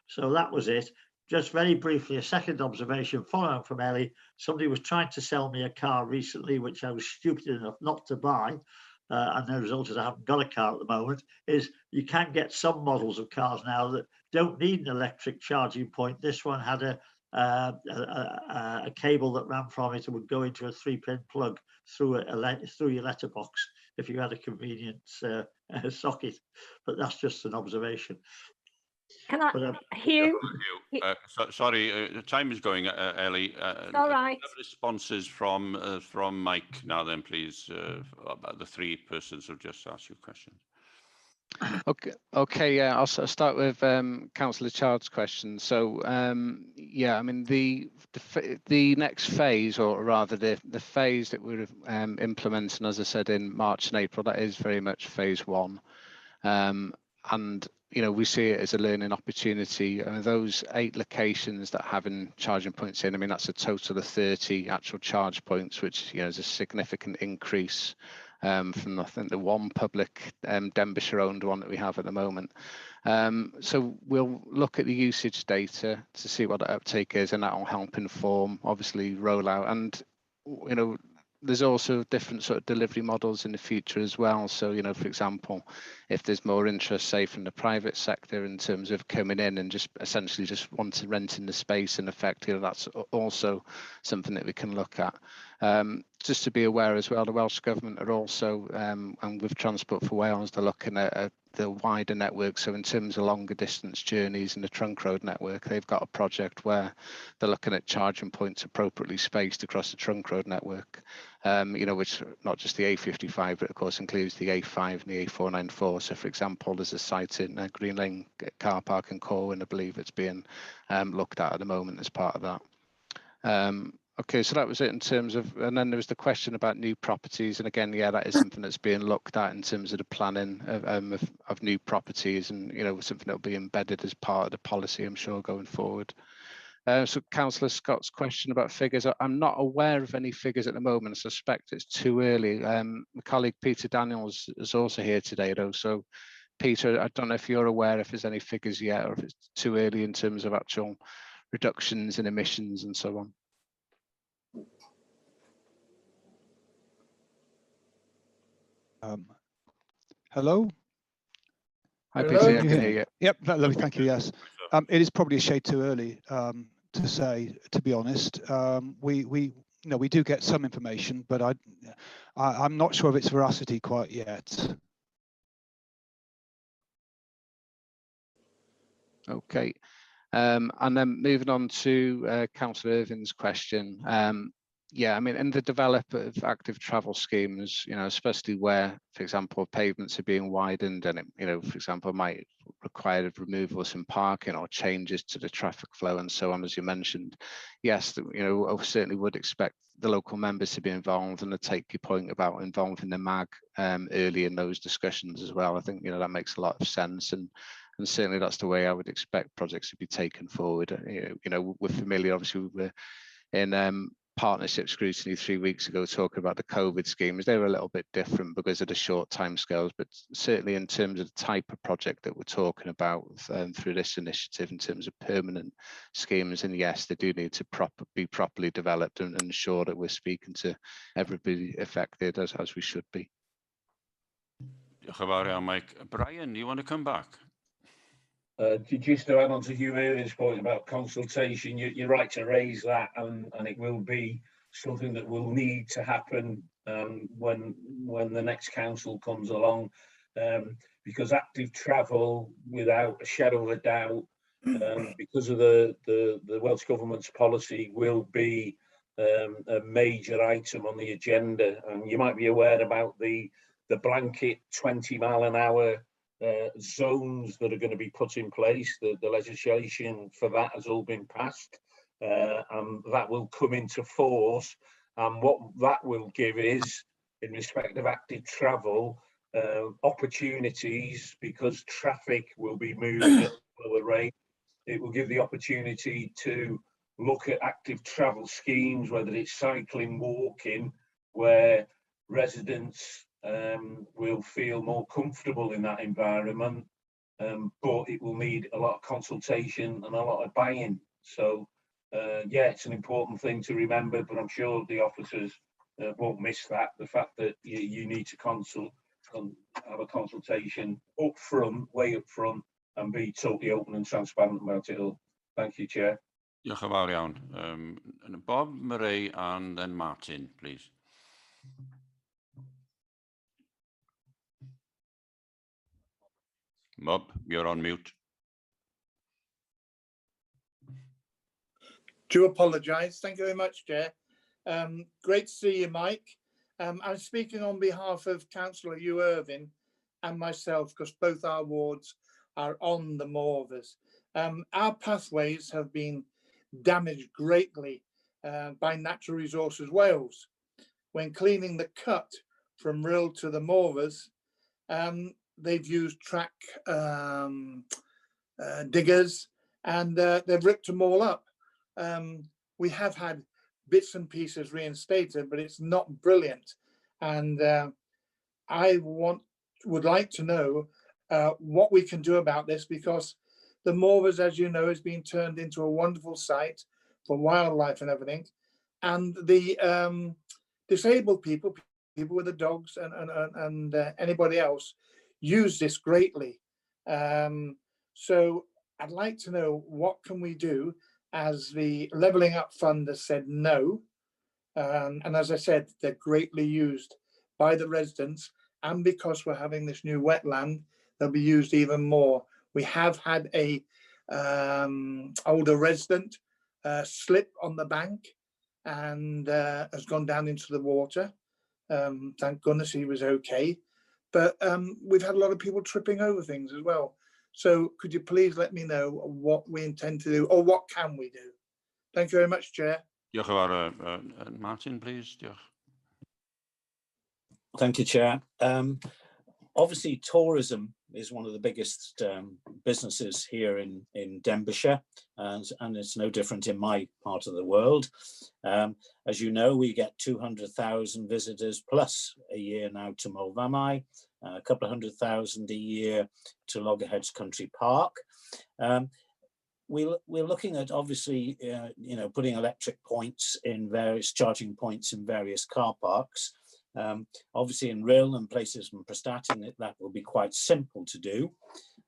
S7: So that was it. Just very briefly, a second observation following from Ellie. Somebody was trying to sell me a car recently, which I was stupid enough not to buy. And the result is I haven't got a car at the moment, is you can get some models of cars now that don't need an electric charging point. This one had a cable that ran from it and would go into a 3-pin plug through your letterbox if you had a convenient socket. But that's just an observation.
S6: Can I, Hugh?
S1: Sorry, the time is going, Ellie.
S6: All right.
S1: Responses from Mike now, then, please, about the 3 persons who just asked you questions.
S18: Okay, yeah, I'll start with Councillor Child's question. So, yeah, I mean, the next phase, or rather the phase that we're implementing, as I said, in March and April, that is very much phase 1. And you know, we see it as a learning opportunity. Those 8 locations that having charging points in, I mean, that's a total of 30 actual charge points, which, you know, is a significant increase from, I think, the one public Denbighshire owned one that we have at the moment. So we'll look at the usage data to see what the uptake is, and that will help inform, obviously, rollout. And, you know, there's also different sort of delivery models in the future as well. So, you know, for example, if there's more interest, say, from the private sector in terms of coming in and just essentially just want to rent in the space, in effect, you know, that's also something that we can look at. Just to be aware as well, the Welsh Government are also, and with Transport for Wales, they're looking at the wider network. So in terms of longer distance journeys in the trunk road network, they've got a project where they're looking at charging points appropriately spaced across the trunk road network, you know, which not just the A55, but of course includes the A5 and the A494. So for example, there's a site in Green Lane car park in Corwin, I believe it's being looked at the moment as part of that. Okay, so that was it in terms of, and then there was the question about new properties, and again, yeah, that is something that's being looked at in terms of the planning of new properties, and you know, something that will be embedded as part of the policy, I'm sure, going forward. So Councillor Scott's question about figures, I'm not aware of any figures at the moment. I suspect it's too early. My colleague Peter Daniels is also here today, though. So Peter, I don't know if you're aware if there's any figures yet, or if it's too early in terms of actual reductions in emissions and so on.
S20: Hello.
S18: Hi, Peter. I can hear you.
S20: Yep, lovely. Thank you. Yes, it is probably a shade too early to say, to be honest. We you know, we do get some information, but I'm not sure of its veracity quite yet.
S18: Okay. And then moving on to Councillor Irving's question. Yeah, I mean, in the development of active travel schemes, you know, especially where, for example, pavements are being widened and, it, you know, for example, might require removal of some parking or changes to the traffic flow and so on, as you mentioned. Yes, you know, I certainly would expect the local members to be involved, and to take your point about involving the MAG early in those discussions as well. I think, you know, that makes a lot of sense, and certainly that's the way I would expect projects to be taken forward. You know, we're familiar, obviously, we were in partnership scrutiny 3 weeks ago talking about the COVID schemes. They were a little bit different because of the short timescales, but certainly in terms of the type of project that we're talking about through this initiative, in terms of permanent schemes, and yes, they do need to be properly developed and ensure that we're speaking to everybody affected as we should be.
S1: Diolch yn fawr iawn, Mike. Brian, you want to come back?
S16: Just to add on to Hugh Irving's point about consultation, you're right to raise that, and it will be something that will need to happen when the next council comes along, because active travel, without a shadow of a doubt, because of the Welsh Government's policy, will be a major item on the agenda. And you might be aware about the blanket 20-mile-an-hour zones that are going to be put in place. The legislation for that has all been passed, and that will come into force. And what that will give is, in respect of active travel, opportunities, because traffic will be moving at a lower rate. It will give the opportunity to look at active travel schemes, whether it's cycling, walking, where residents will feel more comfortable in that environment, but it will need a lot of consultation and a lot of buy-in. So yeah, it's an important thing to remember, but I'm sure the officers won't miss that, the fact that you need to have a consultation up front, way up front, and be totally open and transparent about it all. Thank you, Chair.
S1: Diolch yn fawr iawn. Bob, Murray, and then Martin, please. Bob, you're on mute.
S8: Do apologise. Thank you very much, Chair. Great to see you, Mike. I'm speaking on behalf of Councillor Hugh Irving and myself, because both our wards are on the Morvers. Our pathways have been damaged greatly by Natural Resources Wales. When cleaning the cut from Rhyl to the Morvers, they've used track diggers, and they've ripped them all up. We have had bits and pieces reinstated, but it's not brilliant. And I would like to know what we can do about this, because the Morvers, as you know, has been turned into a wonderful site for wildlife and everything. And the disabled people with the dogs and anybody else, use this greatly. So I'd like to know, what can we do, as the Levelling Up Fund has said no. And as I said, they're greatly used by the residents, and because we're having this new wetland, they'll be used even more. We have had a older resident slip on the bank and has gone down into the water. Thank goodness he was okay. But we've had a lot of people tripping over things as well. So could you please let me know what we intend to do, or what can we do? Thank you very much, Chair.
S1: Diolch yn fawr. Martin, please. Diolch.
S4: Thank you, Chair. Obviously, tourism is one of the biggest businesses here in Denbighshire, and it's no different in my part of the world. As you know, we get 200,000 visitors plus a year now to Mulvamai, a couple of 100,000 a year to Loggerheads Country Park. We're looking at, obviously, putting electric points in various charging points in various car parks. Obviously in Rhyl and places in Prestatyn, that will be quite simple to do.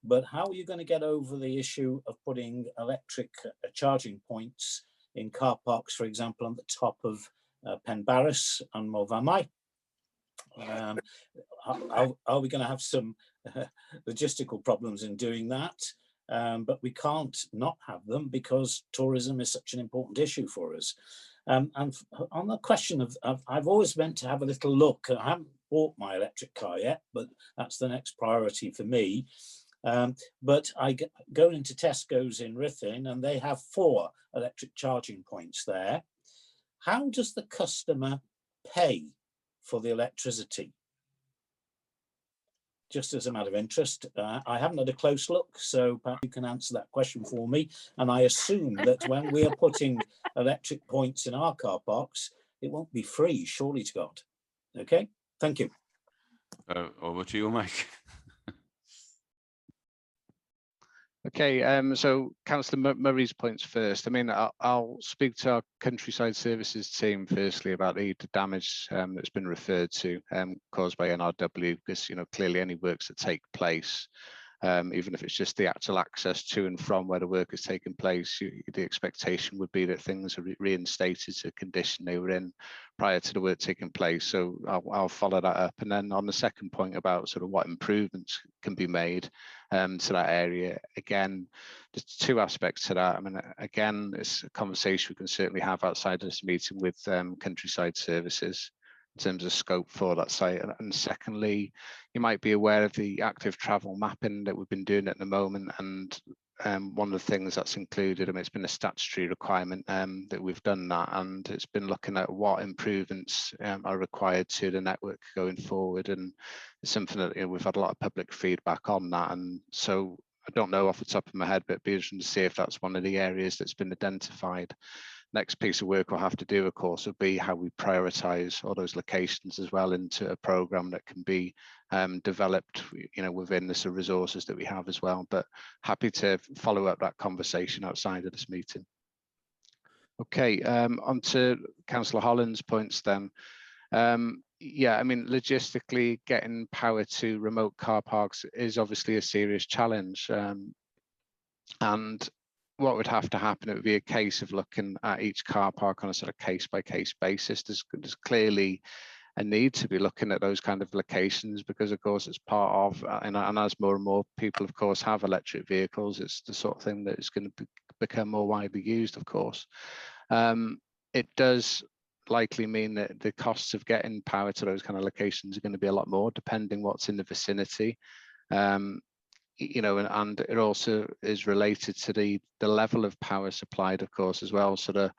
S4: But how are you going to get over the issue of putting electric charging points in car parks, for example, on the top of Penbarus and Morfamai. Are we going to have some logistical problems in doing that? But we can't not have them because tourism is such an important issue for us. And on the question of, I've always meant to have a little look. I haven't bought my electric car yet, but that's the next priority for me. But I go into Tesco's in Ruthin and they have 4 electric charging points there. How does the customer pay for the electricity? Just as a matter of interest, I haven't had a close look, so perhaps you can answer that question for me. And I assume that when we are putting electric points in our car parks, it won't be free, surely to God. Okay, thank you.
S1: Over to you, Mike.
S18: Okay, so Councillor Murray's points first. I mean, I'll speak to our countryside services team firstly about the damage that's been referred to caused by NRW, because clearly any works that take place, even if it's just the actual access to and from where the work is taking place, the expectation would be that things are reinstated to the condition they were in prior to the work taking place. So I'll follow that up. And then on the second point about sort of what improvements can be made to that area, again, there's 2 aspects to that. I mean, again, it's a conversation we can certainly have outside of this meeting with countryside services in terms of scope for that site. And secondly, you might be aware of the active travel mapping that we've been doing at the moment. And one of the things that's included, I mean, it's been a statutory requirement that we've done that, and it's been looking at what improvements are required to the network going forward. And it's something that we've had a lot of public feedback on that. And so I don't know off the top of my head, but it'd be interesting to see if that's one of the areas that's been identified. Next piece of work we'll have to do, of course, will be how we prioritise all those locations as well into a programme that can be developed, within the sort of resources that we have as well. But happy to follow up that conversation outside of this meeting. Okay, on to Councillor Holland's points then. Yeah, I mean, logistically, getting power to remote car parks is obviously a serious challenge. And what would have to happen, it would be a case of looking at each car park on a sort of case-by-case basis. There's clearly a need to be looking at those kind of locations because, of course, it's part of, and as more and more people, of course, have electric vehicles, it's the sort of thing that is going to become more widely used, of course. It does likely mean that the costs of getting power to those kind of locations are going to be a lot more, depending what's in the vicinity. And it also is related to the level of power supplied, of course, as well. So the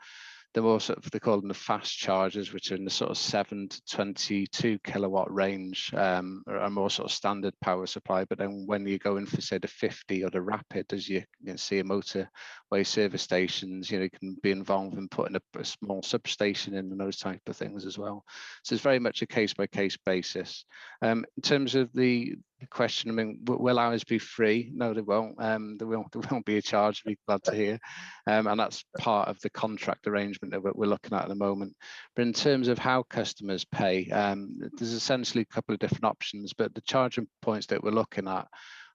S18: more sort of, they call them the fast chargers, which are in the sort of 7 to 22 kilowatt range, are more sort of standard power supply. But then when you go in for, say, the 50 or the rapid, as you can see in motorway service stations, you can be involved in putting a small substation in and those type of things as well. So it's very much a case-by-case basis. In terms of the question, I mean, will ours be free? No, they won't. There won't be a charge, I'd be glad to hear. And that's part of the contract arrangement that we're looking at the moment. But in terms of how customers pay, there's essentially a couple of different options, but the charging points that we're looking at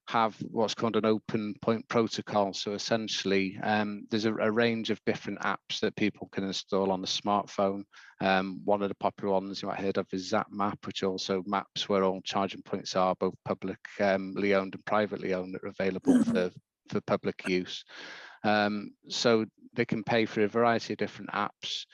S18: have what's called an open point protocol. So essentially, there's a range of different apps that people can install on the smartphone. One of the popular ones you might have heard of is ZapMap, which also maps where all charging points are, both publicly owned and privately owned, that are available for public use. So they can pay for a variety of different apps.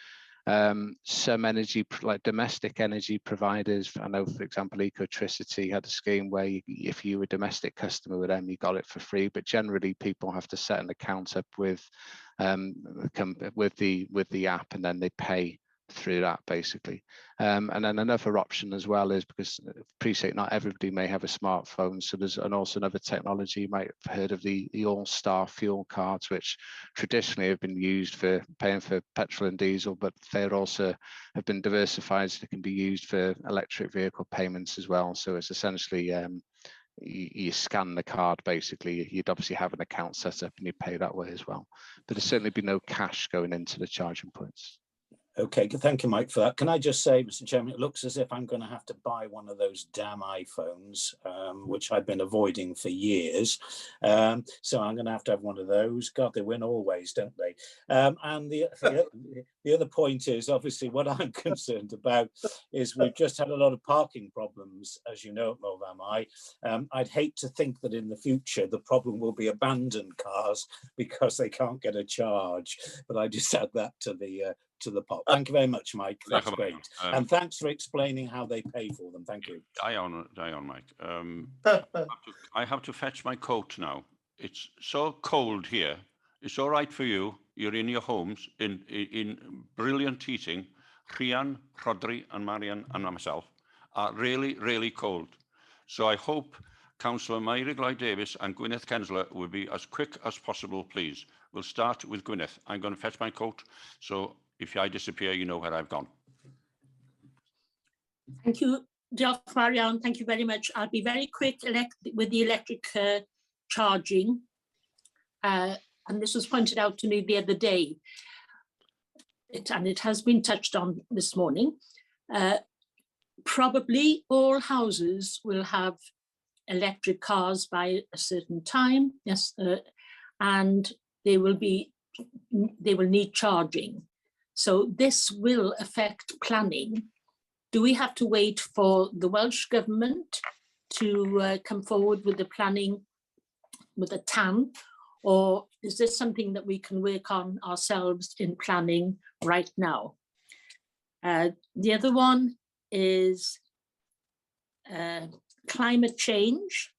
S18: Some energy, like domestic energy providers, I know, for example, Ecotricity had a scheme where if you were a domestic customer with them, you got it for free. But generally, people have to set an account up with the app, and then they pay through that, basically. And then another option as well is, because I appreciate not everybody may have a smartphone, so there's also another technology. You might have heard of the All-Star fuel cards, which traditionally have been used for paying for petrol and diesel, but they're also have been diversified so they can be used for electric vehicle payments as well. So it's essentially you scan the card, basically. You'd obviously have an account set up and you pay that way as well, but there's certainly be no cash going into the charging points.
S4: Okay, thank you, Mike, for that. Can I just say, Mr. Chairman, it looks as if I'm going to have to buy one of those damn iPhones, which I've been avoiding for years. So I'm going to have one of those. God, they win always, don't they? And the other point is, obviously, what I'm concerned about is we've just had a lot of parking problems, as you know, at Mulvamai. I'd hate to think that in the future the problem will be abandoned cars because they can't get a charge. But I just add that to the pot. Thank you very much, Mike. That's great. And thanks for explaining how they pay for them. Thank you.
S1: Dion, Mike. I have to fetch my coat now. It's so cold here. It's all right for you. You're in your homes in brilliant heating. RHAN, Rodri and Marian and myself are really, really cold. So I hope Councillor Meirig Lloyd-Davies and Gwyneth Kensler will be as quick as possible, please. We'll start with Gwyneth. I'm going to fetch my coat. So if I disappear, you know where I've gone.
S10: Thank you, Diolch fawr iawn. Thank you very much. I'll be very quick with the electric charging. And this was pointed out to me the other day. And it has been touched on this morning. Probably all houses will have electric cars by a certain time. Yes, and they will need charging. So this will affect planning. Do we have to wait for the Welsh Government to come forward with the planning, with a TAN, or is this something that we can work on ourselves in planning right now? The other one is climate change.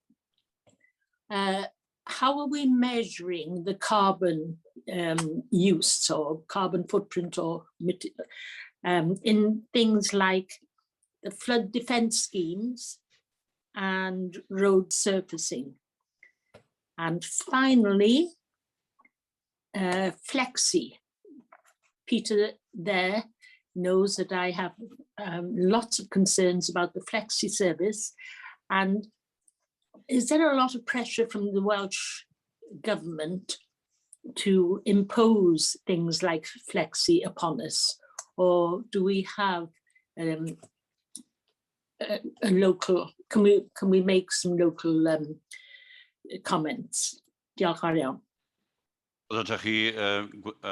S10: How are we measuring the carbon use or carbon footprint or in things like the flood defence schemes and road surfacing? And finally, flexi. Peter there knows that I have lots of concerns about the flexi service. And is there a lot of pressure from the Welsh Government to impose things like flexi upon us? Or do we have a local, can we make some local comments? Diolch fawr iawn.
S1: Ydych chi,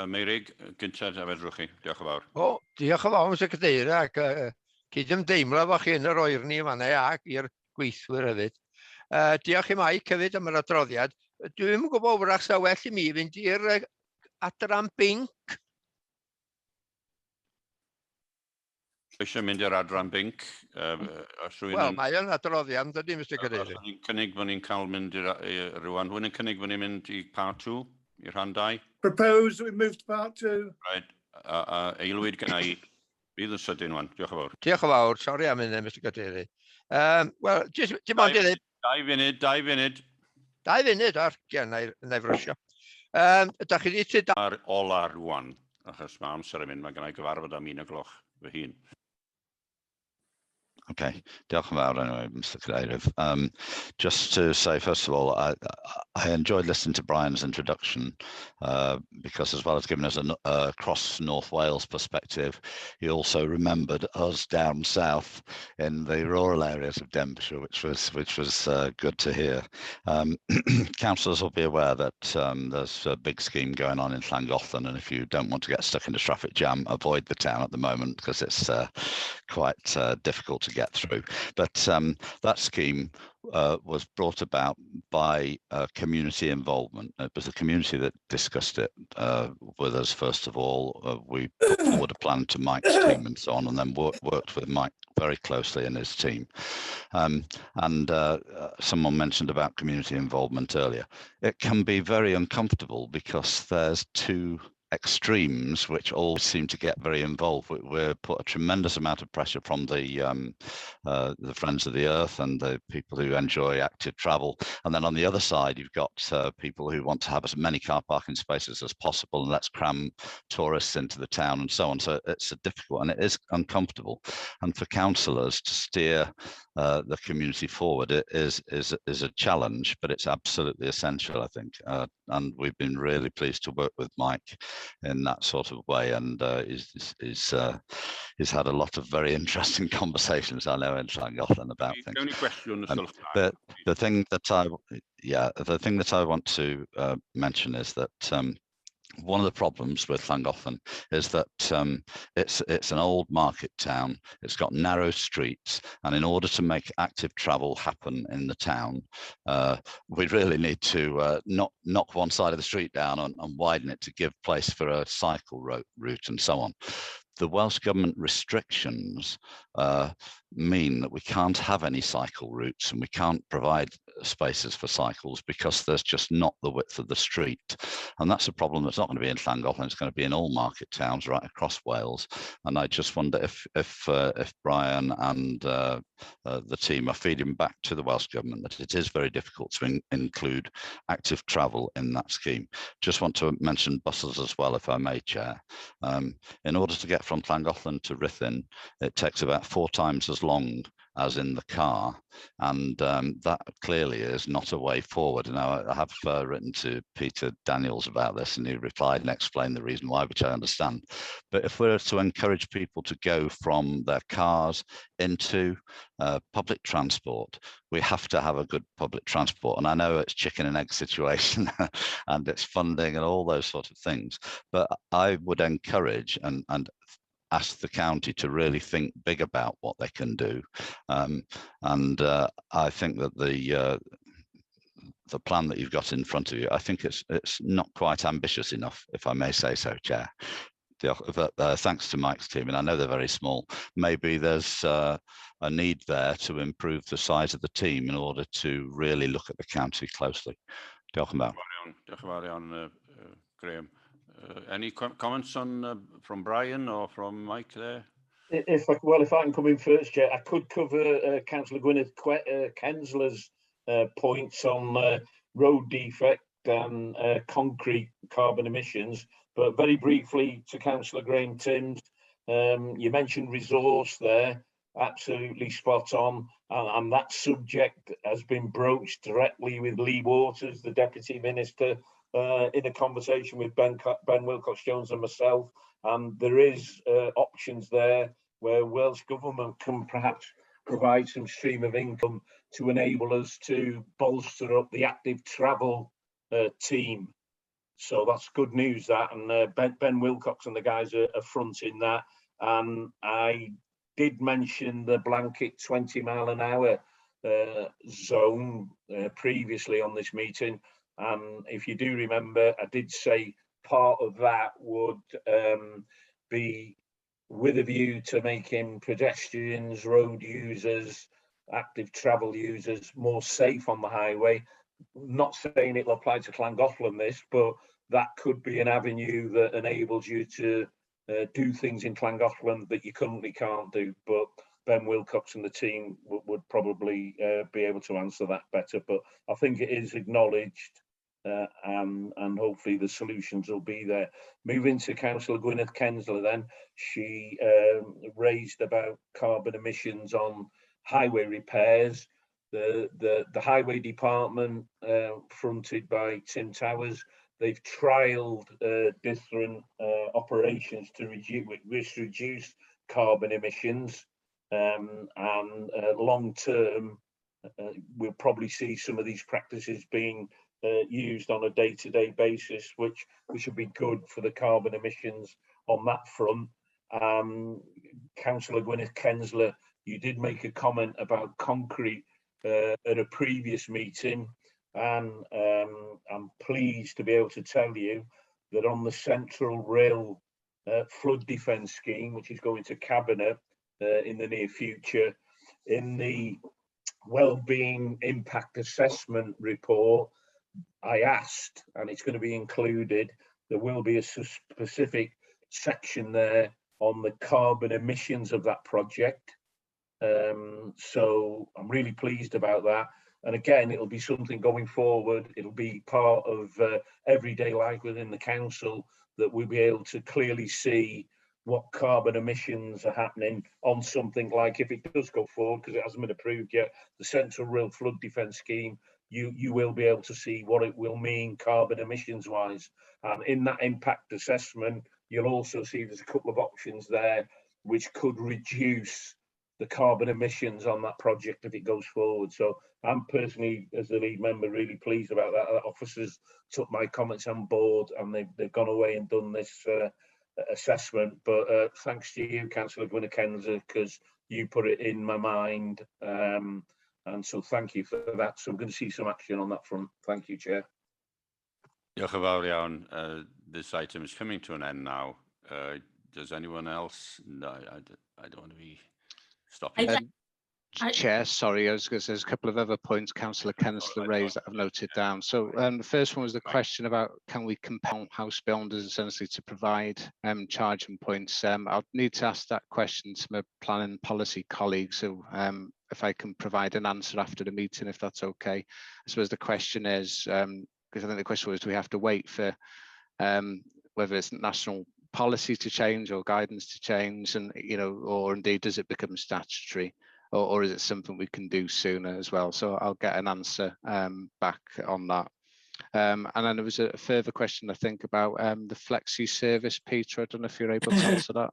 S1: Meirig, gyntaf a fedrwch chi. Diolch yn fawr.
S9: O, diolch yn fawr, Mr Cadeirydd, ac cydymdeimlo fo chi yn yr oerni yma ac i'r gweithwyr hefyd. Diolch i Mike hefyd am yr adroddiad. Dwi'n gwybod wrach sa well i mi fynd i'r adran binc.
S1: Eisiau mynd i'r adran binc.
S9: Wel, mae yn adroddiad, yn dydi, Mr Cadeirydd.
S1: Ni'n cynnig bod ni'n cael mynd rwan. Hwy'n yn cynnig bod ni'n mynd i part 2, i'r rhan 2.
S8: Propose that we move to part 2.
S1: Right. Eilwyd gyda i. Bydd yn sydyn wan. Diolch yn fawr.
S9: Diolch yn fawr. Sori am hynny, Mr Cadeirydd. Wel, dim ond i ddweud.
S1: 2 funud.
S9: 2 funud, neu frysio. Ydych chi wedi...
S1: Ar ola rwan, achos mae amser yn mynd, mae gennau gyfarfod am 1 o'clock fy hun.
S21: Okay, diolch yn fawr anyway, Mr Cadeirydd. Just to say, first of all, I enjoyed listening to Brian's introduction because as well as giving us a across North Wales perspective, he also remembered us down south in the rural areas of Denbighshire, which was good to hear. Councillors will be aware that there's a big scheme going on in Llangollen, and if you don't want to get stuck in a traffic jam, avoid the town at the moment because it's quite difficult to get through. But that scheme was brought about by community involvement. It was the community that discussed it with us first of all. We put forward a plan to Mike's team and so on, and then worked with Mike very closely and his team. Someone mentioned about community involvement earlier. It can be very uncomfortable because there's two extremes which all seem to get very involved. We're put a tremendous amount of pressure from the Friends of the Earth and the people who enjoy active travel, and then on the other side you've got people who want to have as many car parking spaces as possible and let's cram tourists into the town and so on. So it's difficult and it is uncomfortable, and for councillors to steer the community forward it is a challenge, but it's absolutely essential, I think, and we've been really pleased to work with Mike in that sort of way, and he's had a lot of very interesting conversations, I know, in Llangollen about things.
S1: The only question
S21: But the thing that I want to mention is that one of the problems with Llangollen is that it's an old market town. It's got narrow streets, and in order to make active travel happen in the town, we really need to knock one side of the street down and widen it to give place for a cycle route and so on. The Welsh Government restrictions mean that we can't have any cycle routes, and we can't provide spaces for cycles because there's just not the width of the street. And that's a problem that's not going to be in Llangollen, it's going to be in all market towns right across Wales. And I just wonder if Brian and the team are feeding back to the Welsh Government that it is very difficult to include active travel in that scheme. Just want to mention buses as well, if I may, Chair. In order to get from Llangollen to Ruthin, it takes about 4 times as long as in the car, and that clearly is not a way forward. Now, I have written to Peter Daniels about this, and he replied and explained the reason why, which I understand. But if we're to encourage people to go from their cars into public transport, we have to have a good public transport. And I know it's chicken and egg situation and it's funding and all those sort of things, but I would encourage and ask the county to really think big about what they can do. I think that the plan that you've got in front of you, I think it's not quite ambitious enough, if I may say so, Chair. Thanks to Mike's team, and I know they're very small. Maybe there's a need there to improve the size of the team in order to really look at the county closely. Diolch yn fawr.
S1: Graham. Any comments on from Brian or from Mike there?
S16: If I can come in first, Chair, I could cover Councillor Gwyneth Kensler's points on road defect and concrete carbon emissions, but very briefly to Councillor Graham Timms, you mentioned resource there, absolutely spot on, and that subject has been broached directly with Lee Waters, the Deputy Minister, in a conversation with Ben Wilcox-Jones and myself, and there is options there where Welsh Government can perhaps provide some stream of income to enable us to bolster up the active travel team. So that's good news, that, and Ben Wilcox and the guys are fronting that. And I did mention the blanket 20-mile-an-hour zone previously on this meeting. And if you do remember, I did say part of that would be with a view to making pedestrians, road users, active travel users more safe on the highway. Not saying it'll apply to Llangollen this, but that could be an avenue that enables you to do things in Llangollen that you currently can't do. But Ben Wilcox and the team would probably be able to answer that better. But I think it is acknowledged. And hopefully the solutions will be there. Moving to Councillor Gwyneth Kensler then, she raised about carbon emissions on highway repairs. The Highway Department, fronted by Tim Towers, they've trialled different operations to reduce carbon emissions, and long term we'll probably see some of these practices being used on a day-to-day basis, which would be good for the carbon emissions on that front. Councillor Gwyneth Kensler, you did make a comment about concrete at a previous meeting, and I'm pleased to be able to tell you that on the Central Rail flood defence scheme, which is going to Cabinet in the near future, in the Wellbeing Impact Assessment report, I asked, and it's going to be included, there will be a specific section there on the carbon emissions of that project. So I'm really pleased about that. And again, it'll be something going forward. It'll be part of everyday life within the council, that we'll be able to clearly see what carbon emissions are happening on something like, if it does go forward, because it hasn't been approved yet, the Central Rail Flood Defence Scheme, you will be able to see what it will mean carbon emissions wise. And in that impact assessment, you'll also see there's a couple of options there which could reduce the carbon emissions on that project if it goes forward. So I'm personally, as the lead member, really pleased about that. Officers took my comments on board and they've gone away and done this assessment. But thanks to you, Councillor Gwynedd-Kensler, because you put it in my mind. And so thank you for that. So I'm going to see some action on that front. Thank you, Chair.
S1: Diolch yn fawr iawn. This item is coming to an end now. Does anyone else? No, I don't want to be stopping.
S18: Chair, sorry, I was going to say there's a couple of other points Councillor Kensler raised that I've noted down. So the first one was the question about can we compel house builders essentially to provide charging points. I'll need to ask that question to my planning policy colleagues. So if I can provide an answer after the meeting, if that's okay. I suppose the question is, because I think the question was, do we have to wait for whether it's national policy to change or guidance to change, and or indeed does it become statutory, or is it something we can do sooner as well? So I'll get an answer back on that. And then there was a further question, I think, about the flexi service. Peter, I don't know if you're able to answer that.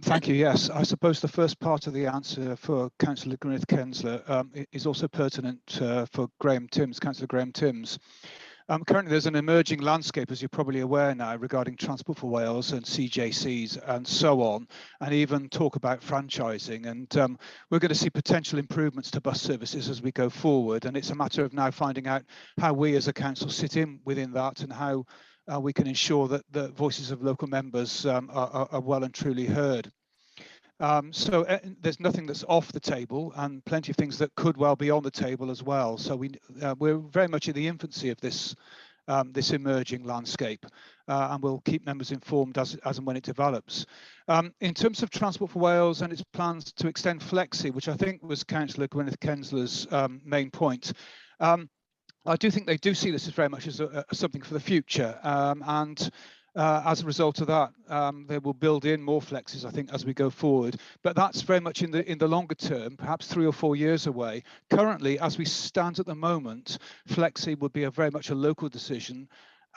S20: Thank you. Yes, I suppose the first part of the answer for Councillor Gwynedd-Kensler is also pertinent for Councillor Graham Timms. Currently, there's an emerging landscape, as you're probably aware now, regarding Transport for Wales and CJCs and so on, and even talk about franchising. And we're going to see potential improvements to bus services as we go forward. And it's a matter of now finding out how we as a council sit in within that and how we can ensure that the voices of local members are well and truly heard. So there's nothing that's off the table, and plenty of things that could well be on the table as well. So we're very much in the infancy of this this emerging landscape, and we'll keep members informed as and when it develops. In terms of Transport for Wales and its plans to extend flexi, which I think was Councillor Gwynedd-Kensler's main point, I do think they do see this as very much as something for the future, and as a result of that, they will build in more flexes, I think, as we go forward. But that's very much in the longer term, perhaps 3 or 4 years away. Currently, as we stand at the moment, flexi would be very much a local decision,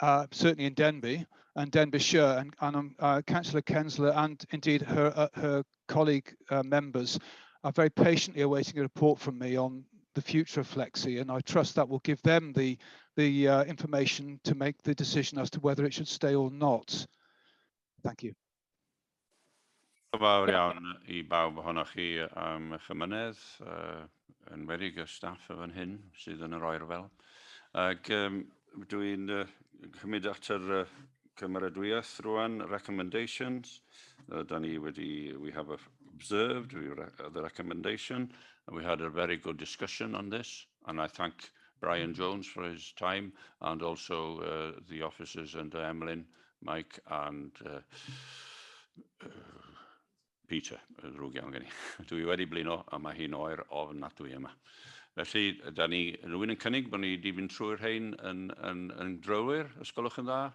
S20: certainly in Denbigh and Denbighshire, and Councillor Kensler and indeed her colleague members are very patiently awaiting a report from me on the future of flexi, and I trust that will give them the information to make the decision as to whether it should stay or not. Thank you.
S1: Fawr iawn I bawb ohonoch chi am eich ymunydd, yn wedig y staff yn hyn sydd yn yr oerfel. Ac dwi'n cymryd at yr cymeradwyaeth rwan, recommendations. We have observed the recommendation, and we had a very good discussion on this, and I thank Brian Jones for his time, and also the officers and Emlyn, Mike and Peter. Dwi wedi blino, a mae hi'n oer ofnadwy yma. Felly, da ni rhywun yn cynnig bod ni wedi mynd trwy'r rhain yn drylwyr, os gwelwch yn dda.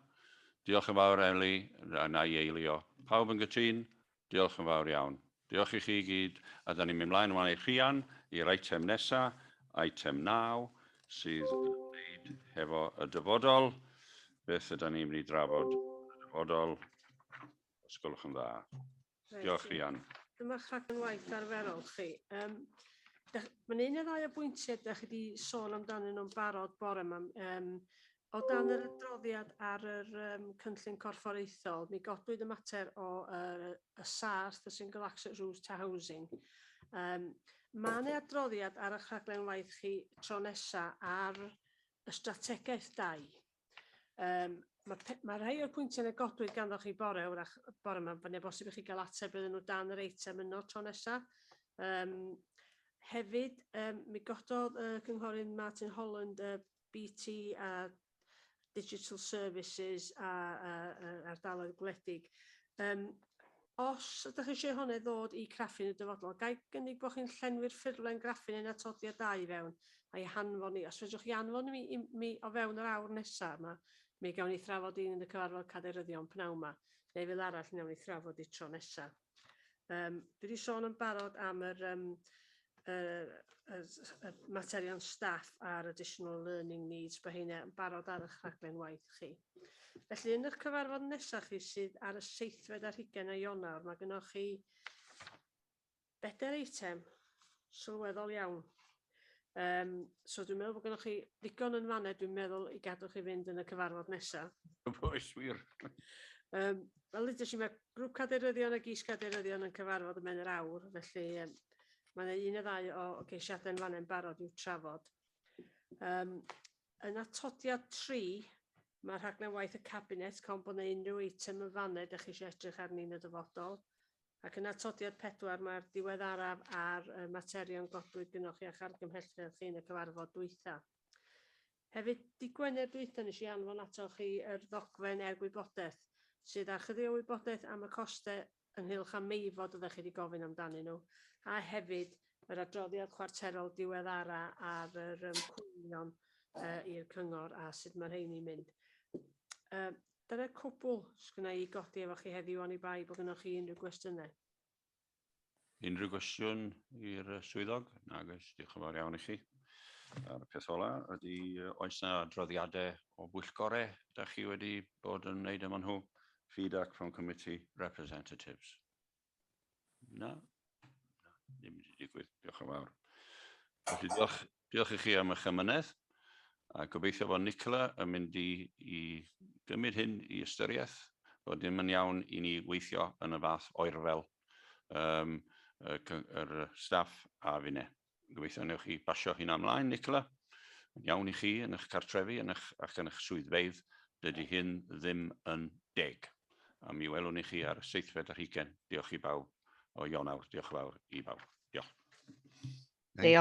S1: Diolch yn fawr, Eli, a na i eilio. Pawb yn gytun, diolch yn fawr iawn. Diolch i chi gyd, a da ni'n mynd mlaen ymlaen i'r RHEAN, i'r eitem nesaf, eitem 9, sydd yn wneud hefo y dyfodol. Beth ydym ni'n mynd i drafod y dyfodol? Os gwelwch yn dda. Diolch, RHEAN.
S11: Dyma rhaglen waith arferol chi. Mae'n un o ddau o bwyntiau da chi wedi sôn amdanyn nhw'n barod bore yma. O dan yr adroddiad ar yr cynllun corfforaethol, mi godwyd y mater o y SARS, the Single Access Route to Housing. Mae yna adroddiad ar eich rhaglen waith chi tro nesaf ar y strategaeth 2. Mae rhai o'r pwyntiau yn y godwyd ganddo chi bore yma, fyny bosib i chi gael ateb iddyn nhw dan yr eitem yno tro nesaf. Hefyd, mi gododd cynghorydd Martin Holland BT a Digital Services a ardaloedd gwledig. Os ydych chi eisiau hwnna ddod i craffu'n y dyfodol, gai gynnig bod chi'n llenwi'r ffurflen graffu'n ein atodiad 2 i fewn a'i hanfon ni. Os fedrwch chi anfon mi o fewn yr awr nesaf yma, mi gawn ni thrafod un yn y cyfarfod cadeiryddion pnawn yma, neu fel arall nawn ni thrafod i tro nesaf. Dwi wedi sôn yn barod am materion staff a'r additional learning needs, bod hynny'n barod ar eich rhaglen waith chi. Felly yn eich cyfarfod nesaf chi sydd ar y 7 ar 20 o Ionawr, mae gennych chi 4 eitem sylweddol iawn. So dwi'n meddwl bod gennych chi ddigon yn fanau, dwi'n meddwl, i gadw chi fynd yn y cyfarfod nesaf.
S1: Oes wir.
S11: Fel ydych chi, mae grŵp cadeiryddion a gys cadeiryddion yn cyfarfod yn mynd yr awr, felly mae yna 1 neu 2 o geisiadau'n fanau'n barod i'w trafod. Yn atodiad 3, mae'r rhaglen waith y cabinet, con bod yna unrhyw eitem yn fanau ydych chi eisiau edrych arni'n y dyfodol. Ac yn atodiad 4, mae'r diweddaraf a'r materion godwyd gynnwch chi a'ch argymhelliad chi yn y cyfarfod dwytha. Hefyd, di Gwener dwytha nes i anfon ato chi yr ddogfen gwybodaeth, sydd â chydig o wybodaeth am y costau ynghylch â meifod ydych chi wedi gofyn amdanyn nhw, a hefyd yr adroddiad chwarterol diweddara ar yr cwynion i'r cyngor a sut mae rheini'n mynd. Dyna cwbl sgynna i godi efo chi heddiw o'n i bai bod gennych chi unrhyw gwestiynau.
S1: Unrhyw gwestiwn i'r swyddog? Nag oes, diolch yn fawr iawn i chi. A'r peth ola ydy, oes yna adroddiadau o bwyllgorau ydych chi wedi bod yn wneud yma nhw? Feedback from committee representatives. Na? Ddim wedi digwydd, diolch yn fawr. Felly diolch i chi am eich ymynedd. A gobeithio bod Nicola yn mynd i gymryd hyn i ystyriaeth, bod dim yn iawn i ni weithio yn y fath oerfel yr staff a finne. Gobeithio newch chi basio hyn ymlaen, Nicola. Iawn i chi yn eich cartrefi ac yn eich swyddfeydd, dydy hyn ddim yn deg. A mi welwn i chi ar y 7 ar 20. Diolch i bawb o Ionawr. Diolch yn fawr i bawb. Diolch.